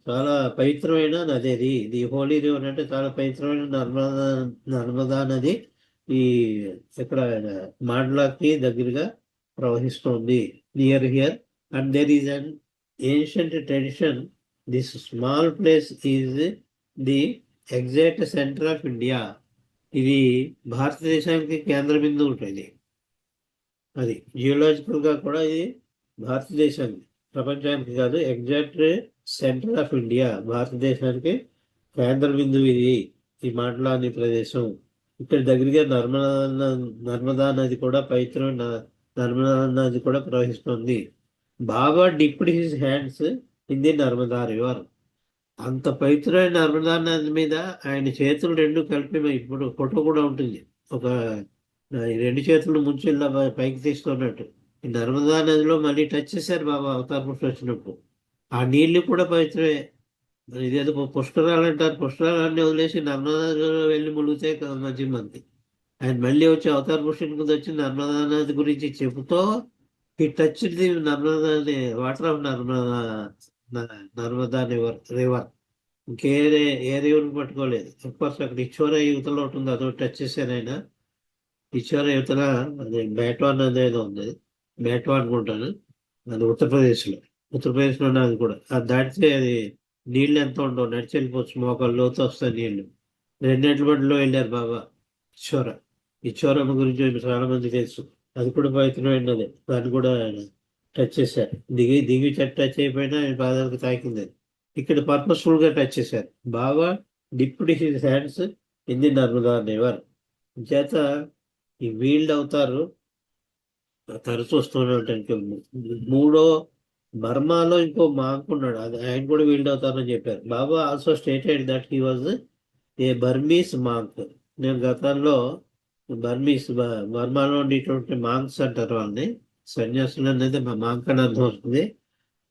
చాలా పవిత్రమైన నది అది. ది హోలీ రివర్ అంటే చాలా పవిత్రమైన నర్మదా నది ఈ ఇక్కడ మాండ్లాకి దగ్గరగా ప్రవహిస్తోంది, near here. And there is an ancient tradition. This small place is the exact centre of India. ఇది భారతదేశానికి కేంద్ర బిందువు ఉంటుంది. అది జియోలాజికల్గా కూడా ఇది భారతదేశానికి, ప్రపంచానికి కాదు, ఎగ్జాక్ట్ సెంటర్ ఆఫ్ ఇండియా, భారతదేశానికి కేంద్ర బిందువు ఇది ఈ మాండ్లా అనే ప్రదేశం. ఇక్కడ దగ్గరగా నర్మదా నది కూడా పవిత్రమైన నర్మదా నది కూడా ప్రవహిస్తుంది. Baba dipped his hands in the Narmada river. అంత పవిత్రమైన నర్మదా నది మీద ఆయన చేతులు రెండు కలిపి, ఇప్పుడు ఫోటో కూడా ఉంటుంది, ఒక 2 చేతులు ముంచెల్లా పైకి తీస్తున్నట్టు ఈ నర్మదా నదిలో మళ్ళీ టచ్ చేశారు బాబా అవతార్ పురుషుడు వచ్చినప్పుడు. ఆ నీళ్లు కూడా పవిత్రమే. ఇదేదో పుష్కరాలు అంటారు, పుష్కరాలన్నీ వదిలేసి నర్మదా నదిలో వెళ్ళి ములిగితే మంచి. ఆయన మళ్ళీ వచ్చి అవతార్ పురుషుని కింద వచ్చి నర్మదా నది గురించి చెబుతూ ఈ touch the Narmada water of Narmada river. ఏ రివర్ని పట్టుకోలేదు. అఫ్కోర్స్ అక్కడ ఇచ్చోర యువతలో ఉంటుంది, అదో టచ్ చేశాను ఆయన. ఇచ్చోర యువతల అదే బేట్వాన్ అనేది ఉంది, బేట్వా అనుకుంటాను, అది ఉత్తరప్రదేశ్లో ఉన్నది కూడా. అది దాటితే అది నీళ్ళు ఎంత ఉండవు, నడిచి వెళ్ళిపోవచ్చు, మోకాలు లోతు వస్తాయి నీళ్లు. 2 బండిలో వెళ్ళారు బాబా ఇచ్చోరమ్మ గురించి చాలా మంది తెలుసు. అది కూడా పవిత్రమైనది, దాన్ని కూడా టచ్ చేశారు. దిగి టచ్ అయిపోయినా ఆయన పాదాలకు తాకింది. ఇక్కడ పర్పస్ఫుల్గా టచ్ చేశారు. Baba dipped his hands in the Narmada river. చేత ఈ వీల్డ్ అవుతారు తరచు వస్తూనే ఉంటానికి. 3వ బర్మాలో ఇంకో మాంక్ ఉన్నాడు, అది ఆయన కూడా వీల్డ్ అవుతారని చెప్పారు. Baba also stated that he was a Burmese monk. నేను గతంలో బర్మాలో ఉండేటువంటి మాంక్స్ అంటారు వాళ్ళని, సన్యాసులు అనేది మాంక్ అని అర్థం వస్తుంది.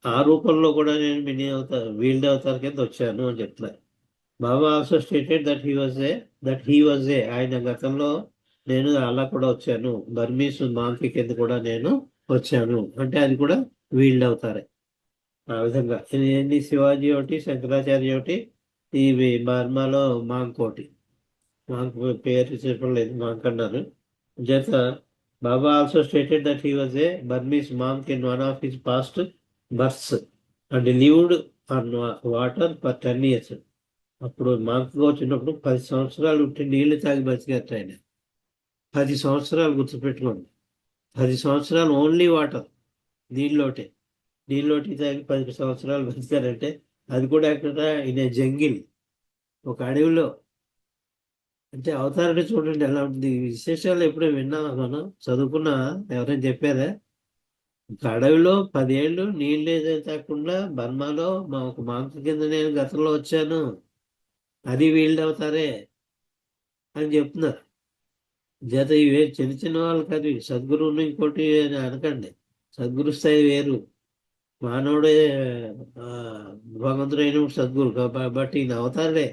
ఆ రూపంలో కూడా నేను వీల్డ్ అవతార్ కింద వచ్చాను అని చెప్తారు. Baba also stated that he was a ఆయన గతంలో నేను అలా కూడా వచ్చాను, బర్మీస్ మాంకి కింద కూడా నేను వచ్చాను అంటే అది కూడా వీల్డ్ అవుతారే. ఆ విధంగా ఇది శివాజీ ఒకటి, శంకరాచార్య ఒకటి, ఇవి బర్మాలో మాంక్ ఒకటి. మాంక్ పేరు చెప్పలేదు, మాంక్ అన్నారు. చేత Baba also stated that he was a Burmese monk in one of his past births and lived on water for 10 years. అప్పుడు మాంక్గా వచ్చినప్పుడు 10 సంవత్సరాలు ఉంటే నీళ్లు తాగి బతికేట ఆయన. 10 సంవత్సరాలు గుర్తుపెట్టుకోండి, 10 సంవత్సరాలు ఓన్లీ వాటర్, నీళ్ళోటి తాగి 10 సంవత్సరాలు బతికారంటే అది కూడా ఎక్కడ ఇన్ జంగిల్, ఒక అడవిలో అంటే అవతారం చూడండి ఎలా ఉంటుంది. ఈ విశేషాలు ఎప్పుడూ విన్నామా మనం? చదువుకున్నా? ఎవరైనా చెప్పారా? ఒక అడవిలో 10 ఏళ్ళు నీళ్ళు తాగకుండా బర్మాలో ఒక మాంస కింద నేను గతంలో వచ్చాను, అది వీళ్ళు అవుతారే అని చెప్తున్నారు. చేత ఇవే చిన్న చిన్న వాళ్ళు కాదు, ఇవి సద్గురువుని ఇంకోటి అని అనకండి. సద్గురు స్థాయి వేరు. మానవుడే ఆ, భగవంతుడు అయినప్పుడు సద్గురు బట్ ఈయన అవతారే.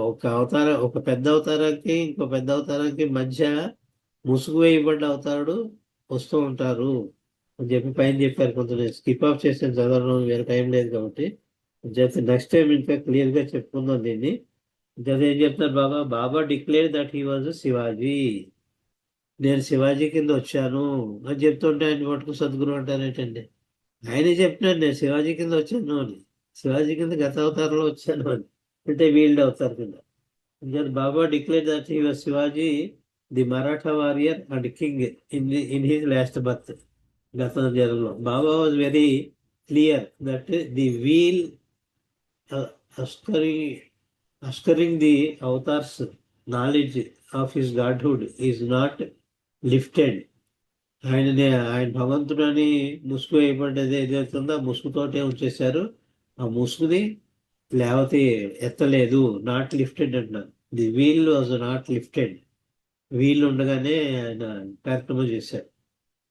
ఒక పెద్ద అవతారానికి ఇంకో పెద్ద అవతారానికి మధ్య ముసుగు వేయబడ్డ అవతారుడు వస్తూ ఉంటారు అని చెప్పి పైన చెప్పారు. కొంత స్కిప్ ఆఫ్ చేసాను, చదవడం వేరే టైం లేదు కాబట్టి. నెక్స్ట్ టైం ఇంకా క్లియర్ గా చెప్పుకుందాం దీన్ని. ఏం చెప్తారు Baba? Baba declare that he was Shivaji. నేను శివాజీ కింద వచ్చాను అని చెప్తుంటే ఆయన మటుకు సద్గురు అంటారేంటండి? ఆయనే చెప్తున్నాడు నేను శివాజీ కింద వచ్చాను అని. శివాజీ కింద గత అవతారంలో వచ్చాను అని అంటే వీళ్ళు అవుతారు కింద. Baba declared that he was Shivaji, the Maratha warrior and king in his last birth. Baba was very clear that the wheel ushering the avatar's knowledge of his godhood is not lifted. ఆయన భగవంతుడు అని ముసుగు వేయబడ్డది ఏదైతుందో ఆ ముసుగుతోటే ఉంచేశారు. ఆ ముసుగుని లేకపోతే ఎత్తలేదు, నాట్ లిఫ్టెడ్ అంటున్నారు. The veil was not lifted. Veil ఉండగానే ఆయన కార్యక్రమం చేశారు.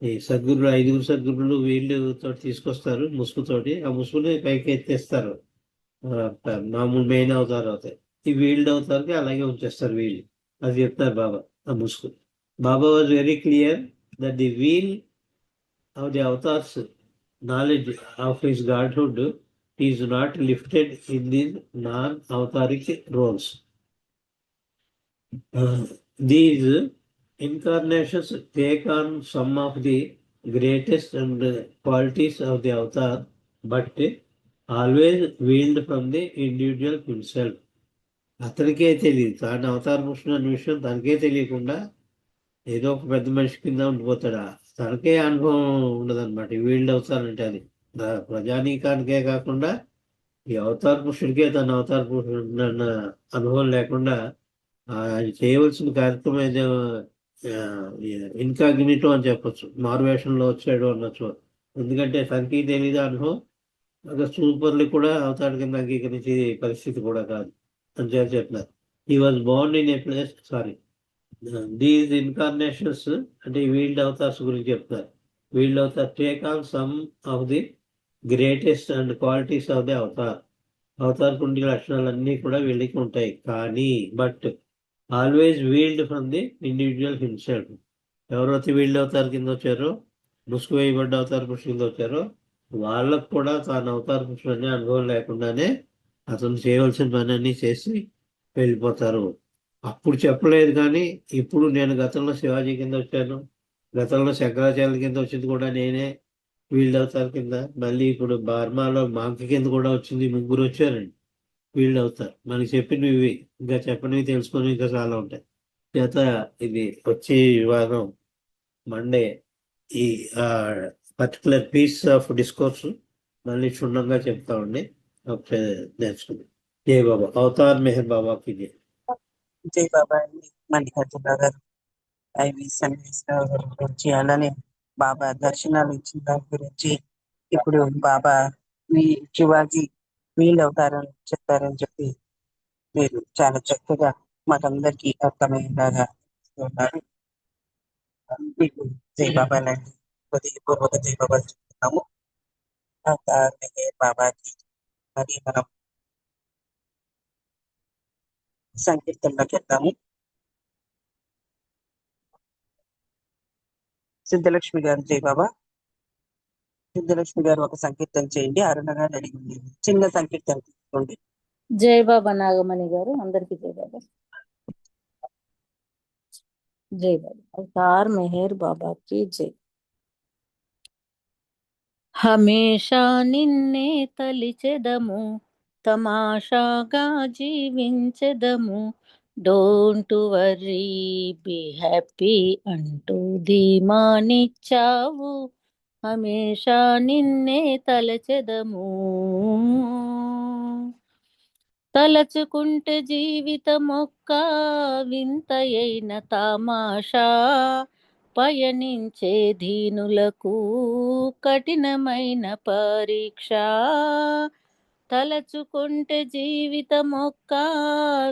ఈ సద్గురులు 5 సద్గురులు వీళ్ళతో తీసుకొస్తారు ముసుగుతోటి, ఆ ముసుగుని పైకి ఎత్తేస్తారు. మామూలు మెయిన్ అవతారం అవుతాయి. ఈ వీల్డ్ అవతారికి అలాగే ఉంచేస్తారు వీళ్ళు. అది చెప్తారు బాబా ఆ ముసుగు. Baba was very clear that the wheel of the avatar's knowledge of his godhood is not lifted in the non-avataric roles. These incarnations take on some of the greatest and qualities of the avatar, but always wheeled from the individual himself. అతనికే తెలియదు తాను అవతార పురుషుడు అనే విషయం తనకే తెలియకుండా ఏదో ఒక పెద్ద మనిషి కింద ఉండిపోతాడా, తనకే అనుభవం ఉండదన్నమాట. వీళ్ళు అవుతారంటే అది ప్రజానీకానికే కాకుండా ఈ అవతార పురుషుడికే తన అవతార పురుషుడు అన్న అనుభవం లేకుండా ఆయన చేయవలసిన కార్యక్రమం ఏదో ఇన్కాగ్నిటో అని చెప్పచ్చు, మారువేషంలో వచ్చాడు అనొచ్చు. ఎందుకంటే తనకి తెలియదు అనుభవం, సూపర్లు కూడా అవతార కింద అంగీకరించే పరిస్థితి కూడా కాదు అని చెప్తున్నారు. He was Born in a place these incarnations అంటే వీల్డ్ అవతార్స్ గురించి చెప్తారు. Wield Avatar take on some of the greatest and qualities of the Avatar. Avatar ఉండే లక్షణాలన్నీ కూడా వీళ్ళకి ఉంటాయి, కానీ but always wield from the individual himself. ఎవరైతే వీల్డ్ అవతార్ కింద వచ్చారో, ముసుగు వేయబడ్డ అవతార పురుషుడు కింద వచ్చారో, వాళ్ళకు కూడా తాను అవతార పురుషుడు అనే అనుభవం లేకుండానే అతను చేయవలసిన పని అన్ని చేసి వెళ్ళిపోతారు. అప్పుడు చెప్పలేదు, కానీ ఇప్పుడు నేను గతంలో శివాజీ కింద వచ్చాను, గతంలో శంకరాచార్యుల కింద వచ్చింది కూడా నేనే వీళ్ళు అవుతారు కింద. మళ్ళీ ఇప్పుడు బర్మాలో మాంక కింద కూడా వచ్చింది, 3 వచ్చారండి వీళ్ళు అవుతారు. మనకి చెప్పినవి ఇవి, ఇంకా చెప్పనివి తెలుసుకొని ఇంకా చాలా ఉంటాయి. చేత ఇది వచ్చే వారం మండే ఈ పర్టికులర్ పీస్ ఆఫ్ డిస్కోర్స్ మళ్ళీ క్షుణ్ణంగా చెప్తామండి. ఒకసారి నేర్చుకుంది. జై బాబా. అవతార్ మెహర్ బాబాకి జై. జై బాబా అండి. మల్లికార్జున గారు ఐవి సన్నివేశాల గురించి, అలానే బాబా దర్శనాలు ఇచ్చిన దాని గురించి, ఇప్పుడు బాబా మీ శివాజీ వీళ్ళు అవుతారని చెప్తారని చెప్పి మీరు చాలా చక్కగా మాకందరికి అర్థమయ్యేలాగా ఉన్నారు. మీకు జై బాబా లాంటి హృదయపూర్వక జై బాబా చెప్తున్నాము. బాబాకి మరి మనం సంకీర్తనలోకి వెళ్తాము. సిద్ధలక్ష్మి గారు జై బాబా. సిద్ధలక్ష్మి గారు ఒక సంకీర్తన చేయండి. అరుణ గారు అడిగింది చిన్న సంకీర్తన తీసుకోండి. జై బాబా నాగమణి గారు, అందరికి జై బాబా. జై బాబా. అవతార్ మెహర్ బాబా కి జై. హమేషా నిన్నే తలిచెదము, తమాషాగా జీవించెదము, డోంట్ వర్రీ బి హ్యాపీ అంటూ ధీమానిచ్చావు. హమేషా నిన్నే తలచెదము, తలచుకుంటే జీవితమొక్క వింతయైన తమాషా, పయనించే దీనులకు కఠినమైన పరీక్ష. తలచుకుంటే జీవితమొక్క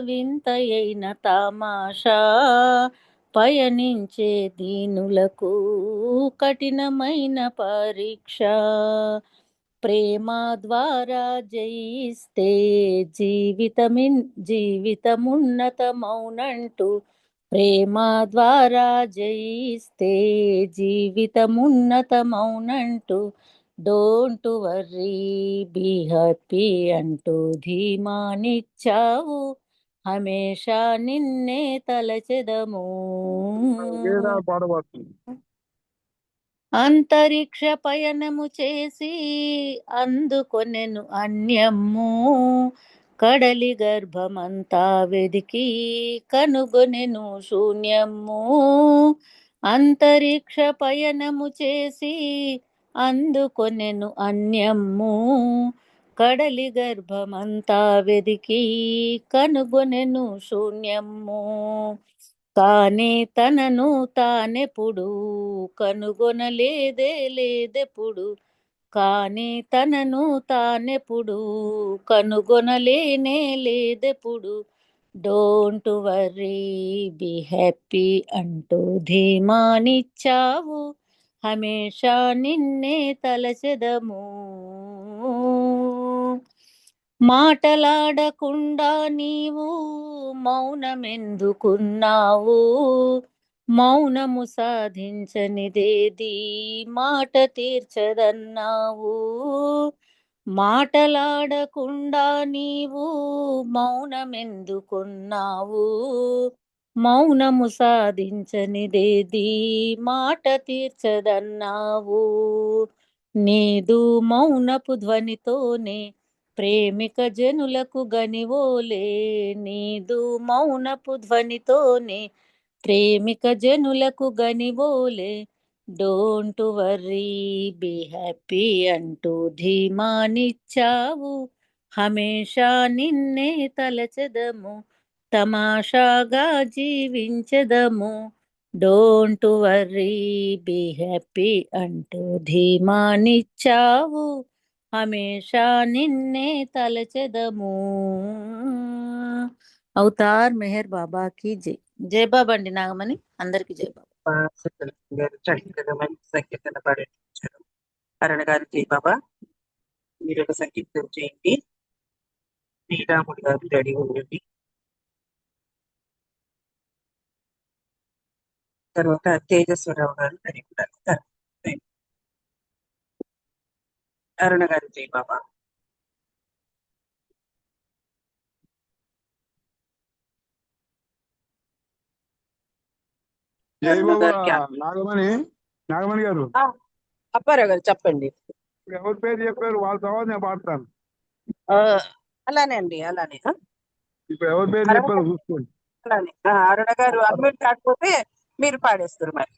వింతయైన తమాషా, పయనించే దీనులకు కఠినమైన పరీక్ష. ప్రేమ ద్వారా జయిస్తే జీవితమున్నతమౌనంటూ, ప్రేమ ద్వారా జయిస్తే జీవితమున్నతమౌనంటూ, డోంట్ వర్రీ బీ హ్యాపీ అంటూ ధీమానిచ్చావు, హమేషా నిన్నే తలచెదము. పాడబడుతుంది. అంతరిక్ష పయనము చేసి అందుకొనెను అన్యము, కడలి గర్భమంతా వెదికి కనుగొనెను శూన్యము. అంతరిక్ష పయనము చేసి అందుకొనెను అన్యము, కడలి గర్భమంతా వెదికి కనుగొనెను శూన్యము. కానే తనను తానెప్పుడు కనుగొనలేదెప్పుడు, కానే తనను తానెప్పుడు కనుగొనలేదెప్పుడు. డోంట్ వర్రీ బీ హ్యాపీ అంటూ ధీమానిచ్చావు, హమేషా నిన్నే తలచెదము. మాటలాడకుండా నీవు మౌనమెందుకున్నావు, మౌనము సాధించనిదేది మాట తీర్చదన్నావు. మాటలాడకుండా నీవు మౌనమెందుకున్నావు, మౌనము సాధించనిదేది మాట తీర్చదన్నావు. నీదు మౌనపు ధ్వనితోనే ప్రేమిక జనులకు గనివోలే, నీదు మౌనపు ధ్వనితోనే ప్రేమిక జనులకు గనివోలే. డోంట్ వర్రీ బీ హ్యాపీ అంటూ ధీమానిచ్చావు, హమేషా నిన్నే తలచెదము, తమాషాగా జీవించెదము. డోంట్ వర్రీ బీ హ్యాపీ అంటూ ధీమానిచ్చావు, హమేషా నిన్నే తలచెదము. అవతార్ మెహర్ బాబాకి జై. జై బాబా అండి నాగమణి, అందరికి జై బాబా. గారు చక్కగా మంచి సంకీర్తన పాడించారు. అరుణ గారు జై బాబా, మీరు ఒక సంకీర్తన చేయండి. శ్రీరాముడు గారు రెడీ ఉండండి. తర్వాత తేజస్వరరావు గారు రెడీ ఉండాలి. అరుణ గారు జై బాబా. జై అరుణ బాబా. గారు క్యాప్. నాగమణి గారు, అప్పారావు గారు చెప్పండి. ఇప్పుడు ఎవరి పేరు చెప్పారు వాళ్ళ తర్వాత నేను పాడతాను. అలానే అండి, అలానే. ఇప్పుడు ఎవరి పేరు అరుణ చెప్పారు చూసుకోండి. అలానే అరుణ గారు అన్మ్యూట్ కాకపోతే మీరు పాడేస్తారు మరి.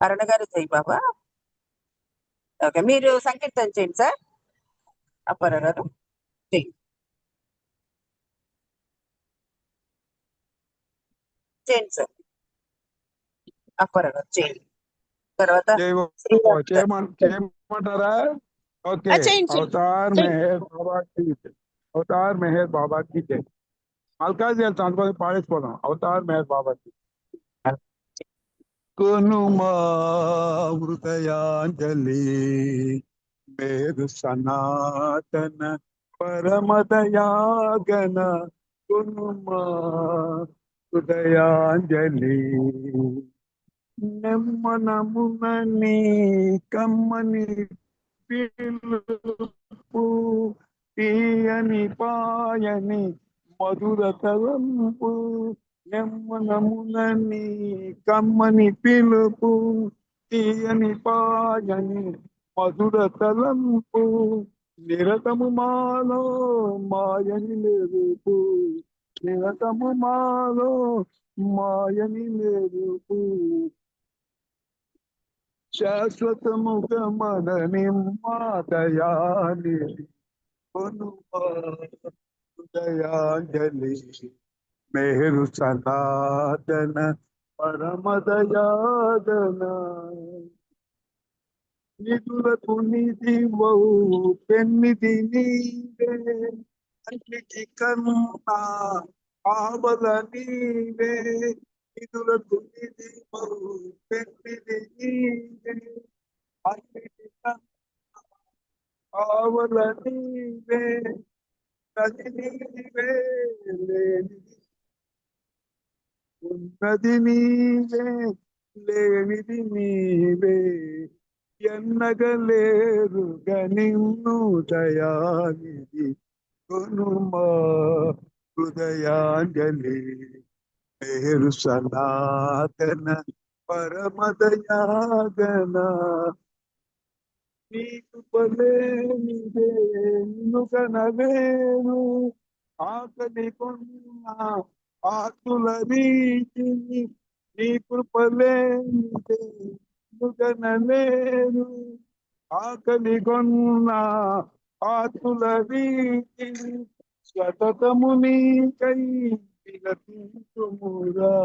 అరుణ గారు జై బాబా. ఓకే, మీరు సంకీర్తన చేయండి సార్. అప్పారావు గారు చేయండి సార్. అప్పారావు గారు చేయండి. తర్వాత జై బాబా. శ్రీరామ్ గారు. చేయమంటారా? ఓకే. చేయండి అవతార్ మెహర్ బాబా की जय. అవతార్ మెహర్ బాబా की जय. మల్కాజ్ వెళ్తాం, అందుకోసం పాడేసిపోదాం. అవతార్ మెహర్ బాబా की కొనుమా హృదయాంజలి, మేరు సనాతన పరమదయాగన, కొనుమా హృదయాంజలి. నెమ్మనమునని కమ్మని పిలుపు, తీయని పాయని మధుర తలంపు. నెమ్మనమునని కమ్మని పిలుపు, తీయని పాయని మధుర తలంపు. నిరతము మాలో మాయని లేరుపు, నిరతము మాలో మాయని లేరుపు. శాశ్వతముగా మనని మాదయాని హృదయాంజలి మేరు సనాతన పరమదయాదన నిధులకు నిధివౌ పెన్నిది నీవే అన్నిటి కన్నా ఆవల నీవే నిధులకు నిధివౌ పెన్నిది నీవే అన్నిటి కన్నా ఆవల నీవే నది నీవే లేనిది ఉన్నది నీవే లేనిది నీవే ఎన్నగలేరుగ నిన్ను దయానిధి కొనుమా హృదయాంజలి మేరు సనాతన పరమదయాగన నీకు పలేనిదే నిన్ను కనవేను ఆకలి కొన్న ఆకుల రీతిని నీ కృపలేనిదే కనలేను ఆకలి కొన్న ఆకుల రీతిని సతతము నీకై విలపించుమురా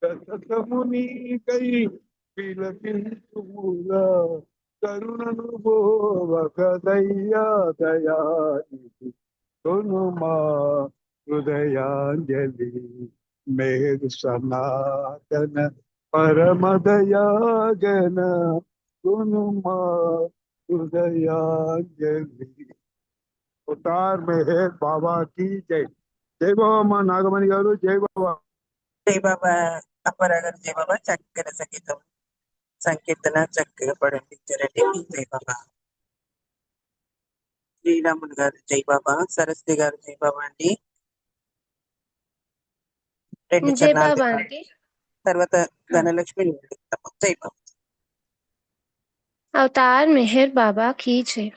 సతతము నీకై విలపించుమురా కరుణను భోవక దయ్యా దయానిధి కొనుమా హృదయాంజలి మేరు సనాతన పరమదయాగన కొనుమా హృదయాంజలి అవతార్ మెహర్ బాబా की జై జై బాబా మా నాగమణి గారు జై బాబా జై బాబా అప్పారావు గారు జై బాబా చక్కని సంగీతం సంకీర్తన చక్కగా పడించారండి జై బాబా. శ్రీరాములు గారు జై బాబా, సరస్వతి గారు జై బాబా అండి. రెండు జై చరణాలు బాబా అండి. తర్వాత ధనలక్ష్మి జై బాబా. अवतार मेहर बाबा की जय।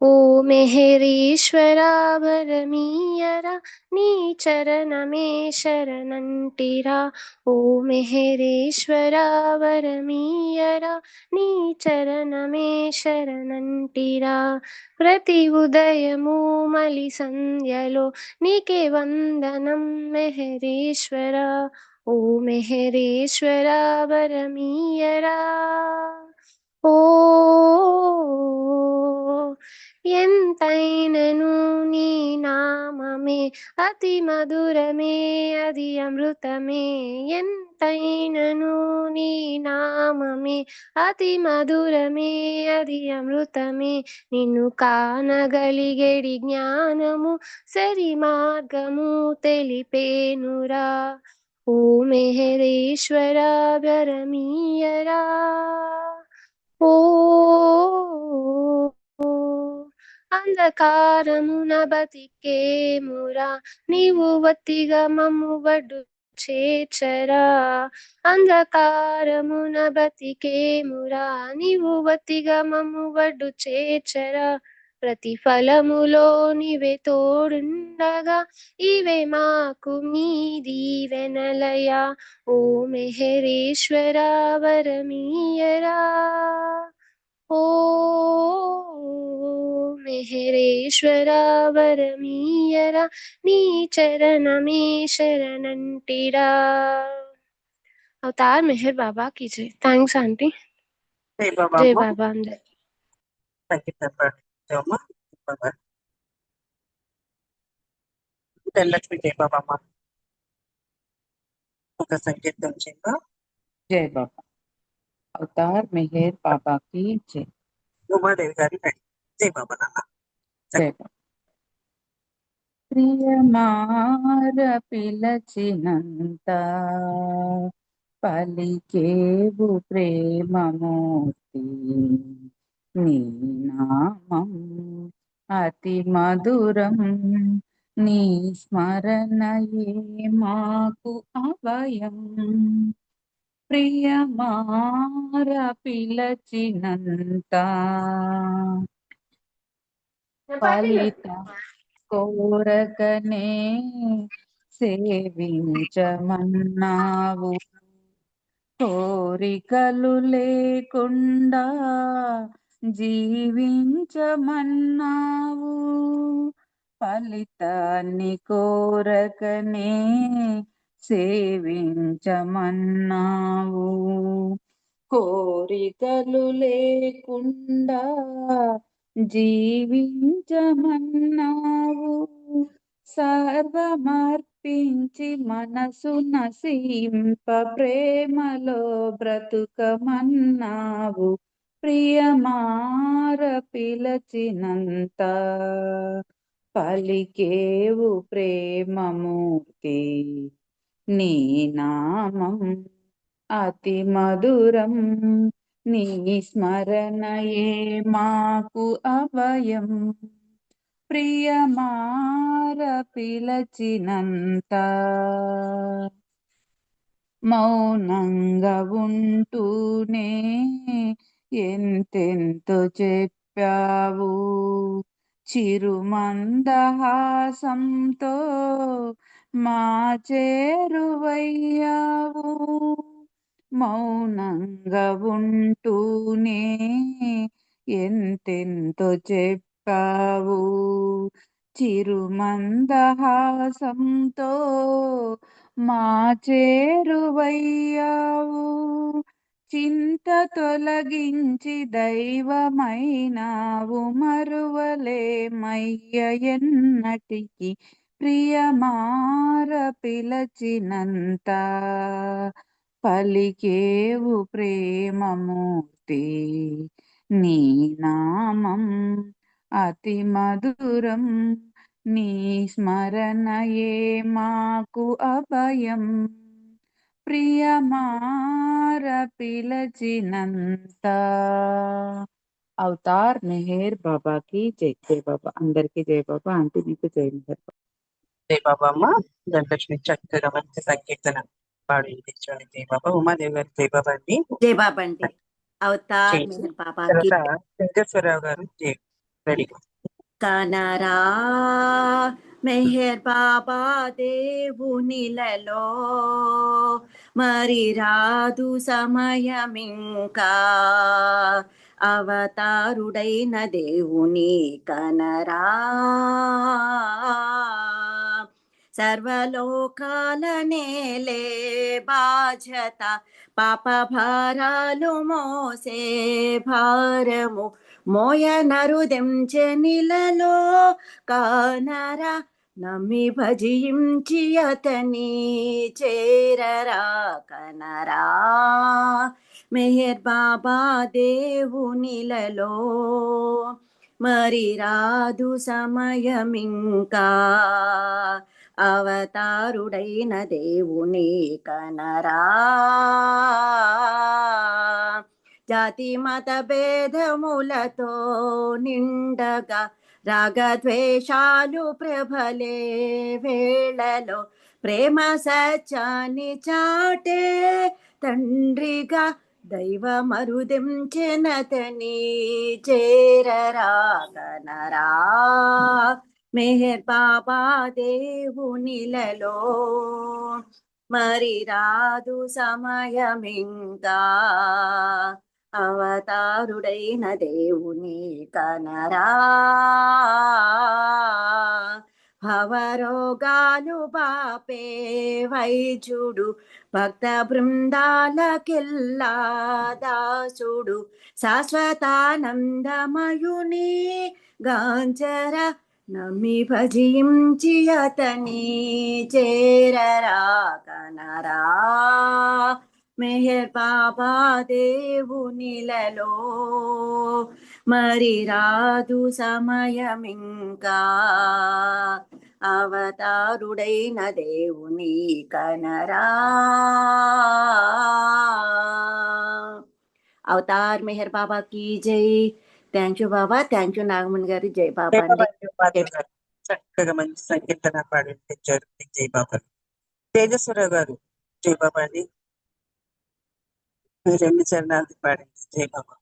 ओ मेहरीश्वरा भरमीयरा नी चरण में शरणंटिरा। ओ मेहरीश्वरा भरमीयरा नी चरण में शरणंटिरा। प्रति उदयमु मलि संध्यलो नीके वंदनं मेहरीश्वरा। ओ मेहरीश्वरा भरमीयरा। ఓ ఎంతైనను నీ నామమే అతి మధురమే అది అమృతమే. ఎంతైనను నీ నామమే అతి మధురమే అది అమృతమే. నిన్ను కానగలిగేడి జ్ఞానము సరి మార్గము తెలిపేనురా. ఓ మెహరేశ్వరా భరమీయరా. ఓ అంధకారమున బతికేమురా నీవు వత్తిగా మమ్ము వడ్డు చేర్చరా. అంధకారమున బతికేమురా నీవు వత్తిగా మమ్ము వడ్డు చేర్చరా. ప్రతిఫలములో నీవే తోడుండగా ఇవే మాకు నీ దీవెనలయా. ఓ మెహరేశ్వరా వరమీయరా. ఓ మెహరేశ్వరా వరమీయరా నీ చరణమే శరణంటిరా. అవతార్ మెహర్ బాబా की जय. Thanks aunty. జై బాబా జై అమ్మ. బాబా అందరు. సంకీర్తన పాడించామా బాబా. ధనలక్ష్మి జై బాబా అమ్మ. ఒక సంకీర్తన చేయమా. జై బాబా. అవతార్ మెహర్ బాబా की जय. ఉమాదేవి గారి రెడీ. జై బాబా నాన్న. జై బాబా. ప్రియమార పిలచినంత పలికేవు ప్రేమమూర్తి. నీ నామం అతి మధురం నీ స్మరణయే మాకు అభయం. ప్రియమార పిలచినంత ఫలిత కోరకనే సేవించమన్నావు. కోరికలు లేకుండా జీవించమన్నావు, ఫలితాన్ని కోరకనే సేవించమన్నావు. కోరికలు లేకుండా జీవించమన్నావు, సర్వమర్పించి మనసు నసింప ప్రేమలో బ్రతుకమన్నావు. ప్రియమార పిలచినంత పలికేవు ప్రేమమూర్తి, నీ నామం అతి మధురం, నీ స్మరణయే మాకు అభయం. ప్రియమార పిలచినంత మౌనంగా ఉంటూనే ఎంతెంతో చెప్పావు, చిరుమందహాసంతో మా చేరువయ్యావు. మౌనంగా ఉంటూనే ఎంతెంతో చెప్పావు, చిరుమందహాసంతో మా చేరువయ్యావు. చింత తొలగించి దైవమైనావు, మరువలేమయ్య ఎన్నటికి. ప్రియమార పిలచినంత పలికేవు ప్రేమమూర్తి, నీ నామం అతి మధురం, నీ స్మరణయే మాకు అభయం. ప్రియమార పిలచినంత. అవతార్ మెహర్ బాబాకి జై. జై బాబా. అందరికీ జై బాబా. ఆంటీ మీకు జై మెహర్ బాబా. జై బాబా అమ్మ. ధనలక్ష్మి చక్కగా మంచి సంకీర్తన పాడు వినిపించండి. జై బాబా. ఉమాదేవి గారు జై బాబా అండి. జై బాబా అండి. అవతార్ చేయండి. మెహర్ బాబా తర్వాత వెంకటేశ్వరరావు గారు జై. రెడీ. కనరా మెహర్ బాబా దేవునిలలో, మరి రాదు సమయమింకా. అవతారుడైన దేవుని కనరా, సర్వలోకాల నేలే బాధ్యత, పాప భారాలు మోసే భారము మోయనరుదెంచెనిలలో. కానరా నమ్మి భజించి అతని చేరరా. కనరా మెహర్ బాబా దేవునిలలో, మరి రాదు సమయమింకా. అవతారుడైన దేవుని కనరా, జాతి మత భేదములతో నిండగా రాగద్వేషాలు ప్రబలే వేళలో, ప్రేమ సత్యాన్ని చాటే తండ్రిగా దైవమరుదెంచెనతని చేరరా. కనరా మెహర్ బాబా దేవునిలలో, మరి రాదు సమయమింకా. అవతారుడైన దేవుని కనరా, భవరోగాలు బాపే వైద్యుడు, భక్త బృందాలకెల్లా దాసుడు, శాశ్వతానందమయుని గాంచర నమ్మి భజించి అతని చేరరా. కనరా మెహర్ బాబా దేవునిలలో, మరి రాదు సమయమింకా. అవతారుడైన దేవుని కనరా. అవతార్ మెహర్ బాబా की जय. Thank you Baba. Thank you Nagamani గారు. జై బాబా జై బాబా అండి. అండి. ఉమాదేవి గారు చక్కగా మంచి సంకీర్తన పాడు వినిపించారు. జై బాబా. తేజస్వరరావు గారు జై బాబా అండి. మీ రెండు చరణాలు పాడండి. జై బాబా.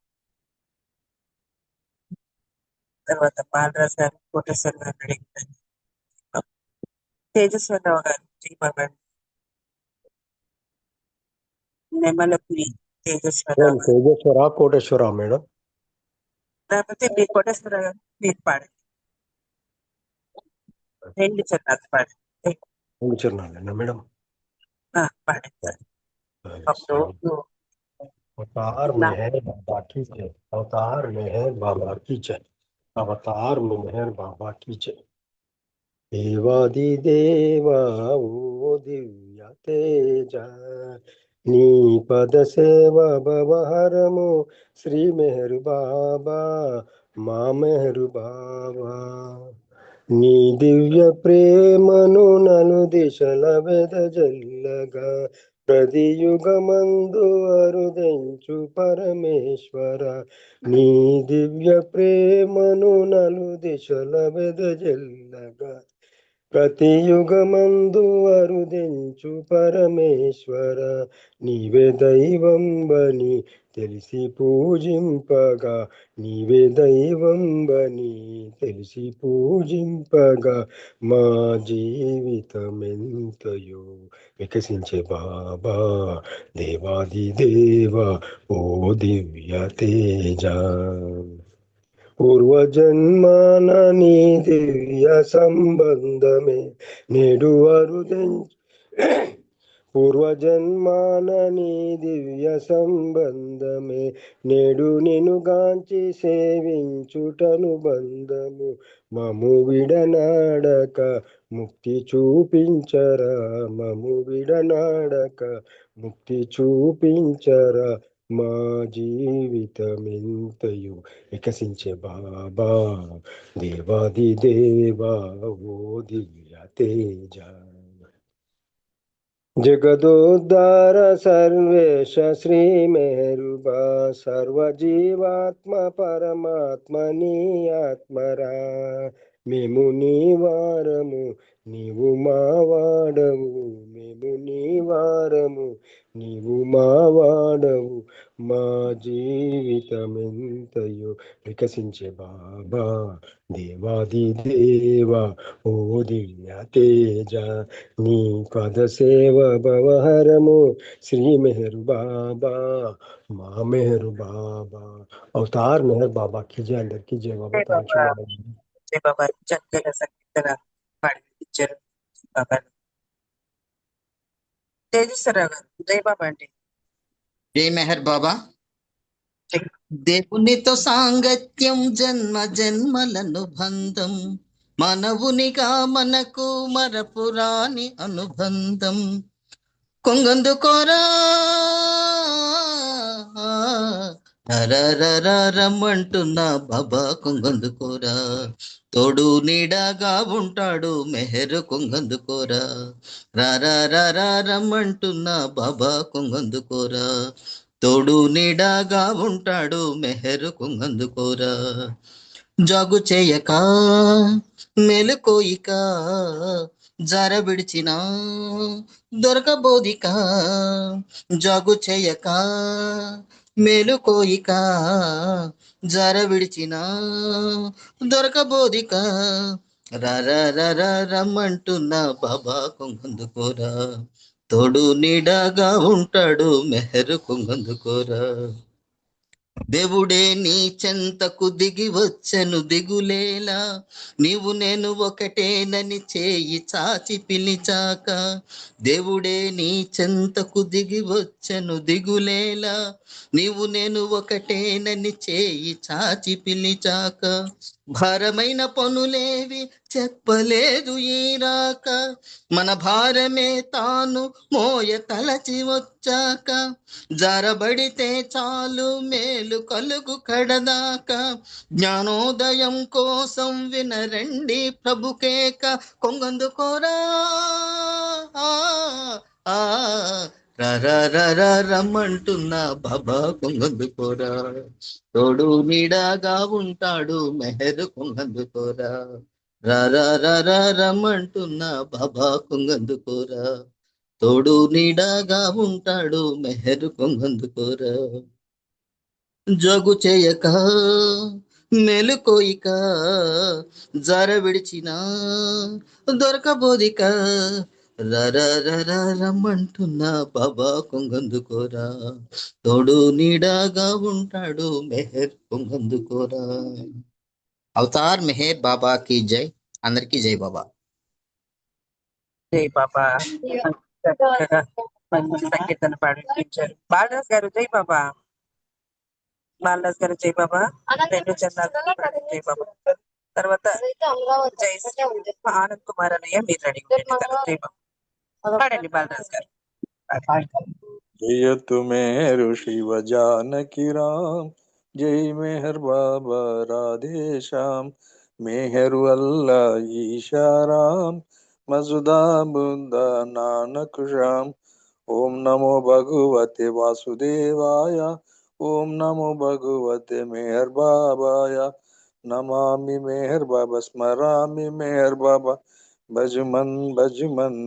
తర్వాత బాలరాజు గారు, కోటేశ్వర గారు అడిగారు. తేజస్వరరావు గారు జై బాబా అండి. నెమలపురి తేజస్వరరావు గారు. తేజేశ్వర కోటేశ్వర మేడం. లేకపోతే మీరు కోటేశ్వర గారు మీరు పాడండి, 2 చరణాలు పాడండి. 2 చరణాలేనా మేడం? పాడండి సార్. अवतार मेहर बाबा की जय, अवतार मेहर बाबा की जय, अवतार मेहर बाबा की जय। देवादि देवा ओ दिव्य तेज, नी पद सेवा भवहरमो श्री मेहर बाबा, మా మెహరు బాబా। నీ దివ్య ప్రేమను నలు దిశల వెదజల్లగా, ప్రతియుగమందు అరుదెంచు పరమేశ్వర। నీ దివ్య ప్రేమను నలు దిశల వెదజల్లగా, ప్రతియుగమందు అరుదెంచు పరమేశ్వర। నీవే దైవంబని తెలిసి పూజింపగా, నీవే దైవంబని తెలిసి పూజింపగా, మా జీవితమెంతయో వికసించే బాబా। దేవాది దేవా ఓ దివ్య తేజ, పూర్వజన్మాన నీ దివ్య సంబంధమే నేడు అరుదెంచు, పూర్వజన్మాన నీ దివ్య సంబంధమే నేడు నినుగాంచి సేవించుటను బంధము। మము విడనాడక ముక్తి చూపించరా, మము విడనాడక ముక్తి చూపించరా, మా జీవితమెంతయు వికసించే బాబా। దేవాది దేవా ఓ దివ్య తేజ, జగదోద్ధార సర్వేశ శ్రీ మెహరుబా, సర్వజీవాత్మ పరమాత్మ నీ ఆత్మరా। మేము నీ వారము నీవు మా వాడవు, మేము నీ వారము నీవు మా వాడవు, మా జీవితమెంతయో వికసించే బాబా। దేవాది దేవా ఓ దివ్య తేజ, నీ పద సేవ భవహరము శ్రీ మెహరు బాబా, మా మెహరు బాబా। అవతార్ మెహర్ బాబా की जय, अंदर की जय बाबा। Thank you madam. జై బాబా చక్కగా సంగీతంగా పాడించారు బాబా। తేజస్వరరావు గారు జై బాబా అండి। జై మెహర్ బాబా। దేవునితో సాంగత్యం జన్మ జన్మలను బంధం, మనవునిగా మనకు మరపురాని అనుబంధం। కొంగందుకోరా రమంటున్నా బాబా, కొంగందుకోరా తోడు నీడగా ఉంటాడు మెహరు, కొంగందుకోరా రమంటున్నా బాబా, కొంగందుకోరా తోడు నీడగా ఉంటాడు మెహరు, కొంగందుకోరా। జాగు చేయక మెలుకోయిక జర విడిచిన దొరకబోదిక, జాగు చేయక మేలుకోయిక జర విడిచిన దొరకబోదిక, రమంటున్నా బాబా, కొంగందుకోరా తోడు నీడగా ఉంటాడు మెహరు, కొంగందుకోరా। దేవుడే నీ చెంతకు దిగి వచ్చెను దిగులేలా, నీవు నేను ఒకటేనని చేయి చాచి పిలిచాక। దేవుడే నీ చెంతకు దిగి వచ్చెను దిగులేలా, నీవు నేను ఒకటేనని చేయి చాచి పిలిచాక। భారమైన పనులేవి చెప్పలేదు ఈ రాక, మన భారమే తాను మోయ తలచి వచ్చాక। జారబడితే చాలు మేలు కలుగు కడదాకా, జ్ఞానోదయం కోసం వినరండి ప్రభుకేక, కొంగందుకోరా రమంటున్నా బాబా, కొంగందుకోరా తోడు నీడగా ఉంటాడు మెహరు, కొంగందుకోరా రమంటున్నా బాబా, కొంగందుకోరా తోడు నీడగా ఉంటాడు మెహరు, కొంగందుకోరా। జోగు చేయక మెలుకోయిక జర విడిచిన దొరకబోదిక, రమ్మంటున్నా బాబా కొంగందుకోరా, తోడు నీడగా ఉంటాడు మెహర్ కొంగందుకోరా. అవతార్ మెహర్ బాబా కి జై. అందరికీ జై బాబా. జై బాబా. చక్కగా మంచి సంకీర్తన పాడించారు బాలరాజ్ గారు. జై బాబా. బాలరాజ్ గారు జై బాబా. రెండు చందాలు జై బాబా. తర్వాత జై ఆనంద్ కుమార్ అన్నయ్య మీరు రెడీ ఉండండి. జై బాబా పాడండి బాలరాజ్ గారు. जय मेहरु शिव जानकी राम, जय मेहर बाबा राधे श्याम, मेहरु अल्लाह ईशा राम, मजुदा बुद्धा नानक श्याम. ओम नमो भगवते वासुदेवाय, ओम नमो भगवते मेहर बाबाय. नमामि मेहर बाबा स्मरामि मेहर बाबा, भजमन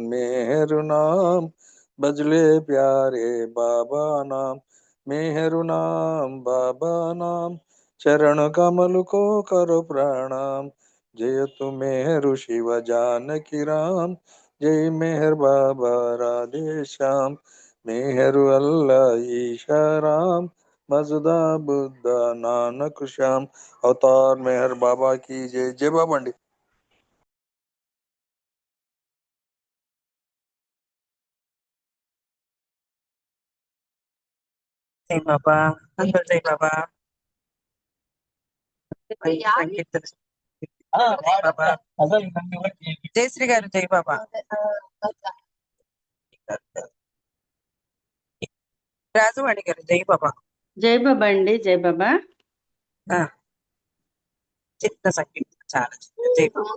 मेहरु नाम, बजले प्यारे बाबा नाम, मेहरु नाम बाबा नाम, चरण कमल को करो प्रणाम. जय तु मेहरु शिव जानकी राम, जय मेहर बाबा राधे श्याम, मेहरु अल्लाह ईशा राम, मजदा बुद्धा नानक श्याम. अवतार मेहर बाबा की जय. जय बाबा अंडी. జై బాబా. అందరూ జై బాబా. సంకీర్తన జై బాబా. జయశ్రీ గారు జై బాబా. రాజవాణి గారు జై బాబా. జై బాబా అండి. జై బాబా. చిత్త సంకీర్తన చాలా జై బాబా.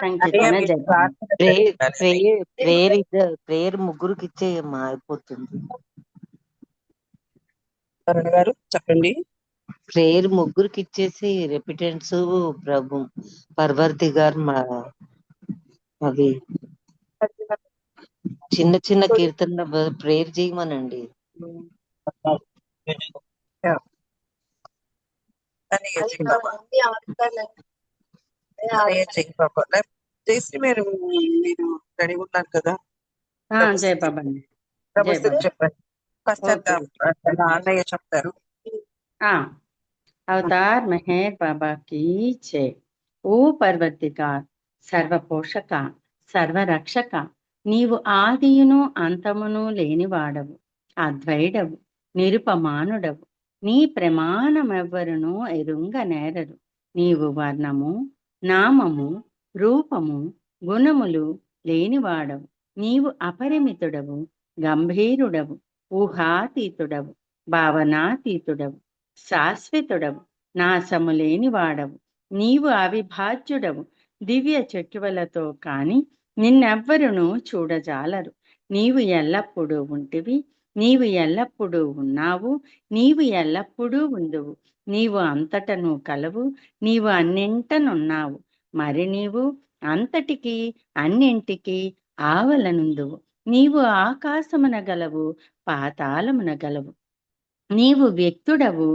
సంకీర్తన జై బాబా. ప్రేయర్ ముగ్గురికి ఇచ్చేయమ్మా అయిపోతుంది. కరుణ గారు చెప్పండి. ప్రేయర్ ముగ్గురికి ఇచ్చేసి రెపిటెన్స్ ప్రభు పర్వర్తి గారు అవి చిన్న చిన్న కీర్తన ప్రేయర్ చేయమనండి. జయశ్రీ మీరు రెడీ ఉన్నారు కదా. జై బాబా అండి. చెప్పండి. అన్నయ్య చెప్తారు. అవతార్ మెహర్ బాబా కీ జై. ఓ పర్వతిగార్, సర్వపోషక, సర్వరక్షక, నీవు ఆదియును అంతమును లేనివాడవు, అద్వైడవు, నిరుపమానుడవు. నీ ప్రమాణమెవ్వరును ఎరుంగ నేరరు. నీవు వర్ణము, నామము, రూపము, గుణములు లేనివాడవు. నీవు అపరిమితుడవు, గంభీరుడవు, ఊహాతీతుడవు, భావనాతీతుడవు, శాశ్వతుడవు, నాశము లేనివాడవు. నీవు అవిభాజ్యుడవు, దివ్య చెట్టువలతో కాని నిన్నెవ్వరును చూడజాలరు. నీవు ఎల్లప్పుడూ ఉంటివి, నీవు ఎల్లప్పుడూ ఉన్నావు, నీవు ఎల్లప్పుడూ ఉందువు. నీవు అంతటను కలవు, నీవు అన్నింటనున్నావు. మరి నీవు అంతటికి అన్నింటికి ఆవలనుందువు. నీవు ఆకాశమున గలవు, పాతాళమున గలవు. నీవు వ్యక్తుడవు,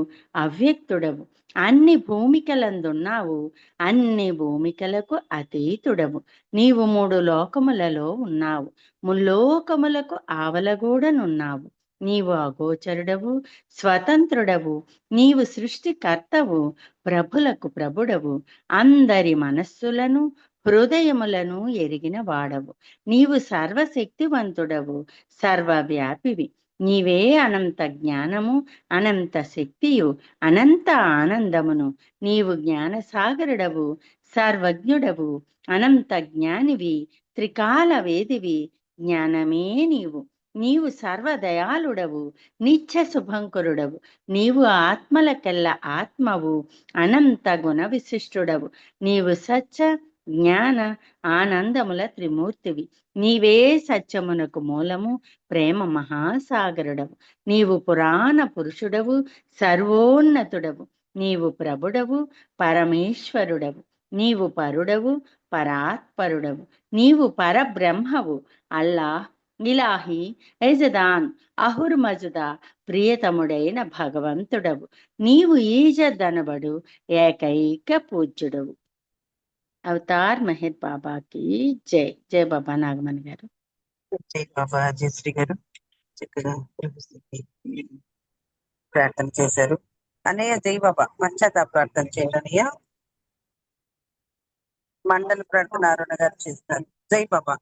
అవ్యక్తుడవు, అన్ని భూమికలందున్నావు, అన్ని భూమికలకు అతీతుడవు. నీవు 3 లోకములలో ఉన్నావు, ముల్లోకములకు ఆవలగూడనున్నావు. నీవు అగోచరుడవు, స్వతంత్రుడవు. నీవు సృష్టికర్తవు, ప్రభులకు ప్రభుడవు. అందరి మనస్సులను హృదయములను ఎరిగిన వాడవు. నీవు సర్వశక్తివంతుడవు, సర్వవ్యాపివి. నీవే అనంత జ్ఞానము, అనంత శక్తియు, అనంత ఆనందమును. నీవు జ్ఞానసాగరుడవు, సర్వజ్ఞుడవు, అనంత జ్ఞానివి, త్రికాల వేదివి. జ్ఞానమే నీవు. నీవు సర్వదయాళుడవు, నిత్య శుభంకరుడవు. నీవు ఆత్మలకెల్ల ఆత్మవు, అనంత గుణ విశిష్టుడవు. నీవు సత్య, జ్ఞాన, ఆనందముల త్రిమూర్తివి. నీవే సత్యమునకు మూలము, ప్రేమ మహాసాగరుడవు. నీవు పురాణ పురుషుడవు, సర్వోన్నతుడవు. నీవు ప్రభుడవు, పరమేశ్వరుడవు. నీవు పరుడవు, పరాత్పరుడవు. నీవు పరబ్రహ్మవు, అల్లాహ్, ఇలాహి, యజదాన్, అహుర్ మజుదా, ప్రియతముడైన భగవంతుడవు. నీవు ఈజదనబడు ఏకైక పూజ్యుడవు. అవతార్ మెహర్ బాబాకి జై. జై బాబా. నాగమణి గారు. జై బాబా జయశ్రీ గారు చక్కగా ప్రభుత్వం ప్రార్థన చేశారు. అన్నయ్య జై బాబా పశ్చాత్తాప ప్రార్థన చేయండి అన్నయ్య. మండల ప్రార్థన అరుణ గారు చేస్తారు. జై బాబా.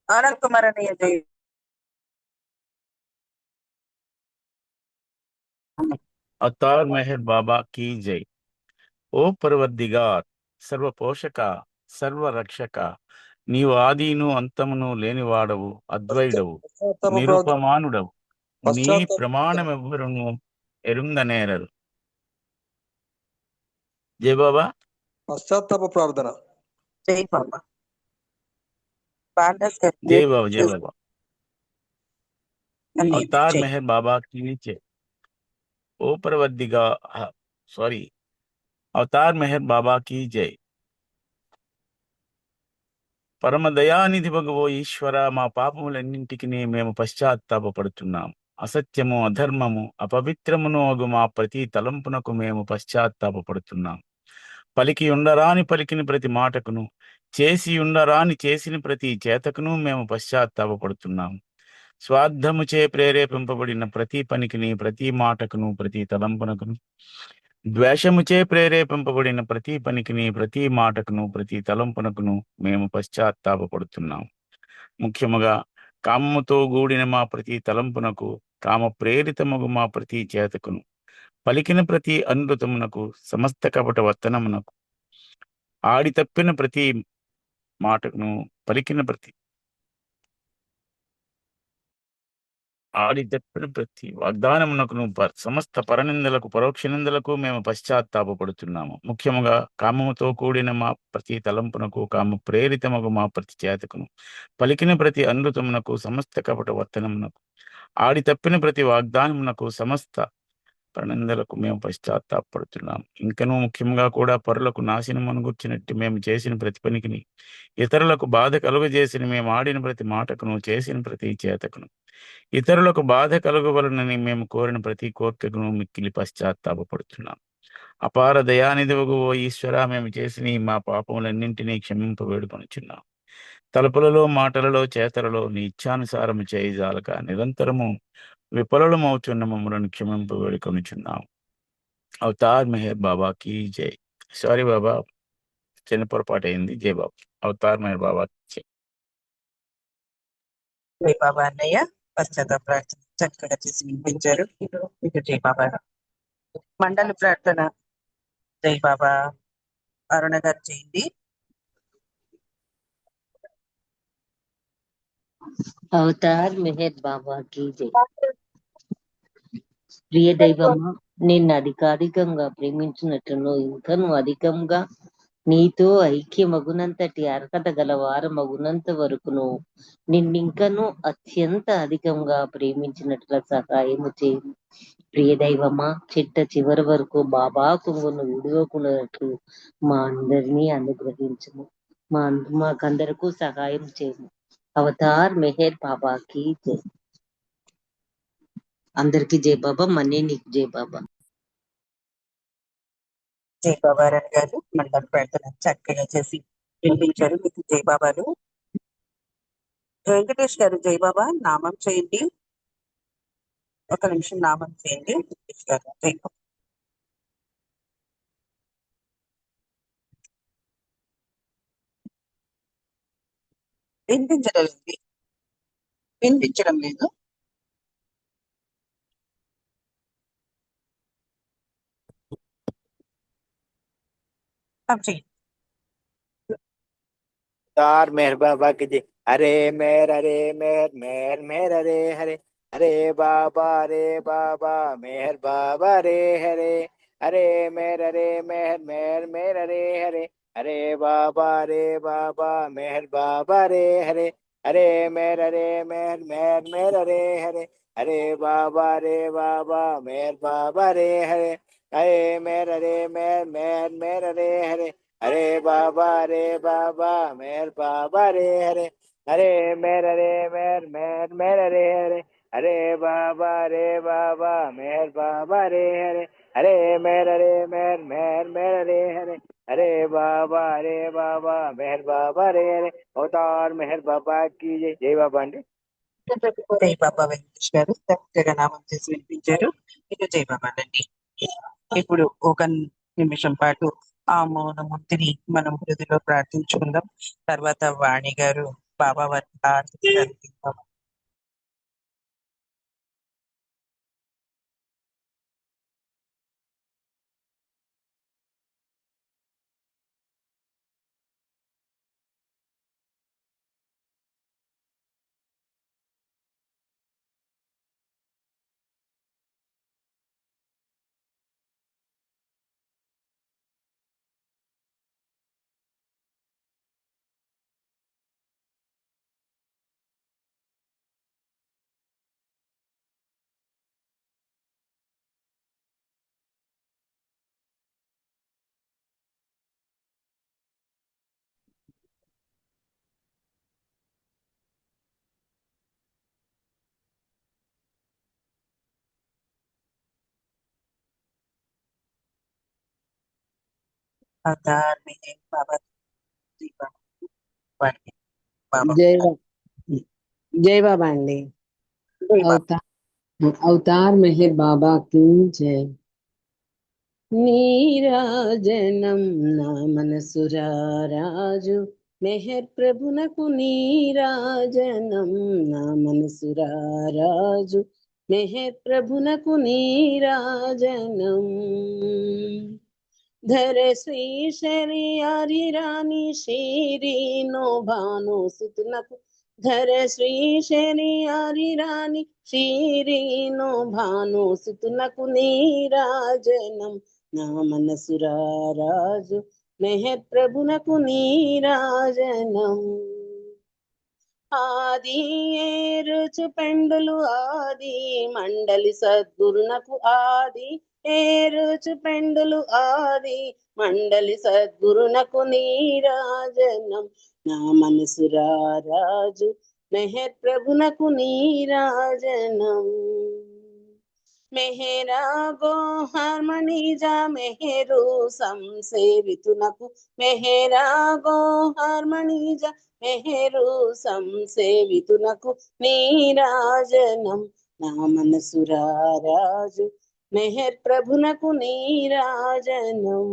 ఆనంద్ కుమార్ అన్నయ్య జై. अवतार मेहर बाबा की जय। ఓ పర్వదిగార్ సర్వ పోషక సర్వ రక్షక నీవు ఆదిను అంతమును లేనివాడవు, అద్వైడవు, పశ్చాత్తాప ప్రార్థన నిరుపమానుడవు, నీ పశ్చాత్తాప ప్రమాణమెవ్వరును ఎరుంగనేరరు. జై బాబా. పశ్చాత్తాప ప్రార్థన. జై బాబా. బాలదాస్ గారు జై బాబా జై బాబా. అన్నయ్య అవతార్ జై. మెహర్ బాబా की जय। ఓ పర్వదిగా సారీ అవతార్ మెహర్ బాబా की जय। పరమ దయానిధి భగవో ఈశ్వర, మా పాపములన్నింటికి మేము పశ్చాత్తాపడుతున్నాం. అసత్యము, అధర్మము, అపవిత్రమును అగు మా ప్రతి తలంపునకు మేము పశ్చాత్తాపడుతున్నాం. పలికి ఉండరాని పలికిన ప్రతి మాటకును, చేసి ఉండరాని చేసిన ప్రతి చేతకును మేము పశ్చాత్తాపడుతున్నాం. స్వార్థముచే ప్రేరేపింపబడిన ప్రతి పనికిని, ప్రతి మాటకును, ప్రతి తలంపునకును, ద్వేషముచే ప్రేరేపింపబడిన ప్రతి పనికిని, ప్రతి మాటకును, ప్రతి తలంపునకును మేము పశ్చాత్తాపడుతున్నాం. ముఖ్యముగా కామముతో కూడిన మా ప్రతి తలంపునకు, కామ ప్రేరితమగు మా ప్రతి చేతకును, పలికిన ప్రతి అనృతమునకు, సమస్త కపట వర్తనమునకు, ఆడి తప్పిన ప్రతి మాటకును, పలికిన ప్రతి ఆడి తప్పిన ప్రతి వాగ్దానమునకును, సమస్త పరనిందలకు, పరోక్ష నిందలకు మేము పశ్చాత్తాపడుతున్నాము. ముఖ్యముగా కామముతో కూడిన మా ప్రతి తలంపునకు, కామ ప్రేరితమగు మా ప్రతి చేతకును, పలికిన ప్రతి అనృతమునకు, సమస్త కపట వర్తనమునకు, ఆడి తప్పిన ప్రతి వాగ్దానమునకు, సమస్త పరనిందలకు మేము పశ్చాత్తాపడుతున్నాం. ఇంకనూ ముఖ్యంగా కూడా పరులకు నాశనమును గుర్చినట్టు మేము చేసిన ప్రతి పనికిని, ఇతరులకు బాధ కలుగజేసిన మేము ఆడిన ప్రతి మాటకును, చేసిన ప్రతి చేతకును, ఇతరులకు బాధ కలుగవలనని మేము కోరిన ప్రతి కోరికను మిక్కిలి పశ్చాత్తాపడుతున్నాం. అపార దయానిధివగు ఓ ఈశ్వర, మేము చేసిన ఈ మా పాపములన్నింటినీ క్షమింప వేడుకొనుచున్నాం. తలుపులలో, మాటలలో, చేతలలో నీ ఇచ్ఛానుసారము చేయజాలక నిరంతరము విఫలమవుతున్న మమ్మలను క్షమింప వేడుకొనుచున్నాం. అవతార్ మెహర్ బాబా కీ జై. సారీ బాబా, చిన్న పొరపాటు అయింది. జై బాబా. అవతార్ మెహర్ బాబా కీ జై. జై బాబా అన్నయ్య పశ్చాత్తాప ప్రార్థన చక్కగా చేసి వినిపించారు. ఇక జై బాబా. మండల ప్రార్థన జై బాబా అరుణ గారు చేయండి. అవతార్ మెహర్ బాబా కీ జై. ప్రియ దైవమా, నిన్ను అధికాధికంగా ప్రేమించినట్లును ఇంకను అధికంగా నీతో ఐక్యమగునంతటి అర్హత గల వారమగునంత వరకును నిన్నింకను అత్యంత అధికంగా ప్రేమించినట్ల సహాయము చేయి. ప్రియ దైవమా, చిట్ట చివరి వరకు బాబా కొంగును విడువకున్నట్లు మా అందరినీ అనుగ్రహించము. మాకందరకు సహాయం చేయము. అవతార్ మెహర్ బాబాకి జై. అందరికి జై బాబా. మనీ నీకు జై బాబా. జై బాబా రాణి గారు మండల ప్రార్థన చక్కగా చేసి వినిపించారు. మీకు జై బాబాలు. వెంకటేష్ గారు జై బాబా నామం చేయండి. ఒక నిమిషం నామం చేయండి. వెంకటేష్ గారు జై బాబా. వినిపించడం లేదు. तार मेहर बाबा की जय। हरे मेहर मेहर मेहर हरे हरे हरे बाबा मेहर बाबा रे हरे हरे मेहर मेहर मेहर हरे हरे हरे बाबा मेहर बाबा रे हरे हरे मेहर मेहर मेहर हरे हरे हरे बाबा मेहर बाबा रे हरे हरे मेहर मेहर मेहर हरे हरे हरे बाबा मेहर बाबा रे हरे हरे मेहर मेहर मेहर हरे हरे हरे बाबा मेहर बाबा रे हरे हरे मेहर मेहर मेहर हरे हरे अरे बाबा मेहर बाबा रे रे अवतार मेहर बाबा की जय जय बाबा अंडी జై బాబా వెంకటేష్ గారు చక్కగా నామం చేసి వినిపించారు. ఇక జై బాబా అండి. ఇప్పుడు ఒక నిమిషం పాటు ఆ మౌనమూర్తిని మనం హృదయలో ప్రార్థించుకుందాం. తర్వాత వాణి గారు బాబా వారి ఆరతి అందిద్దాం. అవతార్ మెహర్ బాబా జై బాబా వాణి బాబా జై జై బాబా అండి. జై బాబా. అవతార్ మెహర్ బాబా की जय. నీరాజనం నా మనసురారాజు మెహర్ ప్రభునకు నీరాజనం నా మనసురారాజు మెహర్ ప్రభునకు నీరాజనం. ధర శ్రీ శరియారి రాణి శీరీనో భాను సుతునకు ధర శ్రీ శరియారి రాణి శీరీనో భాను సుతునకు నీరాజనం నా మనసురారాజు మెహర్ ప్రభునకు నీరాజనం. ఆది ఏరుచు పెండులు ఆది మండలి సద్గురునకు ఆది ఏరుచు పెండులు ఆది మండలి సద్గురునకు నీరాజనం నా మనసురారాజు మెహర్ ప్రభునకు నీరాజనం. మెహరా గో హార్మణిజా మెహరు సంసేవితునకు మెహరా గో హార్మణిజా మెహరు సంసేవితునకు నీరాజనం నా మనసురారాజు మెహర్ ప్రభునకు నీరాజనం.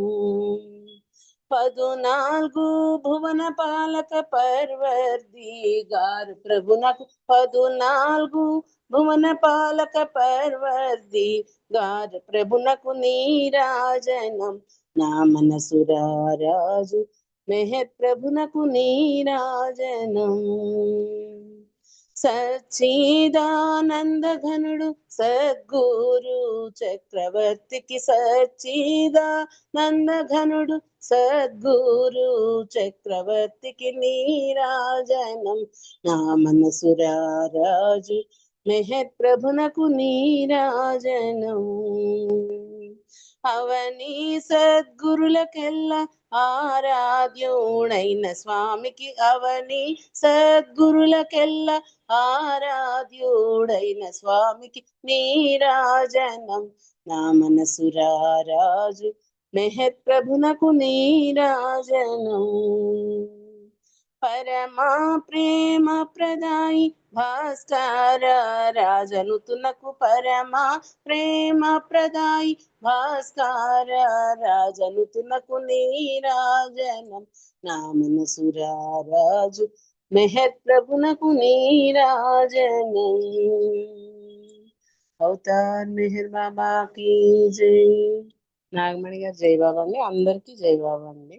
14 భువన పాలక పర్వర్దిగార్ ప్రభునకు 14 భువన పాలక పర్వర్దిగార్ ప్రభునకు నీరాజనం నా మనసురారాజు మెహర్ ప్రభునకు నీరాజనం. సచ్చిదానంద ఘనుడు సద్గురు చక్రవర్తికి సచ్చిదానంద ఘనుడు సద్గురు చక్రవర్తికి నీరాజనం నా మనసురారాజు మెహర్ ప్రభునకు నీరాజనం. అవని సద్గురులకెల్లా ఆరాధ్యుడైన స్వామికి అవని సద్గురులకెల్లా ఆరాధ్యుడైన స్వామికి నీరాజనం నా మనసురారాజు మెహర్ ప్రభునకు నీరాజనం. పరమా ప్రేమ ప్రదాయి భాస్కర రాజనుతునకు పరమా ప్రేమ ప్రదాయి భాస్కర రాజనుతునకు నీరాజనం నా మనసురారాజు మెహర్ ప్రభునకు నీరాజనం. అవతార్ మెహర్ బాబా की జై. నాగమణి గారు జై బాబా అండి. అందరికీ జై బాబా అండి.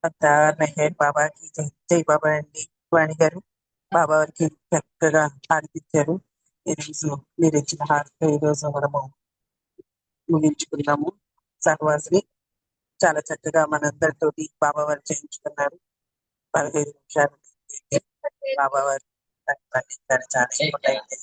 అవతార్ మెహర్ బాబాకి జై జై బాబా అండి. వాణి గారు బాబా వారికి చక్కగా హారతిచ్చారు. ఈరోజు మీరు ఇచ్చిన హారతి ఈరోజు మనము ముగించుకున్నాము. సహవాసిని చాలా చక్కగా మనందరితోటి బాబా వారు చేయించుకున్నారు. 15 నిమిషాలు బాబా వారు చాలా ఇంపార్టెంట్